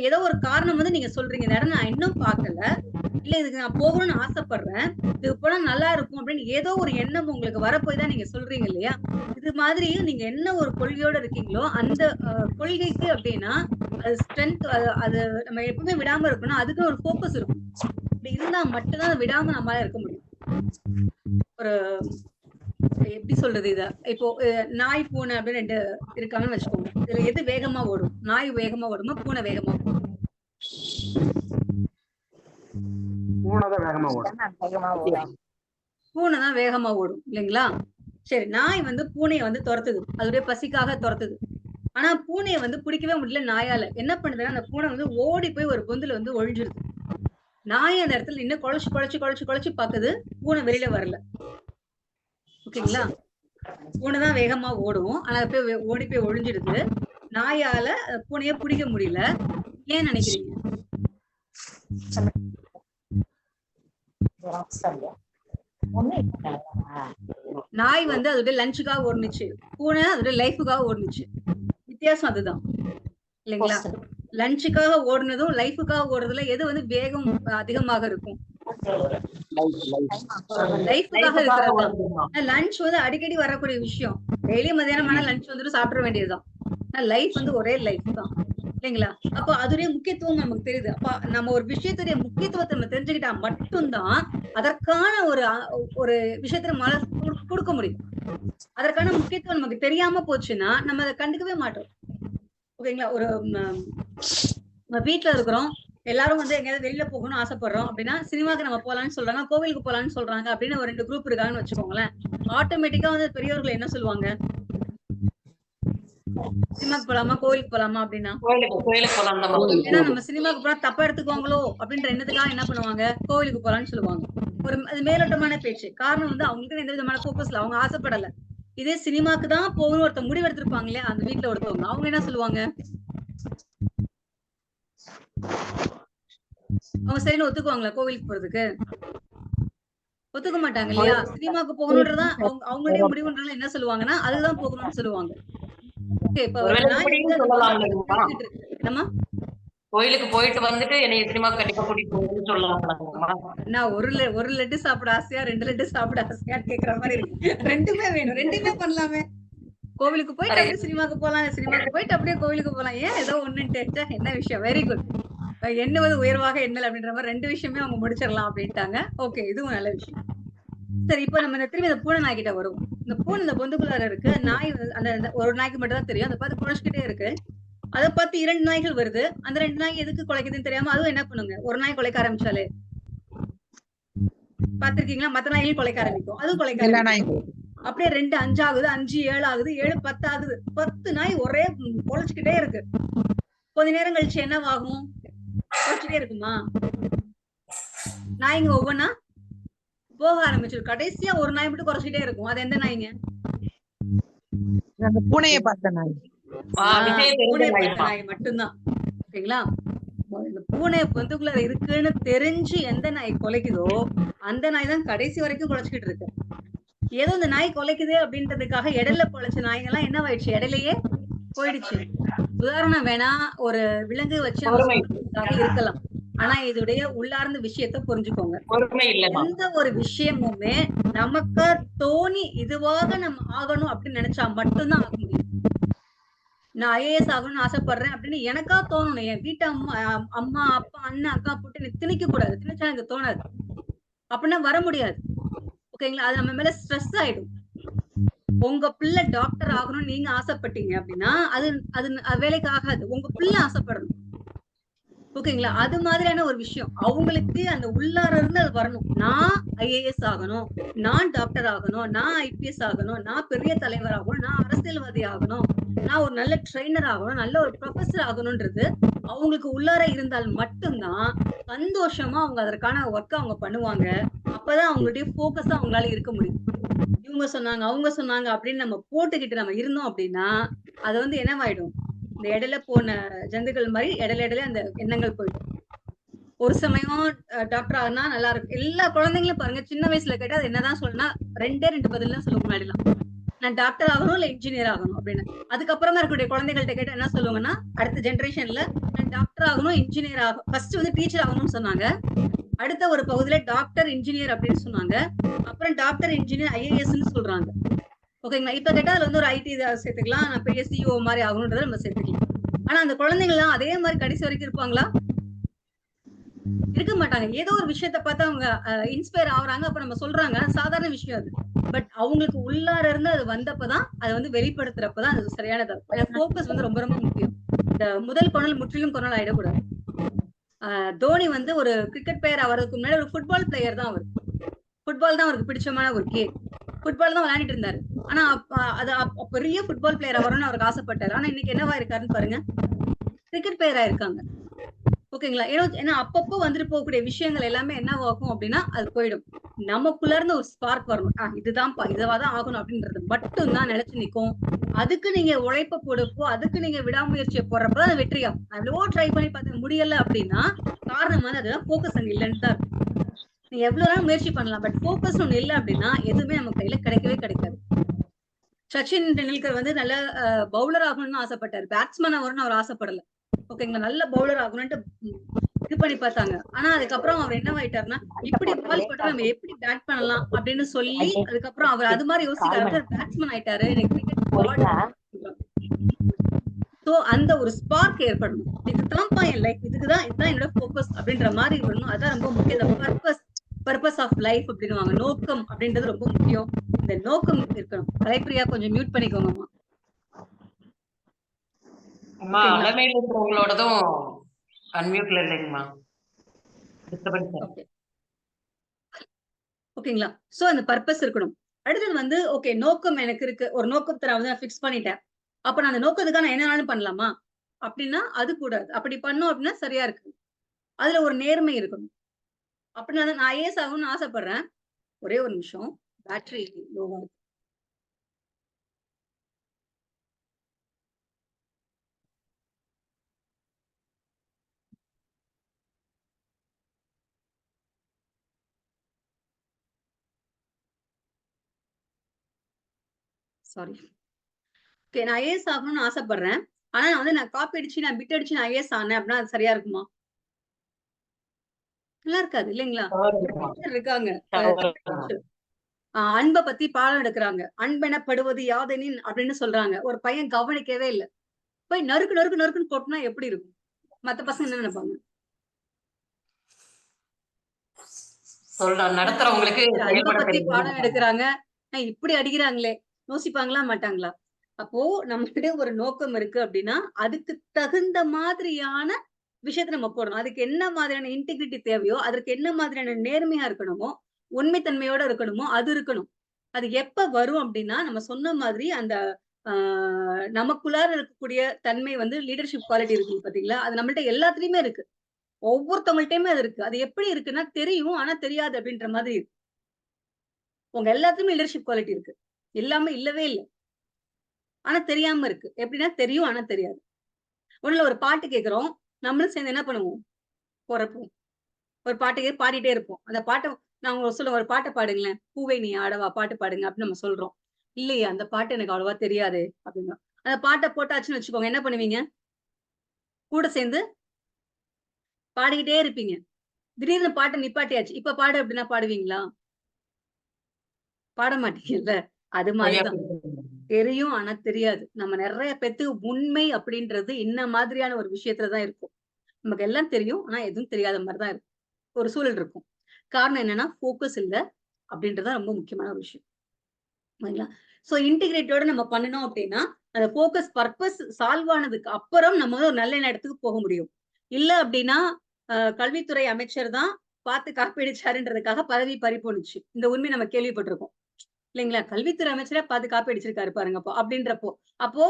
ஏதோ ஒரு காரணம் வந்து நீங்க சொல்றீங்க, இந்த இடம் நான் இன்னும் பார்க்கல, இல்ல இதுக்கு நான் போகணும்னு ஆசைப்படுறேன், இதுக்கு போனா நல்லா இருக்கும் அப்படின்னு ஏதோ ஒரு எண்ணம் உங்களுக்கு வரப்போய் தான் நீங்க சொல்றீங்க இல்லையா? இது மாதிரி நீங்க என்ன ஒரு கொள்கையோட இருக்கீங்களோ அந்த கொள்கைக்கு அப்படின்னா அது ஸ்ட்ரென்த், அது நம்ம எப்பவுமே விடாம இருக்கணும். அதுக்கு ஒரு ஃபோக்கஸ் இருக்கும். இப்படி இருந்தா மட்டும்தான் விடாம நம்மளால இருக்க முடியும். ஒரு எப்படி சொல்றது இத, இப்போ நாய் பூனை அப்படின்னு 2 இருக்காங்கன்னு வச்சுக்கோங்க. இதுல எது வேகமா ஓடும்? நாய் வேகமா ஓடுமா, பூனை வேகமா ஓடும்? பூனை தான் வேகமா ஓடும். பூனை தான் வேகமா ஓடும் இல்லைங்களா? சரி, நாய் வந்து பூனையை வந்து துரத்துது, அதோடைய பசிக்காக துரத்துது. ஆனா பூனையை வந்து பிடிக்கவே முடியல நாயால. என்ன பண்ணுதுன்னா அந்த பூனை வந்து ஓடி போய் ஒரு பொந்துல வந்து ஒழிஞ்சிருது. நாய் அந்த இடத்துல நின்னு குழைச்சு பாக்குது, பூனை வெளியில வரல. ஓகேங்களா? பூனை தான் வேகமா ஓடும், ஆனா போய் ஓடி போய் ஒழிஞ்சிடுது. நாயால பூனைய பிடிக்க முடியல. ஏன் நினைக்கிறீங்க? நாய் வந்து அதோட லஞ்சுக்காக ஓடுனுச்சு, பூனை அதோட லைஃபுக்காக ஓடுனுச்சு. வித்தியாசம் அதுதான் இல்லைங்களா? லஞ்சுக்காக ஓடுனதும் லைஃபுக்காக ஓடுறதுல எது வந்து வேகம் அதிகமாக இருக்கும்? லைஃபுக்காக இருக்கிறது. லஞ்ச் வந்து அடிக்கடி வரக்கூடிய விஷயம். டெய்லி மதியானம் ஆனா லஞ்ச் வந்துட்டு சாப்பிட வேண்டியதுதான். லைஃப் வந்து ஒரே லைஃப் தான் இல்லைங்களா? அப்ப அதோடைய முக்கியத்துவம் நமக்கு தெரியுது. அப்ப நம்ம ஒரு விஷயத்துடைய முக்கியத்துவத்தை நம்ம தெரிஞ்சுக்கிட்டா மட்டும்தான் அதற்கான ஒரு விஷயத்த நம்மளால கொடுக்க முடியும். அதற்கான முக்கியத்துவம் நமக்கு தெரியாம போச்சுன்னா நம்ம அதை கண்டுக்கவே மாட்டோம். ஓகேங்களா? ஒரு வீட்டுல இருக்கிறோம், எல்லாரும் வந்து எங்கேயாவது வெளியில போகணும்னு ஆசைப்படுறோம் அப்படின்னா சினிமாக்கு நம்ம போலான்னு சொல்றாங்க, கோவிலுக்கு போலான்னு சொல்றாங்க அப்படின்னு ஒரு 2 குரூப் இருக்காங்கன்னு வச்சுக்கோங்களேன். ஆட்டோமேட்டிக்கா வந்து பெரியவர்கள் என்ன சொல்லுவாங்க? சினிமாக்கு போலாமா, கோவிலுக்கு போலாமா அப்படின்னா, ஏன்னா நம்ம சினிமாக்கு போனா தப்பா எடுத்துக்குவாங்களோ அப்படின்ற எண்ணத்துக்காக என்ன பண்ணுவாங்க? கோவிலுக்கு போலான்னு சொல்லுவாங்க. ஒரு அது மேலோட்டமான பேச்சு. காரணம் வந்து அவங்களுக்கு எந்த விதமான போக்கஸ்ல அவங்க ஆசைப்படல. இதே சினிமாக்கு தான் போகணும் ஒருத்தர் முடிவு எடுத்திருப்பாங்க இல்லையா, அந்த வீட்டுல ஒருத்தவங்க, அவங்க என்ன சொல்லுவாங்க? அவங்க சரின்னு ஒத்துக்குவாங்களா கோவிலுக்கு போறதுக்கு? ஒத்துக்க மாட்டாங்க இல்லையா? சினிமாக்கு போகணும்ன்றதான் அவங்களுடைய முடிவுன்றதுல என்ன சொல்லுவாங்கன்னா அதுதான் போகணும்னு சொல்லுவாங்க. கோயிலுக்கு போயிட்டு வந்துட்டு என்னைய சினிமா கண்டிப்பா கூட்டிட்டு போகணும்னு சொல்லலாம். நான் ஒரு லட்டு சாப்பிட ஆசையா 2 லட்டு சாப்பிட ஆசையான்னு கேக்குற மாதிரி இருக்கு. ரெண்டுமே வேணும், ரெண்டுமே பண்ணலாமே. கோவிலுக்கு போயிட்டு அப்படியே சினிமாக்கு போலாம், சினிமாக்கு போயிட்டு அப்படியே கோவிலுக்கு போலாம். ஏன் ஏதோ ஒண்ணுன்னு என்ன விஷயம்? Very good. எண்ணுவது உயர்வாக எண்ணல் அப்படின்ற மாதிரி 2 விஷயமே அவங்க முடிச்சிடலாம் அப்படின்ட்டாங்க. ஓகே, இதுவும் நல்ல விஷயம். சரி, இப்ப நம்ம திரும்பி இந்த பூனை நாய்கிட்ட வருவோம். இந்த பூனை இந்த பொந்துக்குள்ளார இருக்கு. நாய் அந்த ஒரு நாய்க்கு மட்டும் தான் தெரியும். அதை பார்த்து குழைச்சிக்கிட்டே இருக்கு. அதை பார்த்து 2 நாய்கள் வருது. அந்த 2 நாய் எதுக்கு குலைக்குதுன்னு தெரியாம அதுவும் என்ன பண்ணுங்க, ஒரு நாய் குலைக்க ஆரம்பிச்சாலே பாத்திருக்கீங்களா? மத்த நாய்கள் குலைக்க ஆரம்பிக்கும், அதுவும் குலைக்க ஆரம்பிக்கும். அப்படியே 2 5 ஆகுது, 5 7 ஆகுது, 7 10 ஆகுது. 10 நாய் ஒரே குலைச்சுக்கிட்டே இருக்கு. கொஞ்ச நேரம் கழிச்சு என்ன ஆகும்? குலைச்சுட்டே இருக்குமா? நாய்ங்க ஒவ்வொன்னா போக ஆரம்பிச்சிடும். கடைசியா ஒரு நாய் மட்டும் குறைச்சிட்டே இருக்கும். அது எந்த நாய்ங்க? பூனையை பார்த்த நாய். பூனை பார்த்த நாய் மட்டும்தான். ஓகேங்களா? இந்த பூனை பொந்துக்குள்ள இருக்குன்னு தெரிஞ்சு எந்த நாய் குலைக்குதோ அந்த நாய் தான் கடைசி வரைக்கும் குலைச்சிக்கிட்டு இருக்கு. ஏதோ இந்த நாய் குலைக்குது அப்படின்றதுக்காக இடையில குலைச்ச நாய்ங்கெல்லாம் என்ன ஆயிடுச்சு? இடையிலேயே போயிடுச்சு. உதாரணம் வேணா ஒரு விலங்கு வச்சு இருக்கலாம், ஆனா இதோடைய உள்ளார்ந்த விஷயத்த புரிஞ்சுக்கோங்க. எந்த ஒரு விஷயமுமே நமக்கா தோணி இதுவாக நம்ம ஆகணும் அப்படின்னு நினைச்சா மட்டும்தான் ஆக முடியும். நான் IAS ஆகணும்னு ஆசைப்படுறேன் அப்படின்னு எனக்கா தோணணும். என் வீட்டு அம்மா அப்பா அண்ணன் அக்கா போட்டு எனக்கு திணிக்க கூடாது. திணிச்சா எனக்கு தோணாது அப்படின்னா வர முடியாது. ஓகேங்களா? அது நம்ம மேல ஸ்ட்ரெஸ் ஆயிடும். உங்க பிள்ளை டாக்டர் ஆகணும்னு நீங்க ஆசைப்பட்டீங்க அப்படின்னா அது அது வேலைக்கு ஆகாது. உங்க பிள்ளை ஆசைப்படணும். ஓகேங்களா? அது மாதிரியான ஒரு விஷயம் அவங்களுக்கு அந்த உள்ளார இருந்து அது வரணும். நான் IAS ஆகணும், நான் டாக்டர் ஆகணும், நான் IPS ஆகணும், நான் பெரிய தலைவர் ஆகணும், நான் அரசியல்வாதி ஆகணும், நான் ஒரு நல்ல ட்ரெயினர் ஆகணும், நல்ல ஒரு ப்ரொஃபஸர் ஆகணும்ன்றது அவங்களுக்கு உள்ளார இருந்தால் மட்டும்தான் சந்தோஷமா அவங்க அதற்கான ஒர்க் அவங்க பண்ணுவாங்க. அப்பதான் அவங்களுடைய போக்கஸா அவங்களால இருக்க முடியும். இவங்க சொன்னாங்க அவங்க சொன்னாங்க அப்படின்னு நம்ம போட்டுக்கிட்டு நம்ம இருந்தோம் அப்படின்னா அது வந்து என்னவாயிடும்? இந்த இடையில போன ஜந்துக்கள் மாதிரி இடையில அந்த எண்ணங்கள் போயிடும். ஒரு சமயம் டாக்டர் ஆகுனா நல்லா இருக்கும். எல்லா குழந்தைங்களும் பாருங்க, சின்ன வயசுல கேட்டா அது என்னதான் சொல்லணும்னா 2 பதில் தான் சொல்லுவோம். முன்னாடிலாம் நான் டாக்டர் ஆகணும் இல்ல இன்ஜினியர் ஆகணும் அப்படின்னு. அதுக்கப்புறமா இருக்கக்கூடிய குழந்தைகள்ட்ட கேட்டா என்ன சொல்லுவாங்கன்னா, அடுத்த ஜென்ரேஷன்ல நான் டாக்டர் ஆகணும் இன்ஜினியர் ஆகணும், ஃபர்ஸ்ட் வந்து டீச்சர் ஆகணும்னு சொன்னாங்க. அடுத்த ஒரு பகுதியில டாக்டர் இன்ஜினியர் அப்படின்னு சொன்னாங்க. அப்புறம் டாக்டர் இன்ஜினியர் IASன்னு சொல்றாங்க. ஓகேங்களா? இப்ப கேட்டா அதுல வந்து ஒரு IT சேர்த்துக்கலாம், நான் பெரிய CEO மாதிரி ஆகணும்ன்றத நம்ம சேர்த்துக்கலாம். ஆனா அந்த குழந்தைங்க எல்லாம் அதே மாதிரி கடைசி வரைக்கும் இருப்பாங்களா? இருக்க மாட்டாங்க. ஏதோ ஒரு விஷயத்த பார்த்து அவங்க இன்ஸ்பயர் ஆகுறாங்க, அப்ப நம்ம சொல்றாங்க, சாதாரண விஷயம் அது. பட் அவங்களுக்கு உள்ளார இருந்து அது வந்தப்பதான், அதை வந்து வெளிப்படுத்துறப்பதான் அது சரியானது. ஃபோக்கஸ் வந்து ரொம்ப ரொம்ப முக்கியம். இந்த முதல் கொணல் முற்றிலும் கொணல் ஆயிடக்கூடாது. தோனி வந்து ஒரு கிரிக்கெட் பிளேயர் ஆகிறதுக்கு முன்னாடி ஒரு ஃபுட்பால் பிளேயர் தான் அவர். ஃபுட்பால் தான் அவருக்கு பிடிச்சமான ஒரு கேம். ஃபுட்பால் தான் விளையாடிட்டு இருந்தாரு. ஆனா பெரிய ஃபுட்பால் பிளேயர் ஆகணும்னு அவருக்கு ஆசைப்பட்டாரு. ஆனா இன்னைக்கு என்னவா இருக்காருன்னு பாருங்க, கிரிக்கெட் பிளேயரா இருக்காங்க. ஓகேங்களா? ஏன்னா அப்பப்போ வந்துட்டு போகக்கூடிய விஷயங்கள் எல்லாமே என்ன ஆகும் அப்படின்னா அது போயிடும். நமக்குள்ள இருந்து ஒரு ஸ்பார்க் வரணும். இதுதான்ப்பா, இதுவாதான் ஆகணும் அப்படின்றது மட்டும் தான் நிலைச்சு நிற்கும். அதுக்கு நீங்க உழைப்ப போடுப்போ, அதுக்கு நீங்க விடாமுயற்சியை போடுறப்பதான் அது வெற்றியாகும். எவ்வளவோ ட்ரை பண்ணி பார்த்து முடியல அப்படின்னா காரணம் வந்து அதுதான் ஃபோக்கஸ் அங்க இல்லைன்னு தான் இருக்கும். நீங்க எவ்வளவு நாள் முயற்சி பண்ணலாம், பட் ஃபோக்கஸ் ஒண்ணு இல்லை அப்படின்னா எதுவுமே நம்ம கையில கிடைக்கவே கிடைக்காது. சச்சின் டெண்டுல்கர் வந்து நல்ல பவுலர் ஆகணும்னு ஆசைப்பட்டாரு, பேட்ஸ்மேன் ஆகணும்னு அவர் ஆசைப்படல. ஓகேங்களா? நல்ல பவுலர் ஆகணும்ட்டு இது பண்ணி பார்த்தாங்க. ஆனா அதுக்கப்புறம் அவர் என்னவாயிட்டாருன்னா, இப்படி பால் போட்டா நம்ம எப்படி பேட் பண்ணலாம் அப்படின்னு சொல்லி அதுக்கப்புறம் அவர் அது மாதிரி யோசிக்க ஆரம்பிச்சு பேட்ஸ்மேன் ஆயிட்டாரு. சோ அந்த ஒரு ஸ்பார்க் ஏற்படணும். இதுதான்ப்பா என் லைஃப், இதுதான் என்னோட ஃபோக்கஸ் அப்படின்ற மாதிரி வரணும். அதான் ரொம்ப முக்கியம். பர்பஸ் ஆஃப் லைஃப் அப்படின்னுவாங்க. நோக்கம் அப்படின்றது ரொம்ப முக்கியம். இந்த நோக்கம் இருக்கணும். கலைப்பிரியா கொஞ்சம் மியூட் பண்ணிக்கோங்கம்மா. அலமேலு இருக்கிறவங்களோடதும் அன்மியூட்ல இல்லைங்கம்மா. ஓகேங்களா? சோ அந்த பர்பஸ் இருக்கணும். அடுத்தது வந்து ஓகே, நோக்கம் எனக்கு இருக்கு, ஒரு நோக்கத்தை நான் வந்து ஃபிக்ஸ் பண்ணிட்டேன். அப்ப நான் அந்த நோக்கத்துக்காக நான் என்னனாலும் பண்ணலாமா அப்படின்னா அது கூடாது. அப்படி பண்ணோம் அப்படின்னா சரியா இருக்கு. அதுல ஒரு நேர்மை இருக்கணும். அப்படின்னா நான் ஐஏஎஸ் ஆகணும்னு ஆசைப்படுறேன். ஒரே ஒரு நிமிஷம், பேட்டரி லோவா இருக்கு. சாரி. ஓகே, நான் ஐஏஎஸ் ஆகணும்னு ஆசைப்படுறேன். ஆனா நான் காப்பி அடிச்சு நான் பிட் அடிச்சு நான் ஐஏஎஸ் ஆனேன் அப்படின்னா அது சரியா இருக்குமா? நல்லா இருக்காது இல்லைங்களா? இருக்காங்க அன்பை பத்தி பாடம் எடுக்கிறாங்க. அன்பெனப்படுவது யாதெனின் அப்படின்னு சொல்றாங்க. ஒரு பையன் கவனிக்கவே இல்லை, போய் நறுக்கு நறுக்கு நறுக்குன்னு போட்டுனா எப்படி இருக்கும்? மத்த பசங்க என்ன நினைப்பாங்க? நடத்துறவங்களுக்கு அன்பை பத்தி பாடம் எடுக்கிறாங்க, இப்படி அடிக்கிறாங்களே, யோசிப்பாங்களா மாட்டாங்களா? அப்போ நம்மகிட்ட ஒரு நோக்கம் இருக்கு அப்படின்னா அதுக்கு தகுந்த மாதிரியான விஷயத்த நம்ம போடணும். அதுக்கு என்ன மாதிரியான இன்டெகிரிட்டி தேவையோ, அதற்கு என்ன மாதிரியான நேர்மையா இருக்கணுமோ, உண்மைத்தன்மையோட இருக்கணுமோ அது இருக்கணும். அது எப்ப வரும் அப்படின்னா நம்ம சொன்ன மாதிரி அந்த நமக்குள்ளார இருக்கக்கூடிய தன்மை வந்து லீடர்ஷிப் குவாலிட்டி இருக்கு பாத்தீங்களா? அது நம்மள்ட்ட எல்லாத்துலயுமே இருக்கு. ஒவ்வொருத்தவங்கள்ட்டயுமே அது இருக்கு. அது எப்படி இருக்குன்னா தெரியும் ஆனா தெரியாது அப்படின்ற மாதிரி இருக்கு. உங்க எல்லாத்துலயுமே லீடர்ஷிப் குவாலிட்டி இருக்கு. எல்லாமே இல்லவே இல்லை, ஆனா தெரியாம இருக்கு. எப்படின்னா தெரியும் ஆனா தெரியாது. ஒண்ணுல ஒரு பாட்டு கேட்கிறோம், நம்மளும் சேர்ந்து என்ன பண்ணுவோம், போறப்போம் ஒரு பாட்டு பாடிட்டே இருப்போம். அந்த பாட்டை நான் சொல்ல, ஒரு பாட்டை பாடுங்களேன், பூவை நீ ஆடவா பாட்டு பாடுங்க அப்படின்னு நம்ம சொல்றோம். இல்லையே அந்த பாட்டு எனக்கு அவ்வளவா தெரியாது அப்படின்னா அந்த பாட்டை போட்டாச்சுன்னு வச்சுக்கோங்க, என்ன பண்ணுவீங்க? கூட சேர்ந்து பாடிக்கிட்டே இருப்பீங்க. திடீர்னு பாட்டை நிப்பாட்டியாச்சு, இப்ப பாடு அப்படின்னா பாடுவீங்களா? பாட மாட்டீங்கல்ல. அது மாதிரிதான் தெரியும் ஆனா தெரியாது. நம்ம நிறைய பேத்து உண்மை அப்படின்றது இந்த மாதிரியான ஒரு விஷயத்துலதான் இருக்கும். நமக்கு எல்லாம் தெரியும் ஆனா எதுவும் தெரியாத மாதிரிதான் இருக்கும். ஒரு சூழல் இருக்கும். காரணம் என்னன்னா ஃபோக்கஸ் இல்ல அப்படின்றதான் ரொம்ப முக்கியமான ஒரு விஷயம். சரிங்களா? சோ இன்டிகிரேட்டோட நம்ம பண்ணணும் அப்படின்னா அந்த ஃபோக்கஸ் பர்பஸ் சால்வ் ஆனதுக்கு அப்புறம் நம்ம ஒரு நல்ல இடத்துக்கு போக முடியும். இல்ல அப்படின்னா கல்வித்துறை அமைச்சர் தான் பார்த்து காப்பீடிச்சாருன்றதுக்காக பதவி பறி போணுச்சு. இந்த உண்மை நம்ம கேள்விப்பட்டிருக்கோம் இல்லைங்களா? கல்வித்துறை அமைச்சரே பார்த்து காப்பி அடிச்சிருக்காரு பாருங்கப்போ அப்படின்றப்போ அப்போ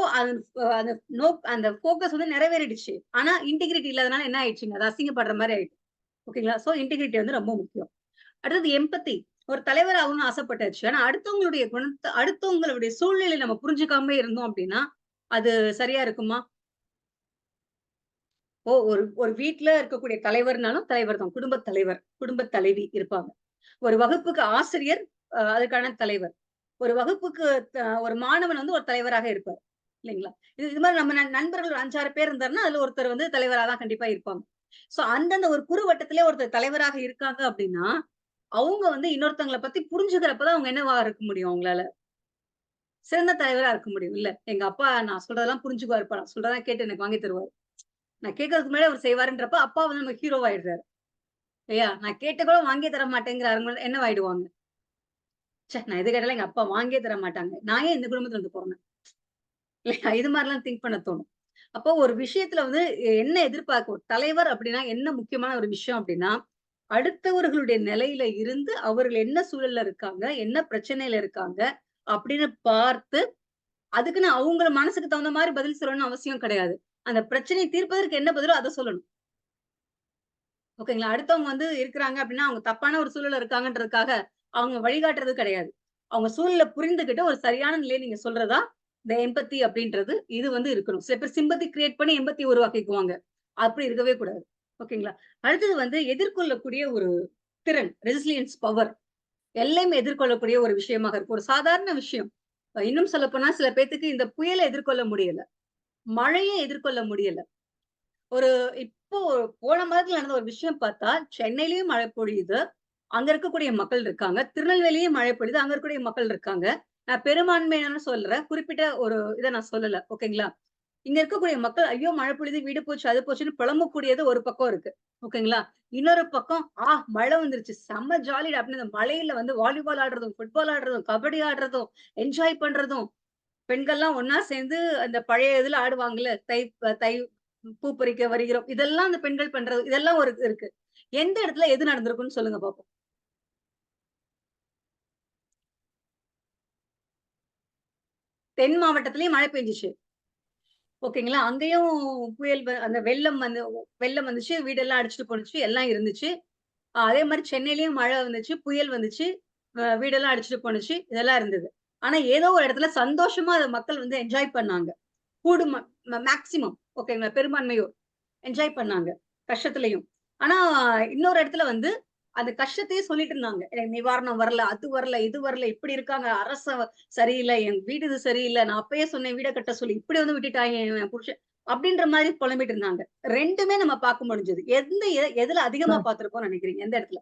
அந்த ஃபோக்கஸ் வந்து நிறைவேறிடுச்சு. ஆனா இன்டிகிரிட்டி இல்லாதனால என்ன ஆயிடுச்சுங்க, அது அசிங்கப்படுற மாதிரி ஆயிடுச்சு. ஓகேங்களா? சோ இன்டிகிரிட்டி வந்து ரொம்ப முக்கியம். அடுத்தது எம்பத்தி. ஒரு தலைவர் ஆகணும்னு ஆசைப்பட்டாச்சு, ஆனா அடுத்தவங்களுடைய குணத்தை அடுத்தவங்களுடைய சூழ்நிலை நம்ம புரிஞ்சுக்காம இருந்தோம் அப்படின்னா அது சரியா இருக்குமா? ஒரு வீட்டுல இருக்கக்கூடிய தலைவர்னாலும் தலைவர் தான், குடும்ப தலைவர், குடும்ப தலைவி இருப்பாங்க. ஒரு வகுப்புக்கு ஆசிரியர் அதுக்கான தலைவர். ஒரு வகுப்புக்கு ஒரு மாணவன் வந்து ஒரு தலைவராக இருப்பார் இல்லைங்களா? இது மாதிரி நம்ம நண்பர்கள் 5-6 பேர் இருந்தாருன்னா அதுல ஒருத்தர் வந்து தலைவராக தான் கண்டிப்பா இருப்பாங்க. சோ அந்தந்த ஒரு குறு வட்டத்திலே ஒருத்தர் தலைவராக இருக்காங்க அப்படின்னா அவங்க வந்து இன்னொருத்தவங்களை பத்தி புரிஞ்சுக்கிறப்பதான் அவங்க என்னவா இருக்க முடியும் அவங்களால. சிறந்த தலைவரா இருக்க முடியும். இல்ல எங்க அப்பா நான் சொல்றதெல்லாம் புரிஞ்சுக்குவாருப்பா, நான் சொல்றதெல்லாம் கேட்டு எனக்கு வாங்கி தருவாரு. நான் கேட்கறதுக்கு முன்னாடி அவர் செய்வாருன்றப்ப அப்பா வந்து நம்ம ஹீரோவாயிடுறாரு இல்லையா? நான் கேட்ட கூட வாங்கியே தர மாட்டேங்கிறாரு, என்னவாயிடுவாங்க? ச்சே, நான் எது கேட்டாலும் எங்க அப்பா வாங்கியே தர மாட்டாங்க, நான் ஏன் இந்த குடும்பத்துல வந்து போறேன் இல்லையா? இது மாதிரிலாம் திங்க் பண்ண தோணும். அப்போ ஒரு விஷயத்துல வந்து என்ன எதிர்பார்க்கும் தலைவர் அப்படின்னா என்ன முக்கியமான ஒரு விஷயம் அப்படின்னா, அடுத்தவர்களுடைய நிலையில இருந்து அவர்கள் என்ன சூழல்ல இருக்காங்க, என்ன பிரச்சனையில இருக்காங்க அப்படின்னு பார்த்து, அதுக்குன்னு அவங்க மனசுக்கு தகுந்த மாதிரி பதில் சொல்லணும்னு அவசியம் கிடையாது. அந்த பிரச்சனையை தீர்ப்பதற்கு என்ன பதிலோ அதை சொல்லணும். ஓகேங்களா? அடுத்தவங்க வந்து இருக்கிறாங்க அப்படின்னா, அவங்க தப்பான ஒரு சூழல்ல இருக்காங்கன்றதுக்காக அவங்க வழிகாட்டுறது கிடையாது. அவங்க சூழல புரிந்துகிட்டு ஒரு சரியான நிலையை நீங்க சொல்றதா இந்த எம்பத்தி அப்படின்றது இது வந்து இருக்கணும். சில பேர் சிம்பத்தி கிரியேட் பண்ணி எம்பத்தி உருவாக்கிக்குவாங்க. அப்படி இருக்கவே கூடாது. ஓகேங்களா? அடுத்தது வந்து எதிர்கொள்ளக்கூடிய ஒரு திறன், ரெசிலியன்ஸ் பவர். எல்லையுமே எதிர்கொள்ளக்கூடிய ஒரு விஷயமாக இருக்கும். ஒரு சாதாரண விஷயம். இன்னும் சொல்லப்போனா சில பேத்துக்கு இந்த புயலை எதிர்கொள்ள முடியல. மழையை எதிர்கொள்ள முடியல. ஒரு இப்போ போன மாதத்துல நடந்த ஒரு விஷயம் பார்த்தா, சென்னையிலயும் மழை பொழியுது. அங்க இருக்கக்கூடிய மக்கள் இருக்காங்க. திருநெல்வேலியும் மழை பொழியுது. அங்க இருக்கக்கூடிய மக்கள் இருக்காங்க. நான் பெரும்பான்மையான சொல்றேன். குறிப்பிட்ட ஒரு இத நான் சொல்லல. ஓகேங்களா? இங்க இருக்கக்கூடிய மக்கள், ஐயோ! மழை பொழியுது, வீடு போச்சு, அது போச்சுன்னு புலம்பக்கூடியது ஒரு பக்கம் இருக்கு. ஓகேங்களா? இன்னொரு பக்கம், மழை வந்துருச்சு, செம்ம ஜாலிடா அப்படின்னு இந்த மழையில வந்து வாலிபால் ஆடுறதும், ஃபுட்பால் ஆடுறதும், கபடி ஆடுறதும், என்ஜாய் பண்றதும், பெண்கள்லாம் ஒண்ணா சேர்ந்து அந்த பழைய இதுல ஆடுவாங்கல்ல, தை பூ பறிக்க வருகிறோம். இதெல்லாம் அந்த பெண்கள் பண்றது. இதெல்லாம் ஒரு இருக்கு. எந்த இடத்துல எது நடந்திருக்குன்னு சொல்லுங்க பாப்போம். தென் மாவட்டத்திலயும் மழை பெஞ்சுச்சு. ஓகேங்களா? அங்கேயும் புயல் அந்த வெள்ளம் வந்துச்சு. வீடெல்லாம் அடிச்சுட்டு போணுச்சு. எல்லாம் இருந்துச்சு. அதே மாரி சென்னையிலயும் மழை வந்துச்சு, புயல் வந்துச்சு. வீடெல்லாம் அடிச்சுட்டு போணுச்சு. இதெல்லாம் இருந்தது. ஆனா ஏதோ ஒரு இடத்துல சந்தோஷமா அத மக்கள் வந்து என்ஜாய் பண்ணாங்க. கூடும் மேக்ஸிமம் ஓகேங்களா? பெரும்பான்மையோர் என்ஜாய் பண்ணாங்க. கஷ்டத்துலயும். ஆனா இன்னொரு இடத்துல வந்து அந்த கஷ்டத்தையே சொல்லிட்டு இருந்தாங்க. எனக்கு நிவாரணம் வரல, அது வரல, இது வரல, இப்படி இருக்காங்க, அரசு சரியில்ல, என் வீடு இது சரியில்ல, நான் அப்பயே சொன்னேன் வீட கட்ட சொல்லி, இப்படி வந்து விட்டுட்டாங்க என் புருஷன். அப்படின்ற மாதிரி புலம்பிட்டு இருந்தாங்க. 2மே நம்ம பார்க்க முடிஞ்சது. எதுல அதிகமா பார்த்திருப்போம்னு நினைக்கிறீங்க? எந்த இடத்துல?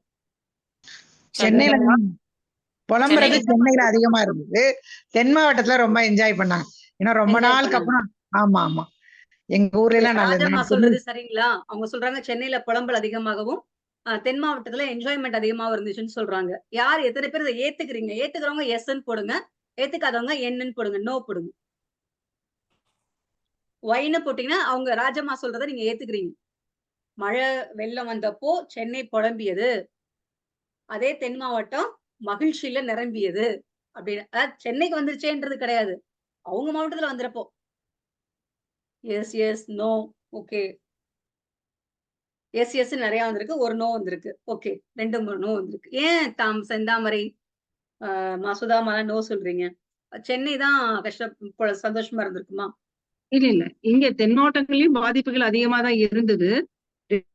சென்னையில புலம்புறது சென்னையில அதிகமா இருந்தது. தென் மாவட்டத்துல ரொம்ப என்ஜாய் பண்ணாங்க. ஏன்னா ரொம்ப நாளுக்கு அப்புறம் ஆமா ஆமா எங்க ஊர்ல எல்லாம் ராஜம்மா சொல்றது சரிங்களா? அவங்க சொல்றாங்க சென்னையில புலம்பல் அதிகமாகவும் தென் மாவட்டத்துல என்ஜாய்மெண்ட் அதிகமாவும் இருந்துச்சுன்னு சொல்றாங்க. யார் எத்தனை பேர் இதை ஏத்துக்கிறீங்க? ஏத்துக்கிறவங்க எஸ்ன்னு போடுங்க. ஏத்துக்காதவங்க என்னன்னு போடுங்க. நோ போடுங்க. ஒய்ன்னு போட்டீங்கன்னா அவங்க ராஜம்மா சொல்றதை நீங்க ஏத்துக்கிறீங்க. மழை வெள்ளம் வந்தப்போ சென்னை புலம்பியது. அதே தென் மாவட்டம் மகிழ்ச்சியில நிரம்பியது அப்படின்னு. அதாவது சென்னைக்கு வந்துருச்சேன்றது கிடையாது. அவங்க மாவட்டத்துல வந்துறப்போ yes yes no okay yes yes நிறைய வந்திருக்கு, ஒரு நோ வந்திருக்கு. ஓகே 2 நோ வந்திருக்கு. ஏன் செந்தாமரை சுதாமாலாம் நோ சொல்றீங்க? சென்னை தான் சந்தோஷமா இருந்திருக்குமா? இல்ல இங்க தென் மாவட்டங்கள்லயும் பாதிப்புகள் அதிகமா தான் இருந்தது.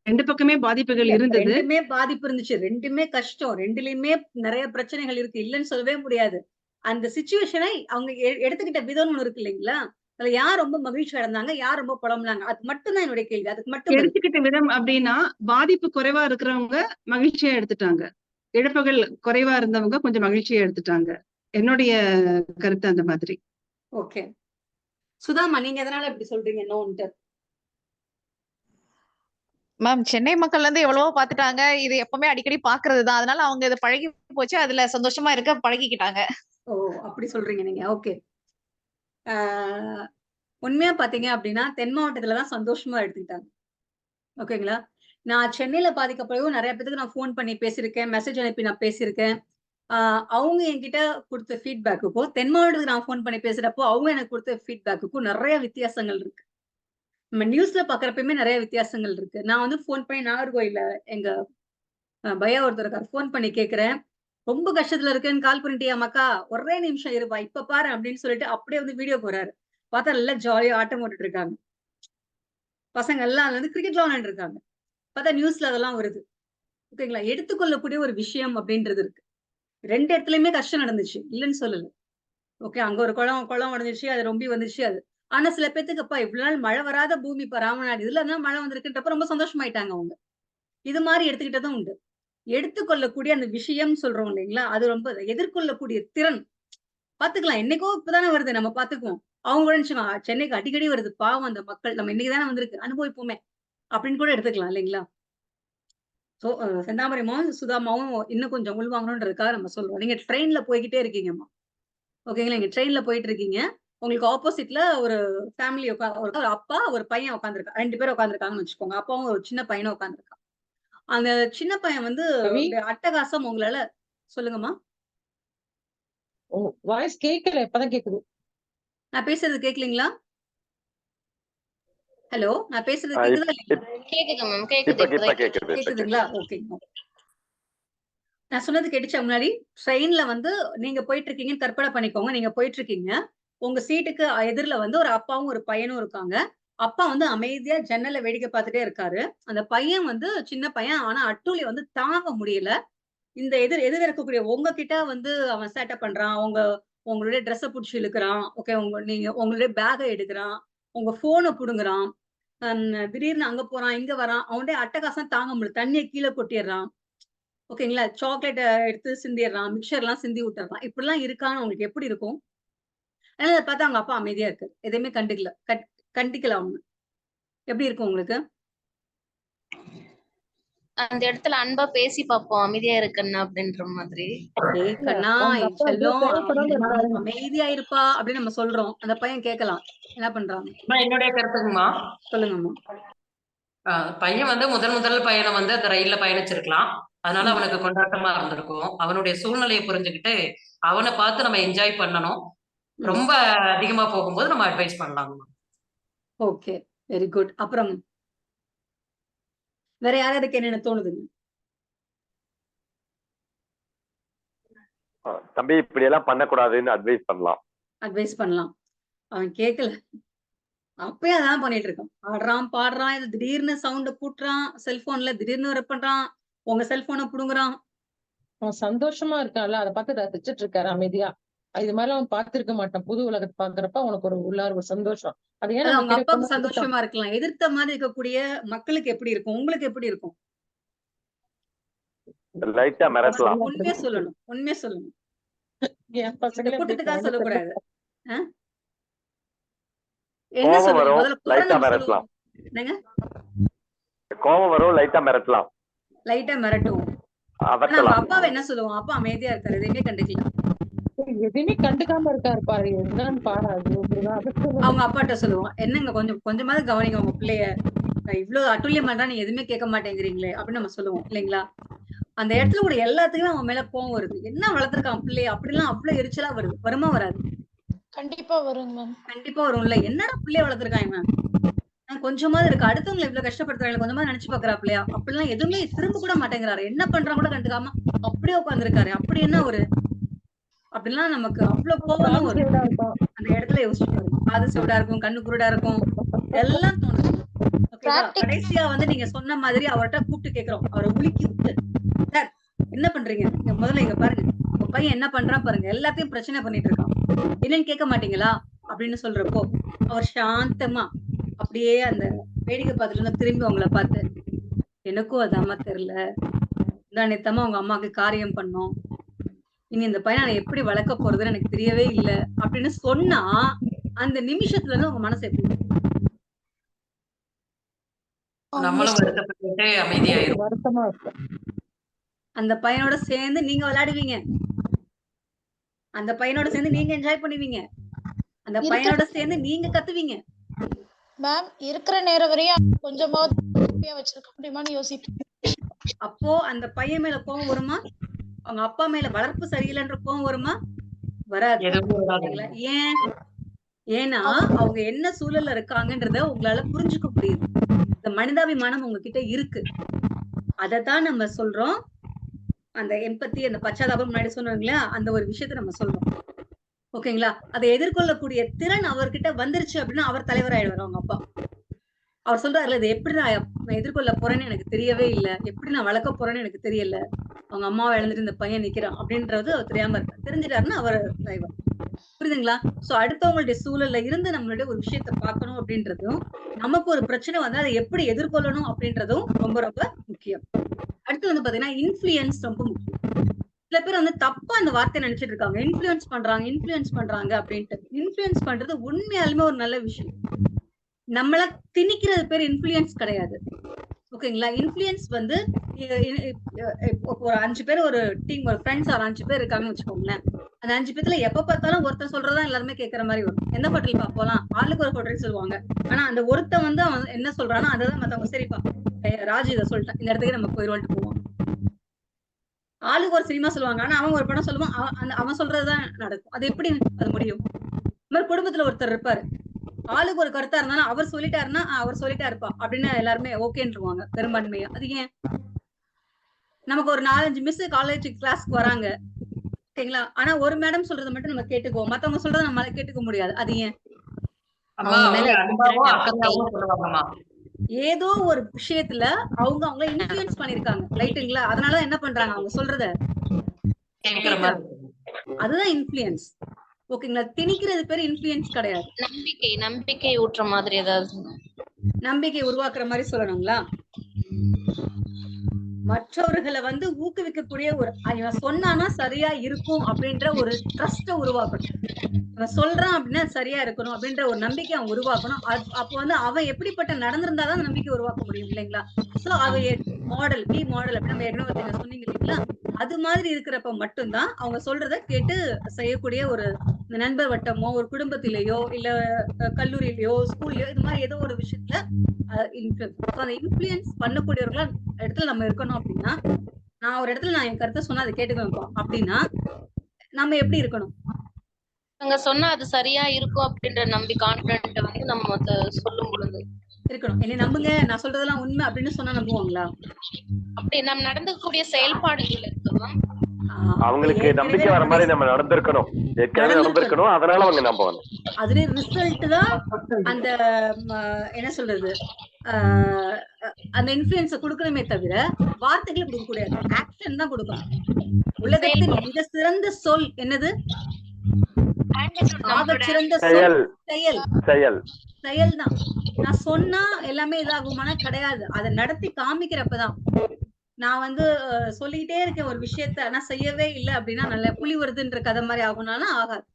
2 பக்கமே பாதிப்புகள் இருந்தது. 2மே பாதிப்பு இருந்துச்சு. 2மே கஷ்டம். 2லயுமே நிறைய பிரச்சனைகள் இருக்கு. இல்லைன்னு சொல்லவே முடியாது. அந்த சிச்சுவேஷனை அவங்க எடுத்துக்கிட்ட விதம்னு ஒண்ணு இருக்கு இல்லைங்களா? அதுல யார் ரொம்ப மகிழ்ச்சி அடைந்தாங்க, யார் ரொம்ப புலம்புனாங்க? அது மட்டும் தான் என்னுடைய கேள்வி. அதுக்கு மட்டும் எடுத்துக்கிட்ட விதம் அப்படின்னா பாதிப்பு குறைவா இருக்கிறவங்க மகிழ்ச்சியா எடுத்துட்டாங்க. இழப்புகள் குறைவா இருந்தவங்க கொஞ்சம் மகிழ்ச்சியா எடுத்துட்டாங்க. என்னுடைய கருத்து அந்த மாதிரி. ஓகே. சுதாமா நீங்க எதனால இப்படி சொல்றீங்க நோன்ட்டு? மேம் சென்னை மக்கள் வந்து எவ்வளவோ பாத்துட்டாங்க. இது எப்பவுமே அடிக்கடி பாக்குறதுதான். அதனால அவங்க இதை பழகி போச்சு. அதுல சந்தோஷமா இருக்க பழகிக்கிட்டாங்க. ஓ அப்படி சொல்றீங்க நீங்க. ஓகே. உண்மையா பாத்தீங்க அப்படின்னா தென் மாவட்டத்துலதான் சந்தோஷமா எடுத்துக்கிட்டாங்க. ஓகேங்களா? நான் சென்னையில பாதிக்கப்படவும் நிறைய பேருக்கு நான் போன் பண்ணி பேசியிருக்கேன், மெசேஜ் அனுப்பி நான் பேசியிருக்கேன். அவங்க என்கிட்ட கொடுத்த ஃபீட்பேக்குக்கும் தென் மாவட்டத்துக்கு நான் போன் பண்ணி பேசுறப்போ அவங்க எனக்கு கொடுத்த ஃபீட்பேக்குக்கும் நிறைய வித்தியாசங்கள் இருக்கு. நம்ம நியூஸ்ல பாக்குறப்பயுமே நிறைய வித்தியாசங்கள் இருக்கு. நான் வந்து போன் பண்ணி நாகர்கோயில எங்க பையா ஒருத்தர் இருக்காரு, போன் பண்ணி கேக்குறேன், ரொம்ப கஷ்டத்துல இருக்கேன்னு கால் பண்ணிட்டியா மக்கா, ஒரே நிமிஷம் இருப்பா இப்ப பாரு அப்படின்னு சொல்லிட்டு அப்படியே வந்து வீடியோ போறாரு. பார்த்தா நல்லா ஜாலியா ஆட்டம் போட்டுட்டு இருக்காங்க. பசங்க எல்லாம் வந்து கிரிக்கெட் விளையாண்டு இருக்காங்க. பார்த்தா நியூஸ்ல அதெல்லாம் வருது. ஓகேங்களா? எடுத்துக்கொள்ளக்கூடிய ஒரு விஷயம் அப்படின்றது இருக்கு. 2 இடத்துலயுமே கஷ்டம் நடந்துச்சு, இல்லைன்னு சொல்லல. ஓகே அங்க ஒரு குளம் உடஞ்சிச்சு, அது ரொம்பி வந்துச்சு அது. ஆனா சில பேத்துக்கு அப்பா இவ்வளவு நாள் மழை வராத பூமி இப்ப ராமநாடு இதுல தான் மழை வந்திருக்குன்றப்ப ரொம்ப சந்தோஷமாயிட்டாங்க அவங்க. இது மாதிரி எடுத்துக்கிட்டதும் உண்டு. எடுத்துக்கொள்ளக்கூடிய அந்த விஷயம் சொல்றோம் இல்லைங்களா? அது ரொம்ப எதிர்கொள்ளக்கூடிய திறன். பாத்துக்கலாம். என்னைக்கோ இப்பதானே வருது, நம்ம பாத்துக்குவோம். அவங்க கூட நினைச்சுக்கோங்க, சென்னைக்கு அடிக்கடி வருது பாவம் அந்த மக்கள், நம்ம இன்னைக்கு தானே வந்திருக்கு, அனுபவிப்போமே அப்படின்னு கூட எடுத்துக்கலாம் இல்லைங்களா? சோ செந்தாமரைமாவும் சுதாமாவும் இன்னும் கொஞ்சம் உள்வாங்கணுன்றதுக்காக நம்ம சொல்றோம். நீங்க ட்ரெயின்ல போய்கிட்டே இருக்கீங்கம்மா, ஓகேங்களா? நீங்க ட்ரெயின்ல போயிட்டு இருக்கீங்க. உங்களுக்கு ஆப்போசிட்ல ஒரு ஃபேமிலி ஒரு அப்பா ஒரு பையன் உட்காந்துருக்கா, 2 பேர் உட்காந்துருக்காங்கன்னு வச்சுக்கோங்க. அப்பாவும் ஒரு சின்ன பையனும் உட்காந்துருக்கான். அந்த சின்ன பையன் வந்து அட்டகாசம் உங்களால சொல்லுங்கம்மா. வாய்ஸ் கேட்கல, இப்பதான் கேக்குது. நான் பேசுறது கேட்கலீங்களா? ஹலோ, நான் பேசுறது கேக்குதா இல்லையா? கேக்குது மேம், கேக்குது. கேக்குதுங்களா? ஓகே. நான் சொன்னது கேட்டுச்சா முன்னாடி? ட்ரெயின்ல வந்து நீங்க போயிட்டு இருக்கீங்கன்னு கற்பனை பண்ணிக்கோங்க. நீங்க போயிட்டு இருக்கீங்க. உங்க சீட்டுக்கு எதிர்ல வந்து ஒரு அப்பாவும் ஒரு பையனும் இருக்காங்க. அப்பா வந்து அமைதியா ஜன்னல்ல வேடிக்கை பார்த்துட்டே இருக்காரு. அந்த பையன் வந்து சின்ன பையன். ஆனா அட்டூழிய வந்து தாங்க முடியல. இந்த எதிர் இருக்கக்கூடிய உங்ககிட்ட வந்து அவன் சேட்டை பண்றான். உங்களுடைய ட்ரெஸ்ஸ புடிச்சு இழுக்குறான். ஓகே, நீங்க உங்களுடைய பேக்க எடுக்குறான். உங்க ஃபோன புடுங்குறான். திடீர்னு அங்க போறான், இங்க வரான். அவனுடைய அட்டகாசம் தாங்க முடியல. தண்ணிய கீழ கொட்டிடுறான். ஓகேங்களா? சாக்லேட்ட எடுத்து சிந்திடுறான். மிக்சர்லாம் சிந்தி விட்டுறான். இப்படிலாம் இருக்கான்னு உங்களுக்கு எப்படி இருக்கும்? ஆனா அத பார்த்தா அவங்க அப்பா அமைதியா இருக்காரு. எதையுமே கண்டிக்கல அவங்க. எப்படி இருக்கும் உங்களுக்கு? அந்த இடத்துல அன்பா பேசி பார்ப்போம், அமைதியா இருக்கன்னா அப்படின்ற மாதிரி. கண்ணா செல்லம் அமைதியா இருப்பா அப்படின்னு நம்ம சொல்றோம். அந்த பையன் கேட்கலாம். என்ன பண்றாங்க? என்னுடைய கருத்துக்குமா, சொல்லுங்கம்மா. பையன் வந்து முதல் பயணம் வந்து அந்த ரயில்ல பயணிச்சிருக்கலாம். அதனால அவனுக்கு கொண்டாட்டமா இருந்திருக்கும். அவனுடைய சூழ்நிலையை புரிஞ்சுக்கிட்டு அவனை பார்த்து நம்ம என்ஜாய் பண்ணணும். ரொம்ப அதிகமா போகும்போது நம்ம அட்வைஸ் பண்ணலாம். Okay, very good. அப்புறம் வேற யாராருக்கு என்னென்ன தோணுதுங்க? தம்பி இப்படி எல்லாம் பண்ணக்கூடாதுன்னு அட்வைஸ் பண்ணலாம். அவன் கேட்கல. அப்பயே அதான் பண்ணிட்டு இருக்கான். ஆடுறான், பாடுறான், இது திடீர்னு சவுண்ட கூட்டுறான், செல்போன்ல திடீர்னு ரெப் பண்றான், உங்க செல்போனை புடுங்குறான். அவன் சந்தோஷமா இருக்கான்ல, அதை பார்த்து ரசிச்சிட்டு இருக்காரு அமைதியா. இது மாதிரி அவன் பார்த்திருக்க மாட்டான். புது உலகத்தை பாக்குறப்ப அவனுக்கு ஒரு உள்ளார ஒரு சந்தோஷம். அது ஏன் அவங்க அப்பாவுக்கு சந்தோஷமா இருக்கலாம். எதிர்த்த மாதிரி இருக்கக்கூடிய மக்களுக்கு எப்படி இருக்கும்? உங்களுக்கு எப்படி இருக்கும்? லைட்டா மிரட்டலாம். உண்மையா சொல்லணும். என் பசங்க கூட்டத்துக்காக சொல்லக்கூடாது. கோபம் வரும், லைட்டா மிரட்டலாம். கோபம் வரும், லைட்டா மிரட்டலாம். லைட்டா மிரட்டும். அப்பாவை என்ன சொல்லுவோம்? அப்பா அமைதியா இருக்காரு, எதையுமே கண்டுக்கலாம். எதுவுமே கண்டுக்காம இருக்காரு பாரு, என்னன்னு பாடாது. அவங்க அப்பாட்ட சொல்லுவோம், என்னங்க கொஞ்சமாவது கவனிங்க உங்க பிள்ளைய, இவ்வளவு அட்டுழியம் பண்றா, நீங்க எதுவுமே கேட்க மாட்டேங்கிறீங்களே அப்படின்னு நம்ம சொல்லுவோம் இல்லைங்களா? அந்த இடத்துல கூட எல்லாத்துக்குமே அவன் மேல கோவம் வருது. என்ன வளர்த்துருக்கான் பிள்ளைய அப்படிலாம் அவ்வளவு எரிச்சலா வருது. வருமா வராது? கண்டிப்பா வருங்க மேம். கண்டிப்பா வரும்ல. என்னடா பிள்ளைய வளர்த்துருக்காங்க மேம், கொஞ்சமாவது இருக்கு, அடுத்தவங்களை இவ்வளவு கஷ்டப்படுத்துறாங்க, கொஞ்சமா நினைச்சு பாக்குறா பிள்ளையா, அப்படிலாம் எதுவுமே திரும்ப கூட மாட்டேங்கிறாரு. என்ன பண்றான் கூட கண்டுக்காம அப்படியே உட்காந்துருக்காரு. அப்படி என்ன ஒரு அப்படிலாம் நமக்கு அவ்வளவு கோபமும் வரும். அந்த இடத்துல யோசிச்சு காது செவிடா இருக்கும், கண்ணு குருடா இருக்கும், எல்லாம் தோணுது. கடைசியா வந்து நீங்க சொன்ன மாதிரி அவர்கிட்ட கூப்பிட்டு கேக்குறோம். அவரை உலுக்கி விட்டு, சார் என்ன பண்றீங்க, முதல்ல இங்க பாருங்க, உங்க பையன் என்ன பண்றான் பாருங்க, எல்லாத்தையும் பிரச்சனை பண்ணிட்டு இருக்கான், என்னன்னு கேட்க மாட்டீங்களா அப்படின்னு சொல்றப்போ அவர் சாந்தமா அப்படியே அந்த வேடிக்கை பார்த்துட்டு திரும்பி அவங்கள பார்த்து, எனக்கும் அதாம்மா தெரியல, நித்தமா அவங்க அம்மாவுக்கு காரியம் பண்ணோம், இனி இந்த பையனை நான் எப்படி வளர்க்க போறதுன்னு எனக்கு தெரியவே இல்லை அப்படின்னு சொன்னா அந்த நிமிஷத்துல இருந்து உங்க மனசு எப்படி? அந்த பையனோட சேர்ந்து நீங்க விளையாடுவீங்க, அந்த பையனோட சேர்ந்து நீங்க என்ஜாய் பண்ணுவீங்க, அந்த பையனோட சேர்ந்து நீங்க கத்துவீங்க. மேம் இருக்கிற நேரம் வரையும் கொஞ்சமாவது வச்சிருக்க முடியுமான்னு யோசிப்பேன். அப்போ அந்த பையன் மேல கோவம் வருமா? அவங்க அப்பா மேல வளர்ப்பு சரியில்லைன்ற கோவம் வருமா? வராது. ஏன்னா அவங்க என்ன சூழல்ல இருக்காங்கன்றத உங்களால புரிஞ்சுக்க முடியுது. இந்த மனிதாபிமானம் உங்ககிட்ட இருக்கு. அதத்தான் நம்ம சொல்றோம். அந்த எம்பத்தி, அந்த பச்சாதாபம் முன்னாடி சொன்னீங்களா, அந்த ஒரு விஷயத்த நம்ம சொல்றோம். ஓகேங்களா? அதை எதிர்கொள்ளக்கூடிய திறன் அவர்கிட்ட வந்துருச்சு அப்படின்னா அவர் தலைவராயிடுவார் அவங்க அப்பா. அவர் சொல்றாருல, இதை எப்படி நான் எதிர்கொள்ள போறேன்னு எனக்கு தெரியவே இல்லை, எப்படி நான் வளர்க்க போறேன்னு எனக்கு தெரியல, அவங்க அம்மாவை இழந்துட்டு இந்த பையன் நிக்கிறான் அப்படின்றது அவர் தெரியாம இருக்காரு. தெரிஞ்சிட்டாருன்னா அவர் தலைவர். புரியுதுங்களா? சோ அடுத்தவங்களுடைய சூழல்ல இருந்து நம்மளுடைய ஒரு விஷயத்த பார்க்கணும் அப்படின்றதும், நமக்கு ஒரு பிரச்சனை வந்து அதை எப்படி எதிர்கொள்ளணும் அப்படின்றதும் ரொம்ப ரொம்ப முக்கியம். அடுத்து வந்து பாத்தீங்கன்னா இன்ஃப்ளூயன்ஸ் ரொம்ப முக்கியம். சில பேர் வந்து தப்பா அந்த வார்த்தையை நினைச்சிட்டு இருக்காங்க. இன்ஃபுளுன்ஸ் பண்றாங்க அப்படின்ட்டு. இன்ஃபுளுன்ஸ் பண்றது உண்மையாலுமே ஒரு நல்ல விஷயம். நம்மள திணிக்கிறது பேர் இன்ஃபுளுன்ஸ் கிடையாது. ஓகேங்களா? இன்ஃபுளுன்ஸ் வந்து ஒரு 5 பேர் ஒரு டீம், ஒரு ஃப்ரெண்ட்ஸ் ஒரு 5 பேர் இருக்காங்கன்னு வச்சுக்கோங்களேன். அந்த 5 பேர்ல எப்ப பார்த்தாலும் ஒருத்தர் சொல்றதா எல்லாருமே கேட்கற மாதிரி வரும். எந்த ஹோட்டல் போலாம், ஆளுக்கு ஒரு ஹோட்டல் சொல்லுவாங்க. ஆனா அந்த ஒருத்தன் வந்து அவன் என்ன சொல்றானோ அதான் மத்தவங்க சரிப்பா ராஜு இதை சொல்லிட்டான், இந்த இடத்துக்கு நம்ம போயிடுவோம்ட்டு போவோம். ஆளுக்கு ஒரு சினிமா சொல்லுவாங்க, ஆனா அவன் ஒரு படம் சொல்லுவான், அவன் சொல்றதுதான் நடக்கும். அது எப்படி அது முடியும்? இந்த மாதிரி குடும்பத்துல ஒருத்தர் இருப்பாரு, ஆளுக்கு ஒரு கருத்தா இருந்தாலும் அவர் சொல்லிட்டாருன்னா அவர் சொல்லிட்டா இருப்பா அப்படின்னு எல்லாருமே ஓகேன்றுவாங்க பெரும்பான்மையா. அது ஏன்? நமக்கு ஒரு 4-5 மிஸ் காலேஜ் கிளாஸ்க்கு வராங்க, ஓகேங்களா? ஆனா ஒரு மேடம் சொல்றதை மட்டும் நம்ம கேட்டுக்குவோம், மத்தவங்க சொல்றதை நம்மளால கேட்டுக்க முடியாது. அது ஏன்? ஏதோ ஒரு விஷயத்துல அவங்கள இன்ஃப்ளூயன்ஸ் பண்ணிருக்காங்க, ரைட்டுங்களா? அதனால என்ன பண்றாங்க, அவங்க சொல்றத அதுதான் இன்ஃப்ளூயன்ஸ். ஓகேங்களா? திணிக்கிறது பேரு இன்ஃப்ளூயன்ஸ் கிடையாது. நம்பிக்கை ஊட்டுற மாதிரி ஏதாவது நம்பிக்கை உருவாக்குற மாதிரி சொல்லணுங்களா? மற்றவர்களை வந்து ஊக்குவிக்கக்கூடிய ஒரு இவன் சொன்னானா சரியா இருக்கும் அப்படின்ற ஒரு ட்ரஸ்ட உருவாக்கணும். இவன் சொல்றான் அப்படின்னா சரியா இருக்கணும் அப்படின்ற ஒரு நம்பிக்கை அவன் உருவாக்கணும். அப்போ வந்து அவன் எப்படிப்பட்ட நடந்திருந்தாதான் நம்பிக்கை உருவாக்க முடியும் இல்லைங்களா? சோ அவ மாடல் அப்படின்னு நம்ம ஏற்கனவே சொன்னீங்க இல்லைங்களா? அது மாதிரி இருக்கிறப்ப மட்டும்தான் அவங்க சொல்றத கேட்டு செய்யக்கூடிய ஒரு நண்பர் வட்டமோ, ஒரு குடும்பத்திலேயோ, இல்ல கல்லூரியிலயோ, ஸ்கூல்லயோ, இது மாதிரி ஏதோ ஒரு விஷயத்துல அந்த இன்ஃப்ளூயன்ஸ் பண்ணக்கூடியவர்களா இடத்துல நம்ம இருக்கணும். அப்படின்னா நான் ஒரு இடத்துல நான் என் கருத்தை சொன்னா அதை கேட்டுக்குவேன் அப்படின்னா நம்ம எப்படி இருக்கணும்? அங்க சொன்னா அது சரியா இருக்கும் அப்படின்ற நம்பி கான்பிடன்ட் வந்து நம்ம சொல்லும் பொழுது இருக்கணும். என்னை நம்புங்க, நான் சொல்றதெல்லாம் உண்மை அப்படின்னு சொன்னா நம்புவாங்களா? அப்படி நம்ம நடந்துக்கூடிய செயல்பாடுகள் இருக்குமா? அவங்களுக்கு நம்பிக்கை வர மாதிரி நம்ம நடந்திருக்கணும், ஏற்கனவே நடந்திருக்கணும், அதனால அவங்க நம்புவாங்க. அதுல ரிசல்ட் தான் அந்த என்ன சொல்றது, அந்த இன்ஃப்ளூயன்ஸ கொடுக்கணுமே தவிர வார்த்தைகளை கொடுக்க கூடாது, ஆக்ஷன் தான் கொடுக்கணும். உலகத்தின் மிக சிறந்த சொல் என்னது? சிறந்த சொல் செயல் தான். நான் சொன்னா எல்லாமே இதாகுமானா கிடையாது, அதை நடத்தி காமிக்கிறப்பதான். நான் வந்து சொல்லிக்கிட்டே இருக்கேன் ஒரு விஷயத்த, ஆனா செய்யவே இல்லை அப்படின்னா நல்ல புலி வருதுன்ற கதை மாதிரி ஆகும்னாலும் ஆகாது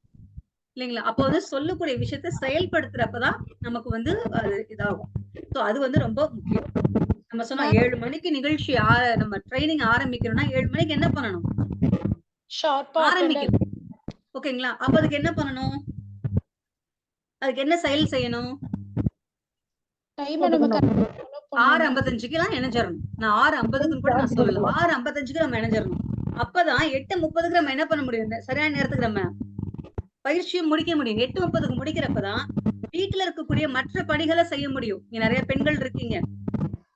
இல்லைங்களா? அப்போ வந்து சொல்லக்கூடிய விஷயத்த செயல்படுத்துறப்பதான் நமக்கு வந்து அது இதாகும். சோ அது வந்து ரொம்ப முக்கியம். நம்ம சொன்னா 7 மணிக்கு நிகழ்ச்சி நம்ம ட்ரைனிங் ஆரம்பிக்கணும்னா 7 மணிக்கு என்ன பண்ணணும்? ஆரம்பிக்கணும். ஓகேங்களா? அப்ப அதுக்கு என்ன பண்ணணும்? அதுக்கு என்ன செயல் செய்யணும்? 6:55க்கு எல்லாம் இணைஞ்சிடணும். நான் 6:50க்கு கூட நான் சொல்லல, 6:55க்கு நம்ம இணைஞ்சிடணும். அப்பதான் 8:30க்கு நம்ம என்ன பண்ண முடியும், சரியான நேரத்துக்கு நம்ம பயிற்சியை முடிக்க முடியும். 8:30க்கு முடிக்கிறப்பதான் வீட்டுல இருக்கக்கூடிய மற்ற பணிகளை செய்ய முடியும். நீங்க நிறைய பெண்கள் இருக்கீங்க,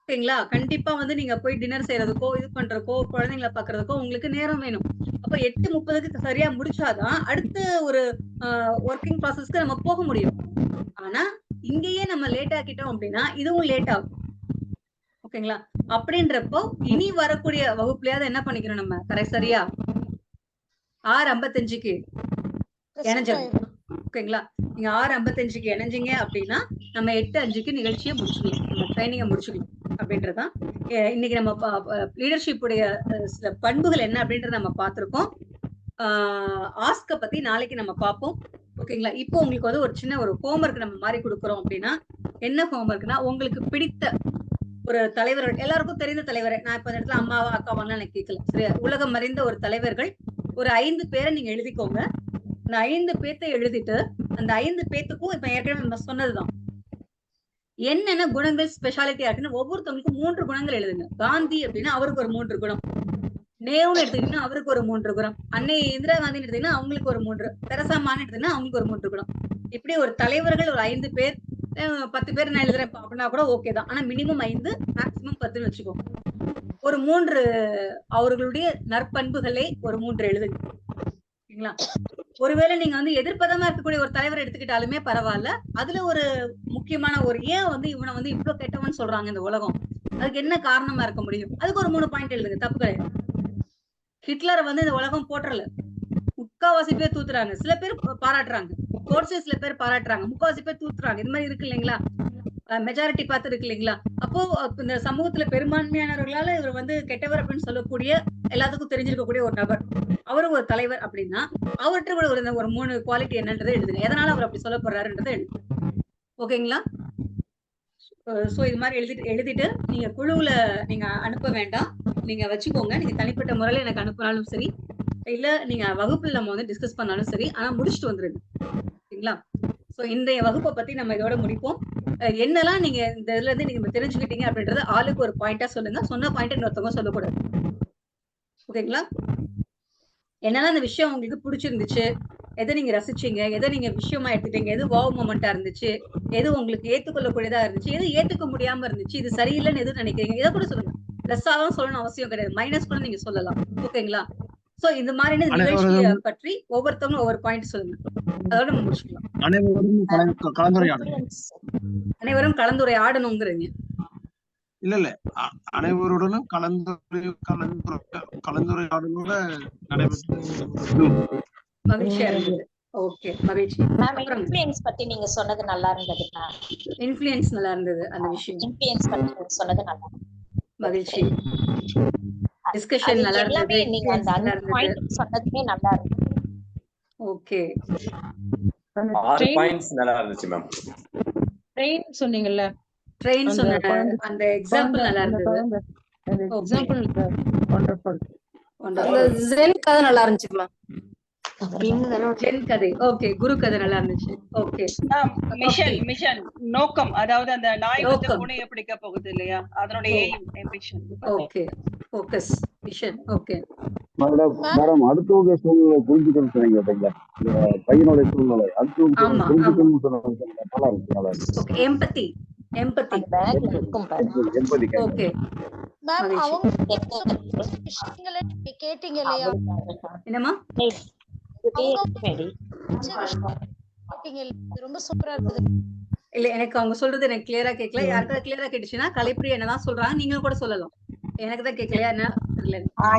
ஓகேங்களா? கண்டிப்பா வந்து நீங்க போய் டின்னர் செய்யறதுக்கோ, இது பண்றதுக்கோ, குழந்தைங்களை பாக்குறதுக்கோ உங்களுக்கு நேரம் வேணும். அப்ப 8:30க்கு சரியா முடிச்சாதான் அடுத்த ஒரு ஒர்க்கிங் ப்ராசஸ்க்கு நம்ம போக முடியும். ஆனா இங்கேயே நம்ம லேட் ஆக்கிட்டோம் அப்படின்னா இதுவும் லேட் ஆகும். ஓகேங்களா? அப்படின்றப்போ இனி வரக்கூடிய வகுப்புலயாவது என்ன பண்ணிக்கணும், நம்ம சரியா 6:55க்கு இணைஞ்சிடணும். ஓகேங்களா? நீங்க 6:55க்கு இணைஞ்சிங்க அப்படின்னா நம்ம 8:05க்கு நிகழ்ச்சியை முடிச்சுக்கலாம், நம்ம ட்ரைனிங்கை முடிச்சுக்கலாம் அப்படின்றதான் இன்னைக்கு நம்ம லீடர்ஷிப் உடைய சில பண்புகள் என்ன அப்படின்றத நம்ம பார்த்திருக்கோம். ஆஸ்க பத்தி நாளைக்கு நம்ம பார்ப்போம். ஓகேங்களா? இப்போ உங்களுக்கு வந்து ஒரு சின்ன ஒரு ஹோம்ஒர்க் நம்ம மாதிரி கொடுக்குறோம். அப்படின்னா என்ன ஹோம்ஒர்க்னா, உங்களுக்கு பிடித்த ஒரு தலைவர்கள், எல்லாருக்கும் தெரிந்த தலைவரை, நான் இப்ப இந்த இடத்துல அம்மாவா அக்காவான்னு எனக்கு கேட்கல, சரியா? உலகம் அறிந்த ஒரு தலைவர்கள் ஒரு 5 பேரை நீங்க எழுதிக்கோங்க. அந்த 5 பேத்தை எழுதிட்டு அந்த 5 பேத்துக்கும் இப்ப ஏற்கனவே நம்ம சொன்னதுதான் என்னென்ன குணங்கள் ஸ்பெஷாலிட்டியா இருக்குன்னு ஒவ்வொருத்தவங்களுக்கும் 3 குணங்கள் எழுதுங்க. காந்தி அப்படின்னா அவருக்கு ஒரு 3 குணம், நேருன்னு எடுத்துக்கிட்டீங்கன்னா அவருக்கு ஒரு 3 குணம், அன்னை இந்திரா காந்தின்னு எடுத்தீங்கன்னா அவங்களுக்கு ஒரு 3, தெரசாமான்னு எடுத்தீங்கன்னா அவங்களுக்கு ஒரு 3 குணம். இப்படி ஒரு தலைவர்கள் ஒரு 5 பேர், 10 பேர் நான் எழுதுறேன் அப்படின்னா கூட ஓகே தான். ஆனா மினிமம் 5, மேக்சிமம் 10ன்னு வச்சுக்கோங்க. ஒரு 3 அவர்களுடைய நற்பண்புகளை ஒரு 3 எழுதுங்க. ஓகேங்களா? ஒருவேளை நீங்க வந்து எதிர்ப்பதமா இருக்கக்கூடிய ஒரு தலைவர் எடுத்துக்கிட்டாலுமே பரவாயில்ல, அதுல ஒரு முக்கியமான ஒரு ஏன் வந்து இவனை வந்து இவ்வளவு கெட்டவன்னு சொல்றாங்க இந்த உலகம், அதுக்கு என்ன காரணமா இருக்க முடியும், அதுக்கு ஒரு 3 பாயிண்ட் எழுதுங்க. தப்பு கிடையாது. ஹிட்லரை வந்து இந்த உலகம் போற்றல, முக்காவாசி பேர் தூத்துறாங்க, சில பேர் பாராட்டுறாங்க, கோர்ஸே சில பேர் பாராட்டுறாங்க, முக்காவாசி பேர் தூத்துறாங்க. இது மாதிரி இருக்கு இல்லைங்களா? மெஜாரிட்டி பார்த்து இருக்கு இல்லைங்களா? அப்போ இந்த சமூகத்துல பெரும்பான்மையானவர்களால இவர் வந்து கெட்டவர் அப்படின்னு சொல்லக்கூடிய எல்லாத்துக்கும் தெரிஞ்சிருக்கக்கூடிய ஒரு நபர், அவரும் ஒரு தலைவர் அப்படின்னா அவர்கிட்ட கூட ஒரு 3 குவாலிட்டி என்னன்றதை எழுதுங்க. எதனால அவர் அப்படி சொல்ல போறாருன்றதை எழுதுங்க. ஓகேங்களா? சோ இது மாதிரி எழுதிட்டு நீங்க குழுவுல நீங்க அனுப்ப வேண்டாம், நீங்க வச்சுக்கோங்க. நீங்க தனிப்பட்ட முறையில எனக்கு அனுப்பினாலும் சரி, இல்ல நீங்க வகுப்புல நம்ம வந்து டிஸ்கஸ் பண்ணாலும் சரி, ஆனா முடிச்சுட்டு வந்துருங்க. சரிங்களா? சோ இன்றைய வகுப்பை பத்தி நம்ம இதோட முடிப்போம். என்னெல்லாம் நீங்க இந்த இதுல இருந்து நீங்க தெரிஞ்சுக்கிட்டீங்க அப்படின்றத ஆளுக்கு ஒரு பாயிண்டா சொல்லுங்க. சொன்ன பாயிண்ட் இன்னொருத்தவங்க சொல்லக்கூடாது. ஓகேங்களா? என்னெல்லாம் இந்த விஷயம் உங்களுக்கு பிடிச்சிருந்துச்சு, எதை நீங்க ரசிச்சீங்க, எதை நீங்க விஷயமா எடுத்துட்டீங்க, எது வாவ் மொமெண்டா இருந்துச்சு, எது உங்களுக்கு ஏத்துக்கொள்ளக்கூடியதா இருந்துச்சு, எது ஏத்துக்க முடியாம இருந்துச்சு, இது சரியில்லைன்னு எது நினைக்கிறீங்க, இதை கூட சொல்லுங்க. பிளஸ்ஸாவும் சொல்லணும் அவசியம் கிடையாது, மைனஸ் கூட நீங்க சொல்லலாம். ஓகேங்களா? சோ இந்த மாதிரியான நிகழ்ச்சியை பற்றி ஒவ்வொருத்தவங்களும் ஒவ்வொரு பாயிண்ட் சொல்லுங்க. அதோட நம்ம முடிச்சுக்கலாம். அனைவரும் கலந்துரையாடணுங்கிறீங்க. இல்ல அனைவருடனும் கலந்துரையாடலோட நடைபெற்று மகிழ்ச்சியா இருந்தது. ஓகே, மகிழ்ச்சி. இன்ஃப்ளூயன்ஸ் பத்தி நீங்க சொன்னது நல்லா இருந்தது. இன்ஃப்ளூயன்ஸ் நல்லா இருந்தது. அந்த விஷயம் இன்ஃப்ளூயன்ஸ் பத்தி சொன்னது நல்லா மகிழ்ச்சி. டிஸ்கஷன் நல்லா இருந்தது. நீங்க அந்த பாயிண்ட் சொன்னதுமே நல்லா இருந்தது. ஓகே, 6 பாயிண்ட்ஸ் நல்லா இருந்துச்சு மேம். ட்ரெயின் சொன்னீங்கல்ல, ட்ரெயின் சொன்ன அந்த எக்ஸாம்பிள் நல்லா இருந்தது. Example wonderful. அந்த ஜென் கதை நல்லா இருந்துச்சு மேம். ஜென் கதை ஓகே, குரு கதை நல்லா இருந்துச்சு. ஓகே, மிஷன் நோக்கம், அதாவது அந்த நாய் வந்து பூனையை பிடிக்க போகுது இல்லையா, அதனுடைய aim. Okay, focus mission. Okay madam, அடுத்தவங்க சூழ்நிலை புரிஞ்சுக்கணும் சொன்னீங்க பாத்தீங்களா, பையனோட சூழ்நிலை அடுத்தவங்க புரிஞ்சுக்கணும் சொன்னீங்க. நல்லா இருக்கு, நல்லா இருக்கு. Okay, empathy. ஓகே மேம், அவங்க விஷயங்களை கேட்டீங்க இல்லையா? என்னமா ரொம்ப சூப்பரா இருந்தது. இல்ல, எனக்கு அவங்க சொல்றது எனக்கு கிளியரா கேட்கல. யாருக்காவது கிளியரா கேட்டுச்சுன்னா கலைப்பிரியா என்னதான் சொல்றாங்க நீங்களும் கூட சொல்லலாம். எனக்கு தான் கேட்கலையா என்ன தெரியல.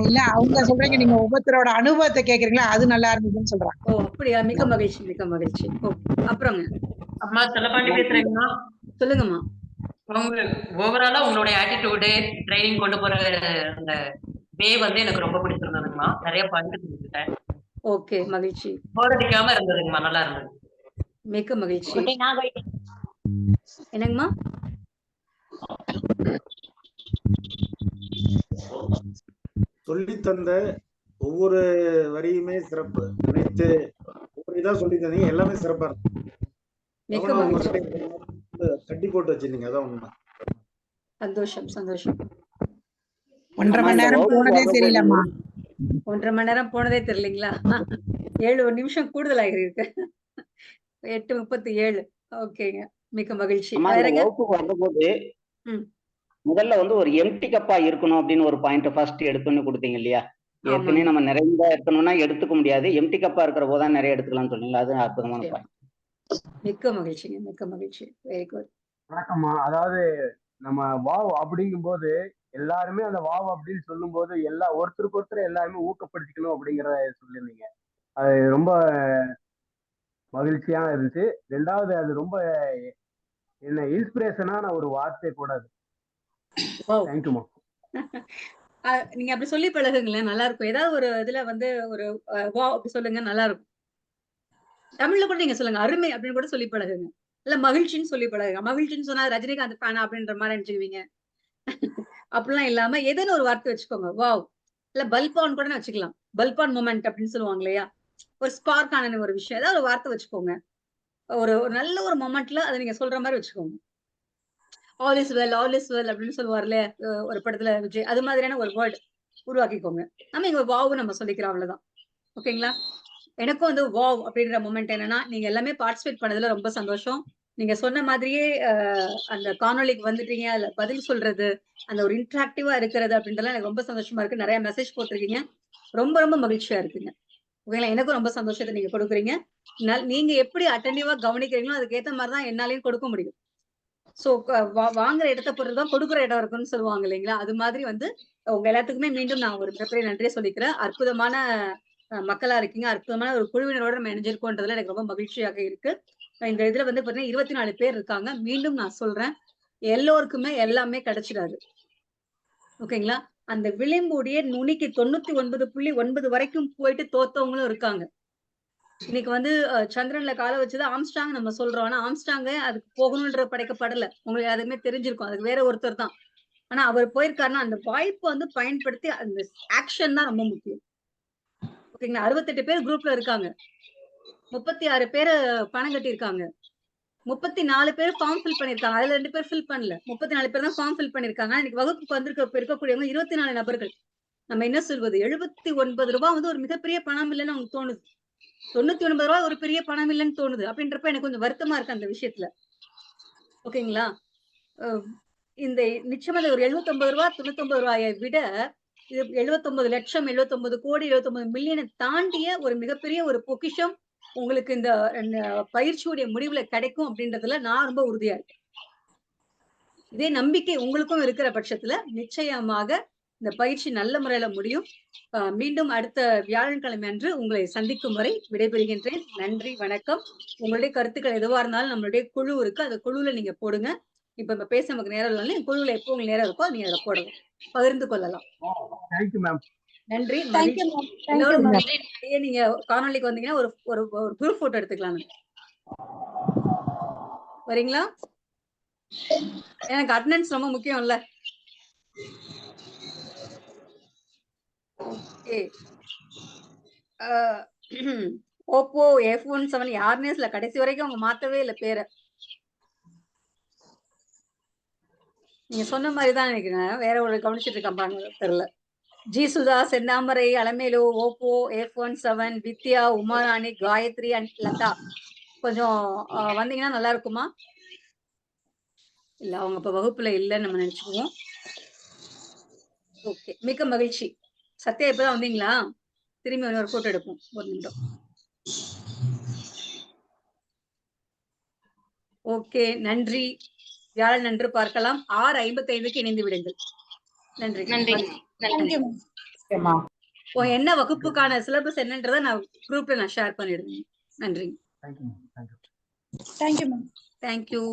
இல்ல அவங்க சொல்றீங்க, நீங்க ஒவ்வொருத்தரோட அனுபவத்தை கேக்குறீங்களா, அது நல்லா இருந்ததுன்னு சொல்றாங்க. ஓ அப்படியா? மிக மகிழ்ச்சி, மிக மகிழ்ச்சி. அப்புறங்க அம்மா செல்லப்பாண்டி பேசுறீங்கம்மா. சொல்லுங்கம்மா. உங்க ஓவராலா உங்களுடைய ஆட்டிடியூடு, ட்ரைனிங் கொண்டு போற அந்த வே வந்து எனக்கு ரொம்ப பிடிச்சிருந்ததுங்கம்மா. நிறைய பாயிண்ட் தெரிஞ்சுக்கிட்டேன். ஓகே, மகிழ்ச்சி. போர் அடிக்காம இருந்ததுங்கம்மா, நல்லா இருந்தது. மிக்க மகிழ்ச்சி. என்னங்கம்மா? சொல்லி தந்த ஒவ்வொரு வரியுமே சிறப்பு. அனைத்து ஒவ்வொரு இதா சொல்லி தந்தீங்க, எல்லாமே சிறப்பா இருக்கு. கட்டி போட்டு வச்சிருந்தீங்க, அதான் உண்மை. சந்தோஷம், சந்தோஷம். 1.5 மணி நேரம் போனதே தெரியலம்மா. 1.5 மணி நேரம் போனதே தெரியலீங்களா? 7 நிமிஷம் கூடுதல் ஆகிருக்கு. 8:37. ஓகேங்க, மிக்க மகிழ்ச்சி. வரும்போது முதல்ல வந்து ஒரு எம்டி கப்பா இருக்கணும் அப்படின்னு ஒரு பாயிண்ட் ஃபர்ஸ்ட் எடுத்துன்னு கொடுத்தீங்க இல்லையா? ஏற்கனவே நம்ம நிறைய எடுக்கணும்னா எடுத்துக்க முடியாது, எம்டி கப்பா இருக்கிற போதுதான் நிறைய எடுத்துக்கலாம்னு சொன்னீங்களா, அது அற்புதமான பாயிண்ட். மிக்க மகிழ்ச்சிங்க, மிக்க மகிழ்ச்சி. Very good. வணக்கம்மா. அதாவது நம்ம வாவ் அப்படிங்கும் போது எல்லாருமே அந்த வாவ் அப்படின்னு சொல்லும் போது ஒருத்தருக்கு ஒருத்தர் எல்லாருமே ஊக்கப்படுத்திக்கணும் அப்படிங்கிறத சொல்லியிருந்தீங்க. அது ரொம்ப மகிழ்ச்சியா இருந்துச்சு. 2வது அது ரொம்ப என்ன இன்ஸ்பிரேஷனான ஒரு வார்த்தை கூட அது. தேங்க்யூமா. நீங்க அப்படி சொல்லி பழகுங்களேன், நல்லா இருக்கும். ஏதாவது ஒரு இதுல வந்து ஒரு வாவ் அப்படி சொல்லுங்க, நல்லா இருக்கும். தமிழ்ல கூட நீங்க சொல்லுங்க, அருமை அப்படின்னு கூட சொல்லி பழகுங்க. இல்ல மகிழ்ச்சின்னு சொல்லி பழகுங்க. மகிழ்ச்சின்னு சொன்னா ரஜினிகாந்த் ஃபேனா அப்படின்ற மாதிரி நினைச்சுக்குவீங்க. அப்படிலாம் இல்லாம ஏதேன்னு ஒரு வார்த்தை வச்சுக்கோங்க. வாவ், இல்ல பல்பான் கூட வச்சுக்கலாம். பல்பான் மூமெண்ட் அப்படின்னு சொல்லுவாங்க இல்லையா, ஒரு ஸ்பார்க் ஆன ஒரு விஷயம், ஏதாவது ஒரு வார்த்தை வச்சுக்கோங்க. ஒரு நல்ல ஒரு மொமெண்ட்ல அதை நீங்க சொல்ற மாதிரி வச்சுக்கோங்க. All is well, all is well அப்படின்னு சொல்லுவார்ல ஒரு படத்துல விஜய், அது மாதிரியான ஒரு வேர்டு உருவாக்கிக்கோங்க. நம்ம இங்க வாவ் நம்ம சொல்லிக்கிறோம், அவ்வளவுதான். ஓகேங்களா? எனக்கும் வந்து வாவ் அப்படின்ற மொமெண்ட் என்னன்னா, நீங்க எல்லாமே பார்ட்டிசிபேட் பண்ணதுல ரொம்ப சந்தோஷம். நீங்க சொன்ன மாதிரியே அந்த காணொலிக்கு வந்துட்டீங்க, அதுல பதில் சொல்றது, அந்த ஒரு இன்டராக்டிவா இருக்கிறது அப்படின்றதுலாம் எனக்கு ரொம்ப சந்தோஷமா இருக்கு. நிறைய மெசேஜ் போட்டிருக்கீங்க, ரொம்ப ரொம்ப மகிழ்ச்சியா இருக்குங்க. ஓகேங்களா? எனக்கும் ரொம்ப சந்தோஷத்தை நீங்க கொடுக்குறீங்க. நீங்க எப்படி அட்டென்டிவா கவனிக்கிறீங்களோ அதுக்கேற்ற மாதிரிதான் என்னாலையும் கொடுக்க முடியும். சோ வாங்குற இடத்தை பொறுத்துதான் கொடுக்குற இடம் இருக்குன்னு சொல்லுவாங்க இல்லைங்களா? அது மாதிரி வந்து உங்க எல்லாத்துக்குமே மீண்டும் நான் ஒரு மிகப்பெரிய நன்றியை சொல்லிக்கிறேன். அற்புதமான மக்களா இருக்கீங்க, அற்புதமான ஒரு குழுவினரோட நம்ம இணைஞ்சிருக்கோன்றதுல எனக்கு ரொம்ப மகிழ்ச்சியாக இருக்கு. இந்த இதுல வந்து பாத்தீங்கன்னா 24 பேர் இருக்காங்க. மீண்டும் நான் சொல்றேன், எல்லோருக்குமே எல்லாமே கிடைச்சிடாது. ஓகேங்களா? அந்த விளிம்புடைய நுனிக்கு 99.9 வரைக்கும் போயிட்டு தோத்தவங்களும் இருக்காங்க. இன்னைக்கு வந்து சந்திரன்ல கால வச்சது ஆம்ஸ்டாங் நம்ம சொல்றோம். ஆனா ஆம்ஸ்டாங்க அதுக்கு போகணும்ன்ற படைக்கப்படல. உங்களுக்கு அதுமே தெரிஞ்சிருக்கும். அதுக்கு வேற ஒருத்தர் தான். ஆனா அவர் போயிருக்காருன்னா அந்த வாய்ப்பை வந்து பயன்படுத்தி அந்த ஆக்ஷன் தான் ரொம்ப முக்கியம். ஓகேங்களா? 68 பேர் குரூப்ல இருக்காங்க. 36 பேர் பணம் கட்டியிருக்காங்க. 34 பேர் ஃபார்ம் ஃபில் பண்ணிருக்காங்க. அதுல 2 பேர் ஃபில் பண்ணல. 34 பேர் தான் ஃபார்ம் ஃபில் பண்ணிருக்காங்க. இன்னைக்கு வகுப்புக்கு இருக்கக்கூடியவங்க 24 நபர்கள். நம்ம என்ன சொல்வது, 79 ரூபாய் வந்து ஒரு மிகப்பெரிய பணம் இல்லைன்னு அவங்க தோணுது. 99 ரூபாய் ஒரு பெரிய பணம் இல்லைன்னு தோணுது. அப்படின்றப்ப எனக்கு கொஞ்சம் வருத்தமா இருக்கு அந்த விஷயத்துல. ஓகேங்களா? இந்த நிச்சயமா ஒரு 79 ரூபாய் 99 ரூபாயை விட இது 79 லட்சம் 79 கோடி 79 மில்லியனை தாண்டிய ஒரு மிகப்பெரிய ஒரு பொக்கிஷம் உங்களுக்கு இந்த பயிற்சியுடைய முடிவுல கிடைக்கும் அப்படின்றதுல நான் ரொம்ப உறுதியா இருக்கேன். இதே நம்பிக்கை உங்களுக்கும் இருக்கிற பட்சத்துல நிச்சயமாக இந்த பயிற்சி நல்ல முறையில முடியும். மீண்டும் அடுத்த வியாழன்கிழமை அன்று உங்களை சந்திக்கும் வரை விடைபெறுகின்றேன். நன்றி, வணக்கம். உங்களுடைய கருத்துக்கள் எதுவா இருந்தாலும் நம்மளுடைய குழு இருக்கு, அந்த குழுல நீங்க போடுங்க. இப்ப பேச நமக்கு நேரம் இல்லைன்னா குழுல எப்போ உங்களுக்கு நேரம் இருக்கோ நீங்க அதை போடலாம், பகிர்ந்து கொள்ளலாம். நன்றி. எல்லோரும் நீங்க காணொலிக்கு வந்தீங்கன்னா ஒரு குரூப் போட்டோ எடுத்துக்கலாம். வரீங்களா? எனக்கு அட்டெண்டன்ஸ் ரொம்ப முக்கியம் இல்ல. ஓகே. ஓப்போ F17 யாருன்னே இல்ல, கடைசி வரைக்கும் அவங்க மாத்தவே இல்ல பேரை. நீங்க சொன்ன மாதிரிதான் நினைக்கிறேன். வேற ஒரு கவனிச்சுட்டு இருக்காங்க தெரியல. G Sudha, Senthamarai, Alamelu, Oppo F17, Vidya, Umarani, Gayathri and Latha கொஞ்சம் வந்தீங்கன்னா நல்லா இருக்குமா? இல்ல அவங்க இப்ப வகுப்புல இல்லைன்னு நம்ம நினைச்சுக்குவோம். ஓகே, மிக்க மகிழ்ச்சி. சத்யா இப்பதான் வந்தீங்களா? திரும்பி ஒரு போட்டோ எடுப்போம். ஒரு நிமிடம். ஓகே, நன்றி. வியாழன் நன்று பார்க்கலாம். 6:55க்கு இணைந்து விடுங்கள். நன்றி. என்ன வகுப்புக்கான சிலபஸ் என்னன்றதை நான் குரூப்ல ஷேர் பண்ணிடுவேன். நன்றி. Thank you ma'am. தேங்க்யூ.